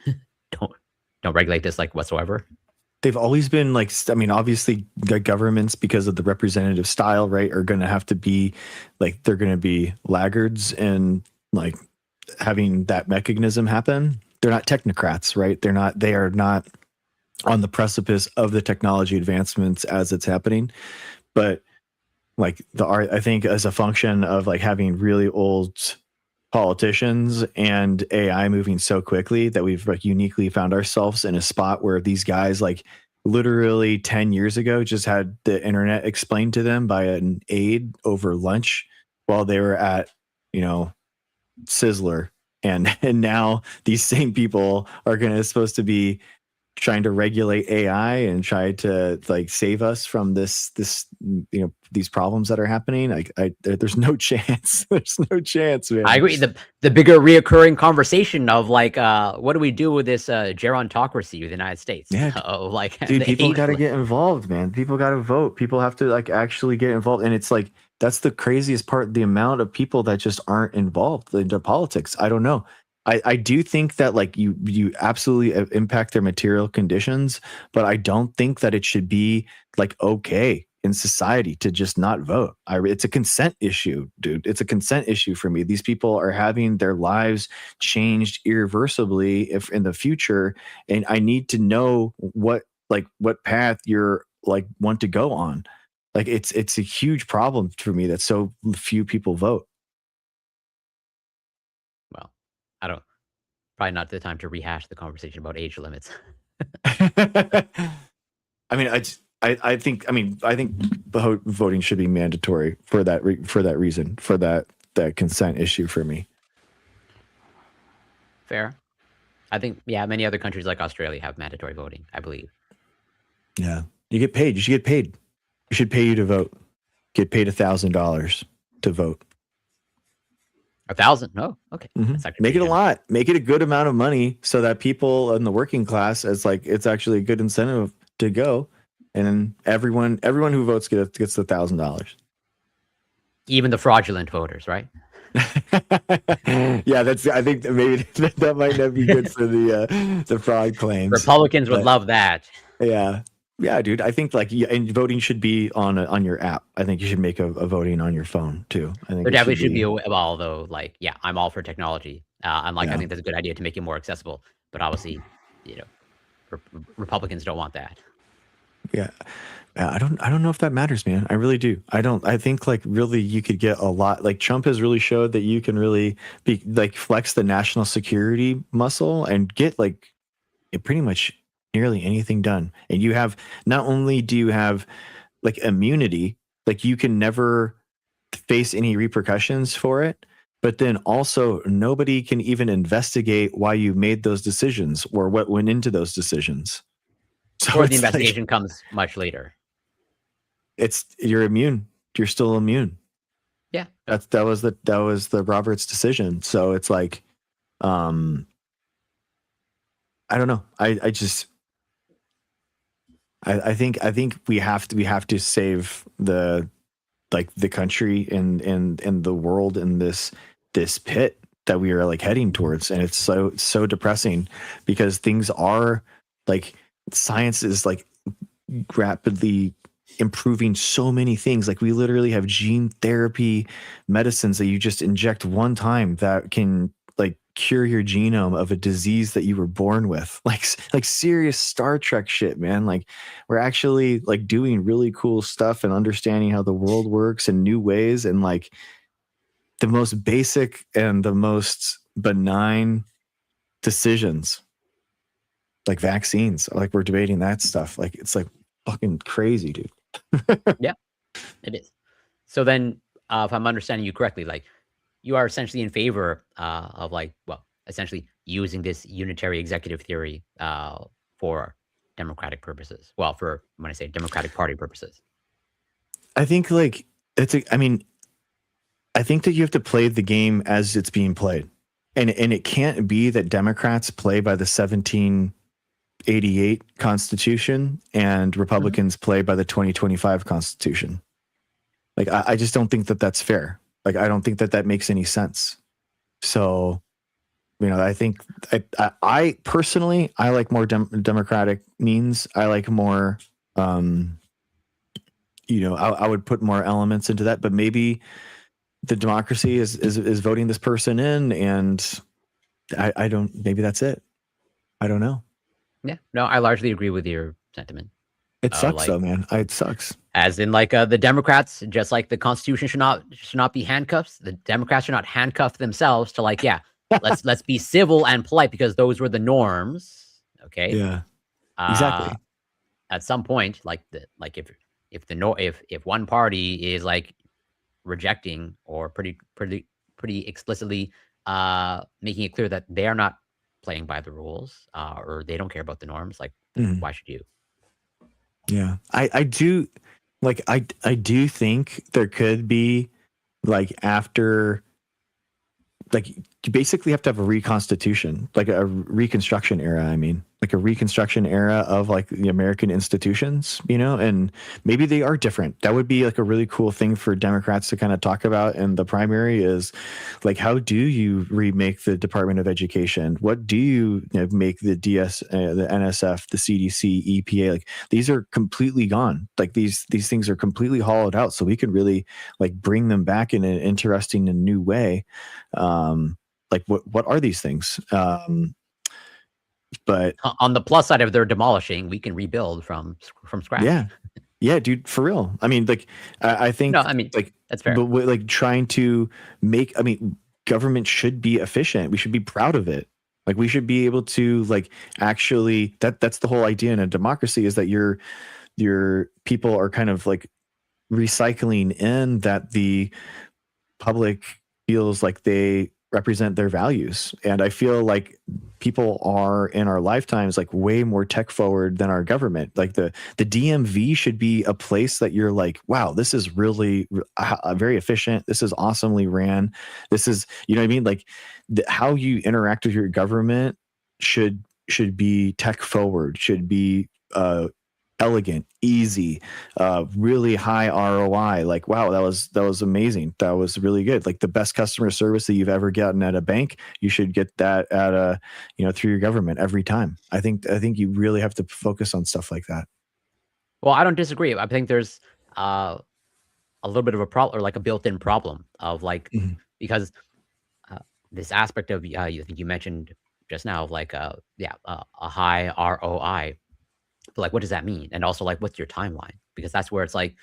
don't regulate this like whatsoever? They've always been like, I mean, obviously the governments, because of the representative style, right, are going to have to be like, they're going to be laggards and like having that mechanism happen. They're not technocrats, right? They are not on the precipice of the technology advancements as it's happening. But like I think as a function of like having really old politicians and AI moving so quickly, that we've like uniquely found ourselves in a spot where these guys like literally 10 years ago just had the internet explained to them by an aide over lunch while they were at, Sizzler. And now these same people are supposed to be trying to regulate AI and try to like save us from this these problems that are happening. There's no chance. There's no chance, man. I agree. The bigger reoccurring conversation of like, what do we do with this gerontocracy with the United States? Yeah, dude, people got to get involved, man. People got to vote. People have to like actually get involved, and it's like that's the craziest part. The amount of people that just aren't involved into politics. I don't know. I do think that like you absolutely impact their material conditions, but I don't think that it should be like okay in society to just not vote. It's a consent issue, dude. It's a consent issue for me. These people are having their lives changed irreversibly if in the future, and I need to know what path you're like want to go on. Like it's a huge problem for me that so few people vote. Well, probably not the time to rehash the conversation about age limits. I mean, I think voting should be mandatory for that reason, for that consent issue for me. Fair. I think, many other countries like Australia have mandatory voting, I believe. Yeah. You get paid. You should get paid. You should pay you to vote. Get paid $1,000 to vote. 1,000? Oh, okay. Mm-hmm. Make it a lot. Make it a good amount of money so that people in the working class, it's actually a good incentive to go. And then everyone who votes gets the $1,000. Even the fraudulent voters, right? Yeah, I think maybe that might not be good for the fraud claims. Republicans would love that. Yeah, dude. I think and voting should be on your app. I think you should make a voting on your phone too. I think there definitely should be a wall though. Like, I'm all for technology. I'm like, I Yeah. think that's a good idea to make it more accessible. But obviously, you know, Republicans don't want that. Yeah. I don't know if that matters, man. I really do. I think like really you could get a lot, like Trump has really showed that you can really be like flex the national security muscle and get like pretty much nearly anything done. And you have, not only do you have like immunity, like you can never face any repercussions for it, but then also nobody can even investigate why you made those decisions or what went into those decisions. So Or the it's like, investigation comes much later. you're immune. You're still immune. Yeah. That was the Roberts decision. So it's like, I don't know. I think we have to save the country and the world in this pit that we are like heading towards. And it's so depressing because things are like, science is like rapidly improving so many things. Like we literally have gene therapy medicines that you just inject one time that can like cure your genome of a disease that you were born with. Like serious Star Trek shit, man. Like we're actually like doing really cool stuff and understanding how the world works in new ways, and like the most basic and the most benign decisions like vaccines, like we're debating that stuff. Like it's like fucking crazy, dude. Yeah, it is. So then, if I'm understanding you correctly, like you are essentially in favor of like, well, essentially using this unitary executive theory for democratic purposes. Well, for when I say Democratic Party purposes. I think like I think that you have to play the game as it's being played. And it can't be that Democrats play by the 1788 Constitution and Republicans play by the 2025 Constitution. Like, I just don't think that that's fair. Like, I don't think that that makes any sense. So, I think I personally, I like more democratic means. I like more, I would put more elements into that, but maybe the democracy is voting this person in, and I don't, maybe that's it. I don't know. Yeah, no, I largely agree with your sentiment. It sucks though, man. It sucks. As in like the Democrats, just like the Constitution should not be handcuffs. The Democrats should not handcuff themselves to like, yeah, let's be civil and polite because those were the norms. Okay. Yeah. Exactly. At some point, if one party is like rejecting or pretty explicitly making it clear that they are not playing by the rules or they don't care about the norms, like why should you? Yeah, I do like I do think there could be like after, like you basically have to have a reconstitution, like a reconstruction era. I mean, like a reconstruction era of like the American institutions, and maybe they are different. That would be like a really cool thing for Democrats to kind of talk about in the primary is like, how do you remake the Department of Education? What do you, make the the NSF, the CDC, EPA? Like these are completely gone. Like these things are completely hollowed out. So we could really like bring them back in an interesting and new way. Like what are these things? But on the plus side of their demolishing, we can rebuild from scratch. Yeah, dude, for real. I mean, like, I think, no, I mean, like that's fair. But like trying to make, government should be efficient. We should be proud of it. Like, we should be able to like actually. That's the whole idea in a democracy is that your people are kind of like recycling in that the public feels like they represent their values. And I feel like people are in our lifetimes like way more tech forward than our government. Like the DMV should be a place that you're like, wow, this is really very efficient. This is awesomely ran. This is, you know what I mean? Like how you interact with your government should be tech forward, should be elegant, easy, really high ROI. Like, wow, that was amazing. That was really good. Like the best customer service that you've ever gotten at a bank, you should get that at through your government every time. I think you really have to focus on stuff like that. Well, I don't disagree. I think there's a little bit of a problem, or like a built-in problem of like because this aspect of you think you mentioned just now of like a high ROI. But like, what does that mean? And also like, what's your timeline? Because that's where it's like,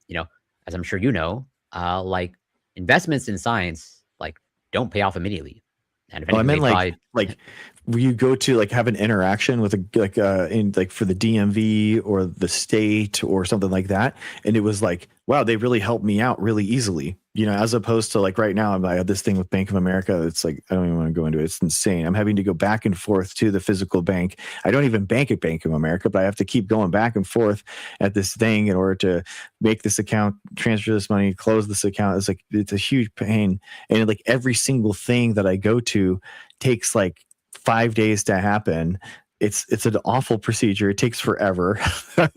you know, as I'm sure you know, like investments in science like don't pay off immediately. And if Oh, I anything, they meant probably like where you go to like have an interaction with in like for the DMV or the state or something like that, and it was like, wow, they really helped me out really easily, as opposed to like right now I have this thing with Bank of America. It's like I don't even want to go into it. It's insane. I'm having to go back and forth to the physical bank. I don't even bank at Bank of America, but I have to keep going back and forth at this thing in order to make this account, transfer this money, close this account. It's a huge pain, and like every single thing that I go to takes like 5 days to happen. It's an awful procedure. It takes forever.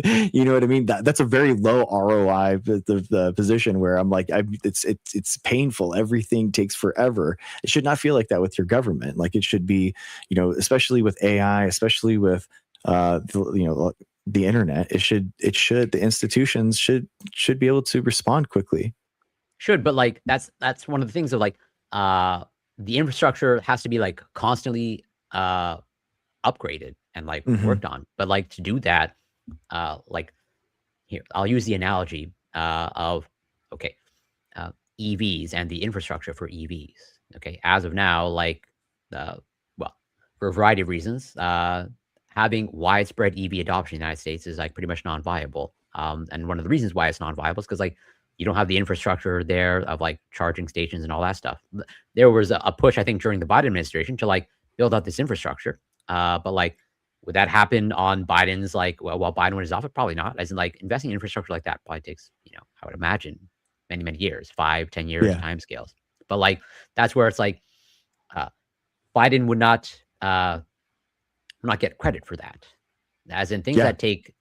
You know what I mean? That's a very low ROI the position where I'm like, it's painful. Everything takes forever. It should not feel like that with your government. Like it should be, especially with AI, especially with the internet. The institutions should be able to respond quickly. should, but like that's one of the things of like the infrastructure has to be like constantly upgraded and like worked on. But like to do that, like here, I'll use the analogy of okay, EVs and the infrastructure for EVs. Okay, as of now, like well, for a variety of reasons, having widespread EV adoption in the United States is like pretty much non-viable. And one of the reasons why it's non-viable is because like you don't have the infrastructure there of like charging stations and all that stuff. There was a push, I think, during the Biden administration to like build out this infrastructure. But like, would that happen on Biden's like, well, while Biden was offered? Probably not. As in like investing in infrastructure like that probably takes, I would imagine many, many years, 5-10 years time scales. But like, that's where it's like, Biden would not get credit for that. As in things that take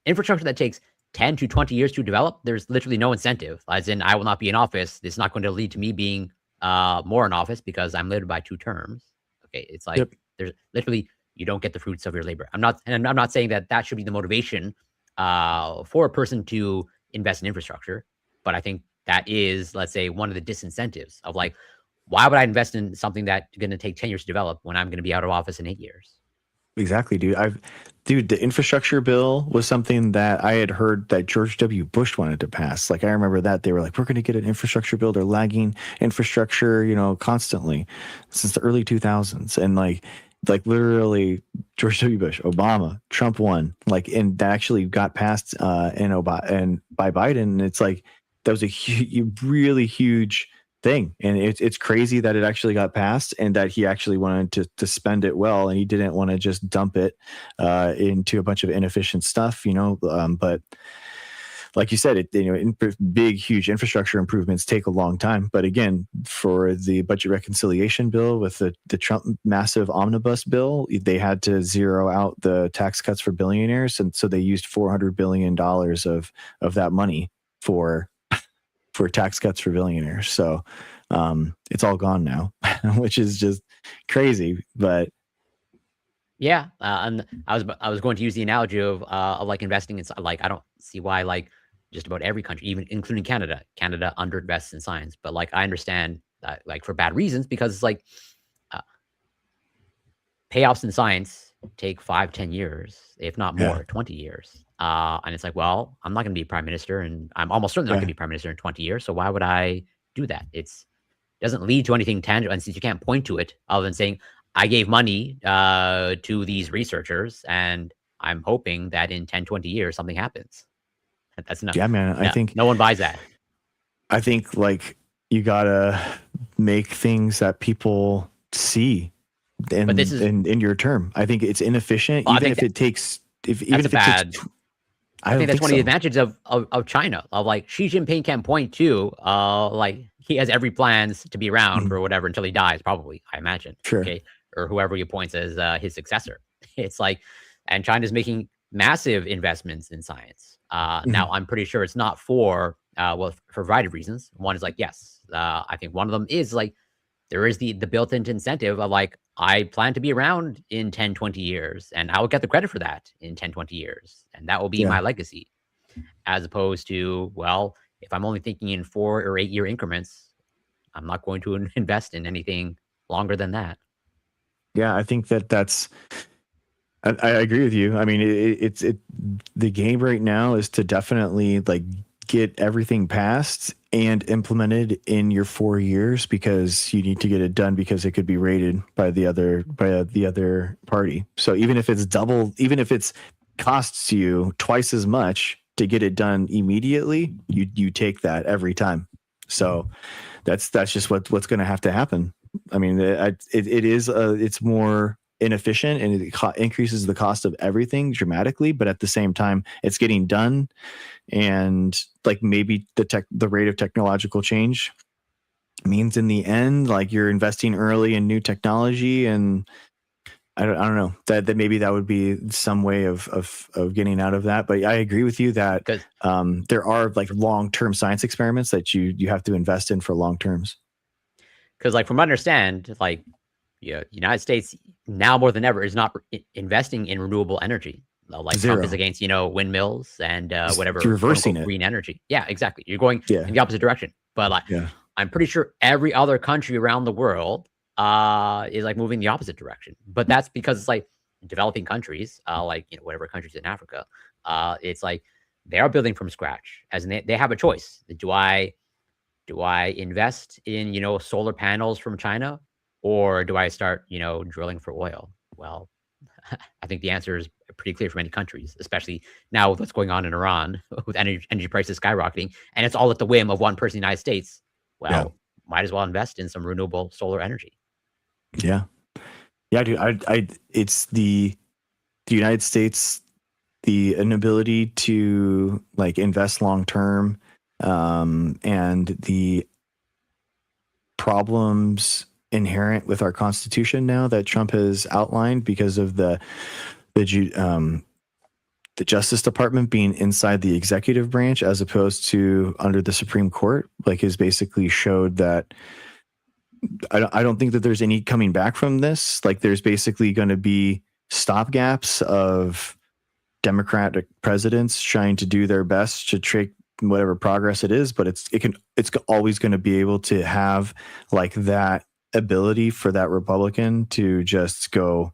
infrastructure that takes 10 to 20 years to develop, there's literally no incentive. As in, I will not be in office. It's not going to lead to me being more in office because I'm limited by 2 terms. Okay, it's like there's literally you don't get the fruits of your labor. I'm not saying that should be the motivation for a person to invest in infrastructure, but I think that is, let's say, one of the disincentives of like, why would I invest in something that's going to take 10 years to develop when I'm going to be out of office in 8 years? Exactly, dude. The infrastructure bill was something that I had heard that George W. Bush wanted to pass. Like I remember that they were like, we're going to get an infrastructure bill. They're lagging infrastructure, constantly since the early 2000s. And like literally George W. Bush, Obama, Trump won, like, and that actually got passed and by Biden. And it's like, that was a really huge thing, and it's crazy that it actually got passed and that he actually wanted to spend it well, and he didn't want to just dump it into a bunch of inefficient stuff, but like you said, big huge infrastructure improvements take a long time. But again, for the budget reconciliation bill with the Trump massive omnibus bill, they had to zero out the tax cuts for billionaires, and so they used $400 billion of that money for tax cuts for billionaires. So it's all gone now, which is just crazy. But yeah, and I was going to use the analogy of like investing in like I don't see why like just about every country, even including Canada, underinvests in science. But like I understand that like for bad reasons because it's like payoffs in science take 5-10 years, if not more, 20 years. And it's like, well, I'm not going to be prime minister, and I'm almost certainly not going to be prime minister in 20 years. So why would I do that? It doesn't lead to anything tangible. And since you can't point to it other than saying, I gave money to these researchers, and I'm hoping that in 10, 20 years, something happens. That's enough. Yeah, man. I think no one buys that. I think like you got to make things that people see in your term. I think it's inefficient, well, even if it takes, I think that's one of the advantages of China. Of like Xi Jinping can point to, like he has every plans to be around for whatever until he dies, probably, I imagine. Sure. Okay, or whoever he appoints as his successor. It's like, and China's making massive investments in science. Now, I'm pretty sure it's not for for a variety of reasons. One is like, yes, I think one of them is like there is the built-in incentive of like, I plan to be around in 10, 20 years, and I will get the credit for that in 10, 20 years. And that will be my legacy. As opposed to, if I'm only thinking in 4 or 8 year increments, I'm not going to invest in anything longer than that. Yeah, I think that's. I agree with you. I mean, it's the game right now is to definitely like get everything passed and implemented in your 4 years, because you need to get it done, because it could be rated by the other party. So even if it's double, even if it's costs you twice as much to get it done immediately, you take that every time. So that's just what's going to have to happen. I mean, it's more inefficient, and it increases the cost of everything dramatically, but at the same time it's getting done. And like maybe the rate of technological change means in the end, like you're investing early in new technology, and I don't know that maybe that would be some way of getting out of that. But I agree with you that there are like long-term science experiments that you have to invest in for long terms. Because like from what I understand, like United States now more than ever is not investing in renewable energy. Like Zero. Trump is against, windmills and whatever reversing quote, it. green energy. Yeah, exactly. You're going Yeah. in the opposite direction. But like, Yeah. I'm pretty sure every other country around the world is like moving the opposite direction. But that's because it's like developing countries, like whatever countries in Africa, it's like they are building from scratch, as in they have a choice. Do I invest in solar panels from China, or do I start drilling for oil? Well, I think the answer is pretty clear for many countries, especially now with what's going on in Iran with energy prices skyrocketing, and it's all at the whim of one person in the United States. Well, might as well invest in some renewable solar energy. Yeah. Yeah, dude. It's the United States, the inability to like invest long term, and the problems inherent with our Constitution now that Trump has outlined because of the Justice Department being inside the executive branch as opposed to under the Supreme Court, like has basically showed that I don't think that there's any coming back from this. Like there's basically going to be stopgaps of Democratic presidents trying to do their best to trick whatever progress it is, but it's always going to be able to have like that ability for that Republican to just go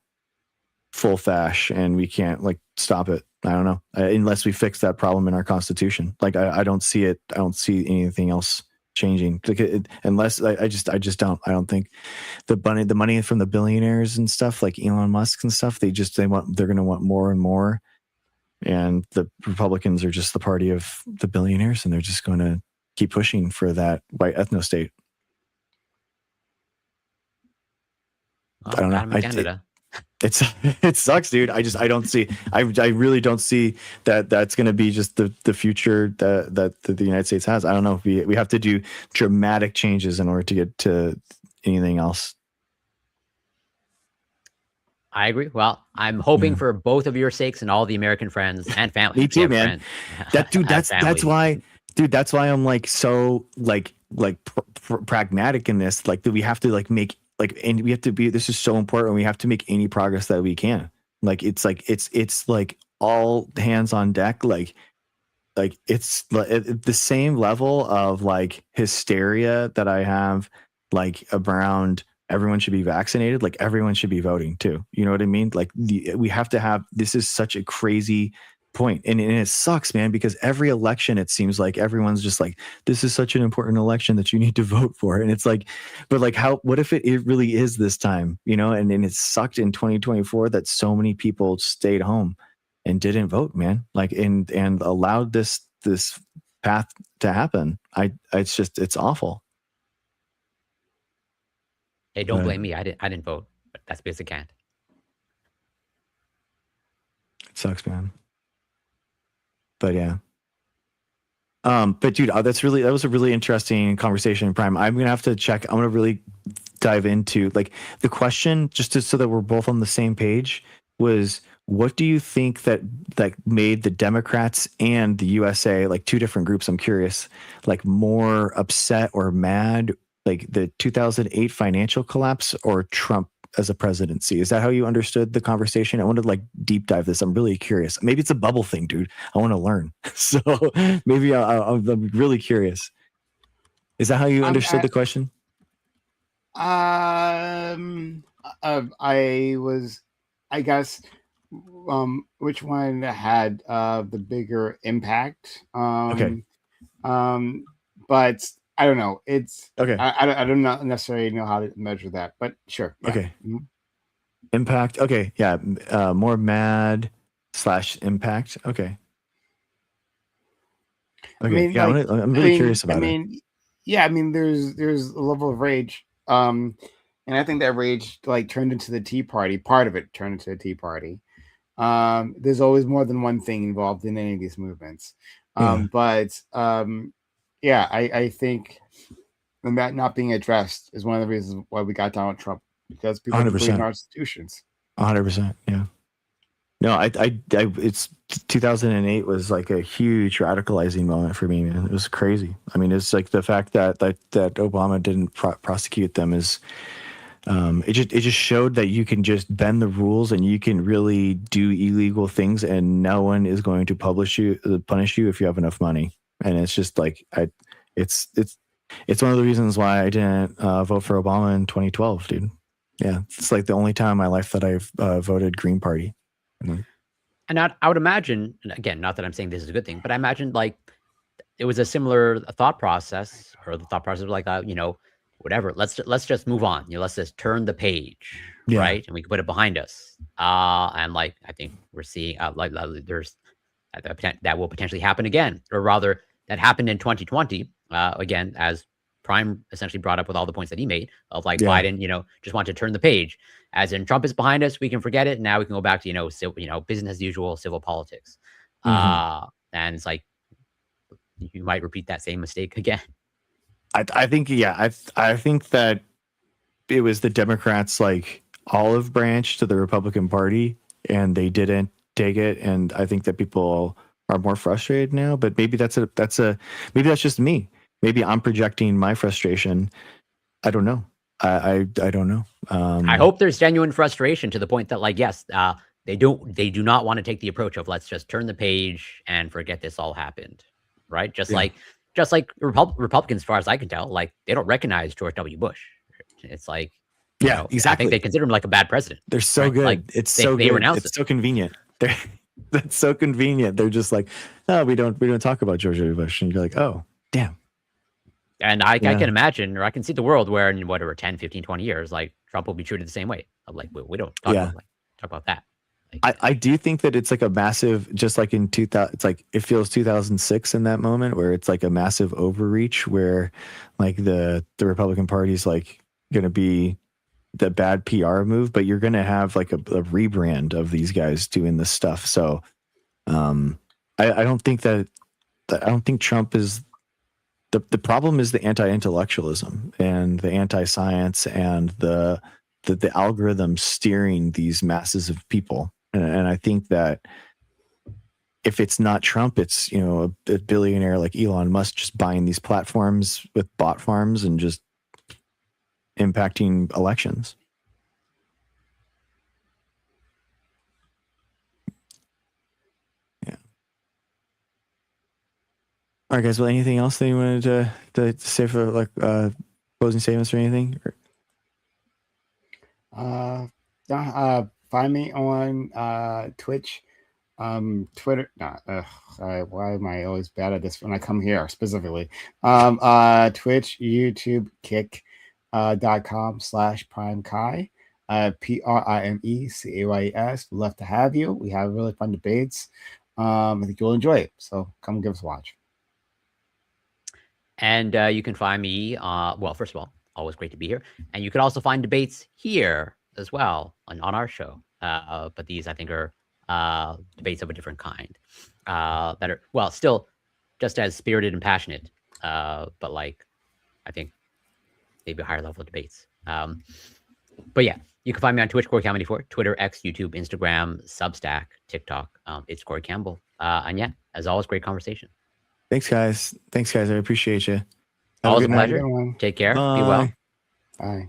full fash, and we can't like stop it. I don't know, unless we fix that problem in our Constitution. Like I don't see it. I don't see anything else changing. Like unless I just don't. I don't think the money from the billionaires and stuff like Elon Musk and stuff. They're going to want more and more. And the Republicans are just the party of the billionaires, and they're just going to keep pushing for that white ethno state. Well, I don't know. Canada. It sucks, dude. I don't see. I really don't see that that's going to be just the future that the United States has. I don't know. We have to do dramatic changes in order to get to anything else. I agree. Well, I'm hoping for both of your sakes and all the American friends and family. Me too, man. That's why, dude. That's why I'm like so like pragmatic in this. Like that we have to like make like, and we have to be. This is so important. We have to make any progress that we can. Like it's like all hands on deck. Like it's the same level of like hysteria that I have like around everyone should be vaccinated. Like everyone should be voting too. You know what I mean? Like we have to have, this is such a crazy point. And it sucks, man, because every election, it seems like everyone's just like, this is such an important election that you need to vote for. And it's like, but like what if it really is this time, and it sucked in 2024 that so many people stayed home and didn't vote, man. Like, and allowed this path to happen. It's awful. Hey, don't blame me. I didn't vote, but that's because I can't. It sucks, man. But yeah. But dude, that was a really interesting conversation, Prime. I'm gonna have to check. I'm gonna really dive into like the question, just so that we're both on the same page, was what do you think that made the Democrats and the USA, like two different groups, I'm curious, like more upset or mad, like the 2008 financial collapse or Trump as a presidency? Is that how you understood the conversation? I want to like deep dive this. I'm really curious. Maybe it's a bubble thing, dude. I want to learn. So maybe I'm really curious. Is that how you understood the question? I guess, which one had the bigger impact? Okay. But I don't know. Okay. I don't necessarily know how to measure that, but sure. Yeah. Okay. Impact. Okay. Yeah. More mad / impact. Okay. I Okay. mean, Yeah. like, I'm really curious about it. yeah. I mean, there's a level of rage, and I think that rage like turned into the Tea Party. Part of it turned into the Tea Party. There's always more than one thing involved in any of these movements. Yeah. But yeah, I think that not being addressed is one of the reasons why we got Donald Trump, because people don't believe in our institutions. 100%. Yeah. No, it's 2008 was like a huge radicalizing moment for me, man. It was crazy. I mean, it's like the fact that Obama didn't prosecute them is, it just showed that you can just bend the rules and you can really do illegal things and no one is going to punish you if you have enough money. And it's just like, it's one of the reasons why I didn't vote for Obama in 2012, dude. Yeah. It's like the only time in my life that I've voted Green Party. And I would imagine, and again, not that I'm saying this is a good thing, but I imagine like it was a similar thought process, or the thought process of like, whatever, let's just move on. Let's just turn the page, right? And we can put it behind us. And like, I think we're seeing like there's that will potentially happen again, or rather that happened in 2020, again, as Prime essentially brought up with all the points that he made of like Biden, just want to turn the page. As in, Trump is behind us, we can forget it. Now we can go back to business as usual, civil politics. And it's like you might repeat that same mistake again. I think, yeah, I think that it was the Democrats' like olive branch to the Republican Party, and they didn't take it. And I think that people are more frustrated now. But maybe maybe that's just me. Maybe I'm projecting my frustration. I don't know. I don't know. I hope there's genuine frustration to the point that, like, yes, they do not want to take the approach of let's just turn the page and forget this all happened, right? Just like Republicans, as far as I can tell, like they don't recognize George W. Bush. It's like, exactly. I think they consider him like a bad president. They're so good. Like, it's so good. It's so convenient. That's so convenient. They're just like, oh, we don't talk about George W. Bush, and you're like, oh, damn. And I can imagine, or I can see the world where in whatever 10, 15, 20 years, like Trump will be treated the same way. I'm like, we don't talk about that. Like, I do think that it's like a massive, just like in 2000, it's like, it feels 2006 in that moment where it's like a massive overreach where like the Republican Party's like going to be the bad PR move, but you're going to have like a rebrand of these guys doing this stuff. So I don't think I don't think Trump is, the problem is the anti-intellectualism and the anti-science and the algorithm steering these masses of people. And I think that if it's not Trump, it's, a billionaire like Elon Musk just buying these platforms with bot farms and just impacting elections. Yeah. All right, guys. Well, anything else that you wanted to say for like closing statements or anything? Find me on Twitch, Twitter. Why am I always bad at this when I come here specifically? Twitch, YouTube, kick.com/PrimeKai, PrimeCays. We'd love to have you. We have really fun debates. I think you'll enjoy it. So come give us a watch. And you can find me, well, first of all, always great to be here. And you can also find debates here as well on our show. But these, I think, are debates of a different kind that are, well, still just as spirited and passionate, but like, I think maybe a higher level of debates. But yeah, you can find me on Twitch, Corey Campbell 94, Twitter, X, YouTube, Instagram, Substack, TikTok. It's Corey Campbell. And yeah, as always, great conversation. Thanks, guys. I appreciate you. Always a pleasure. Take care. Bye. Be well. Bye.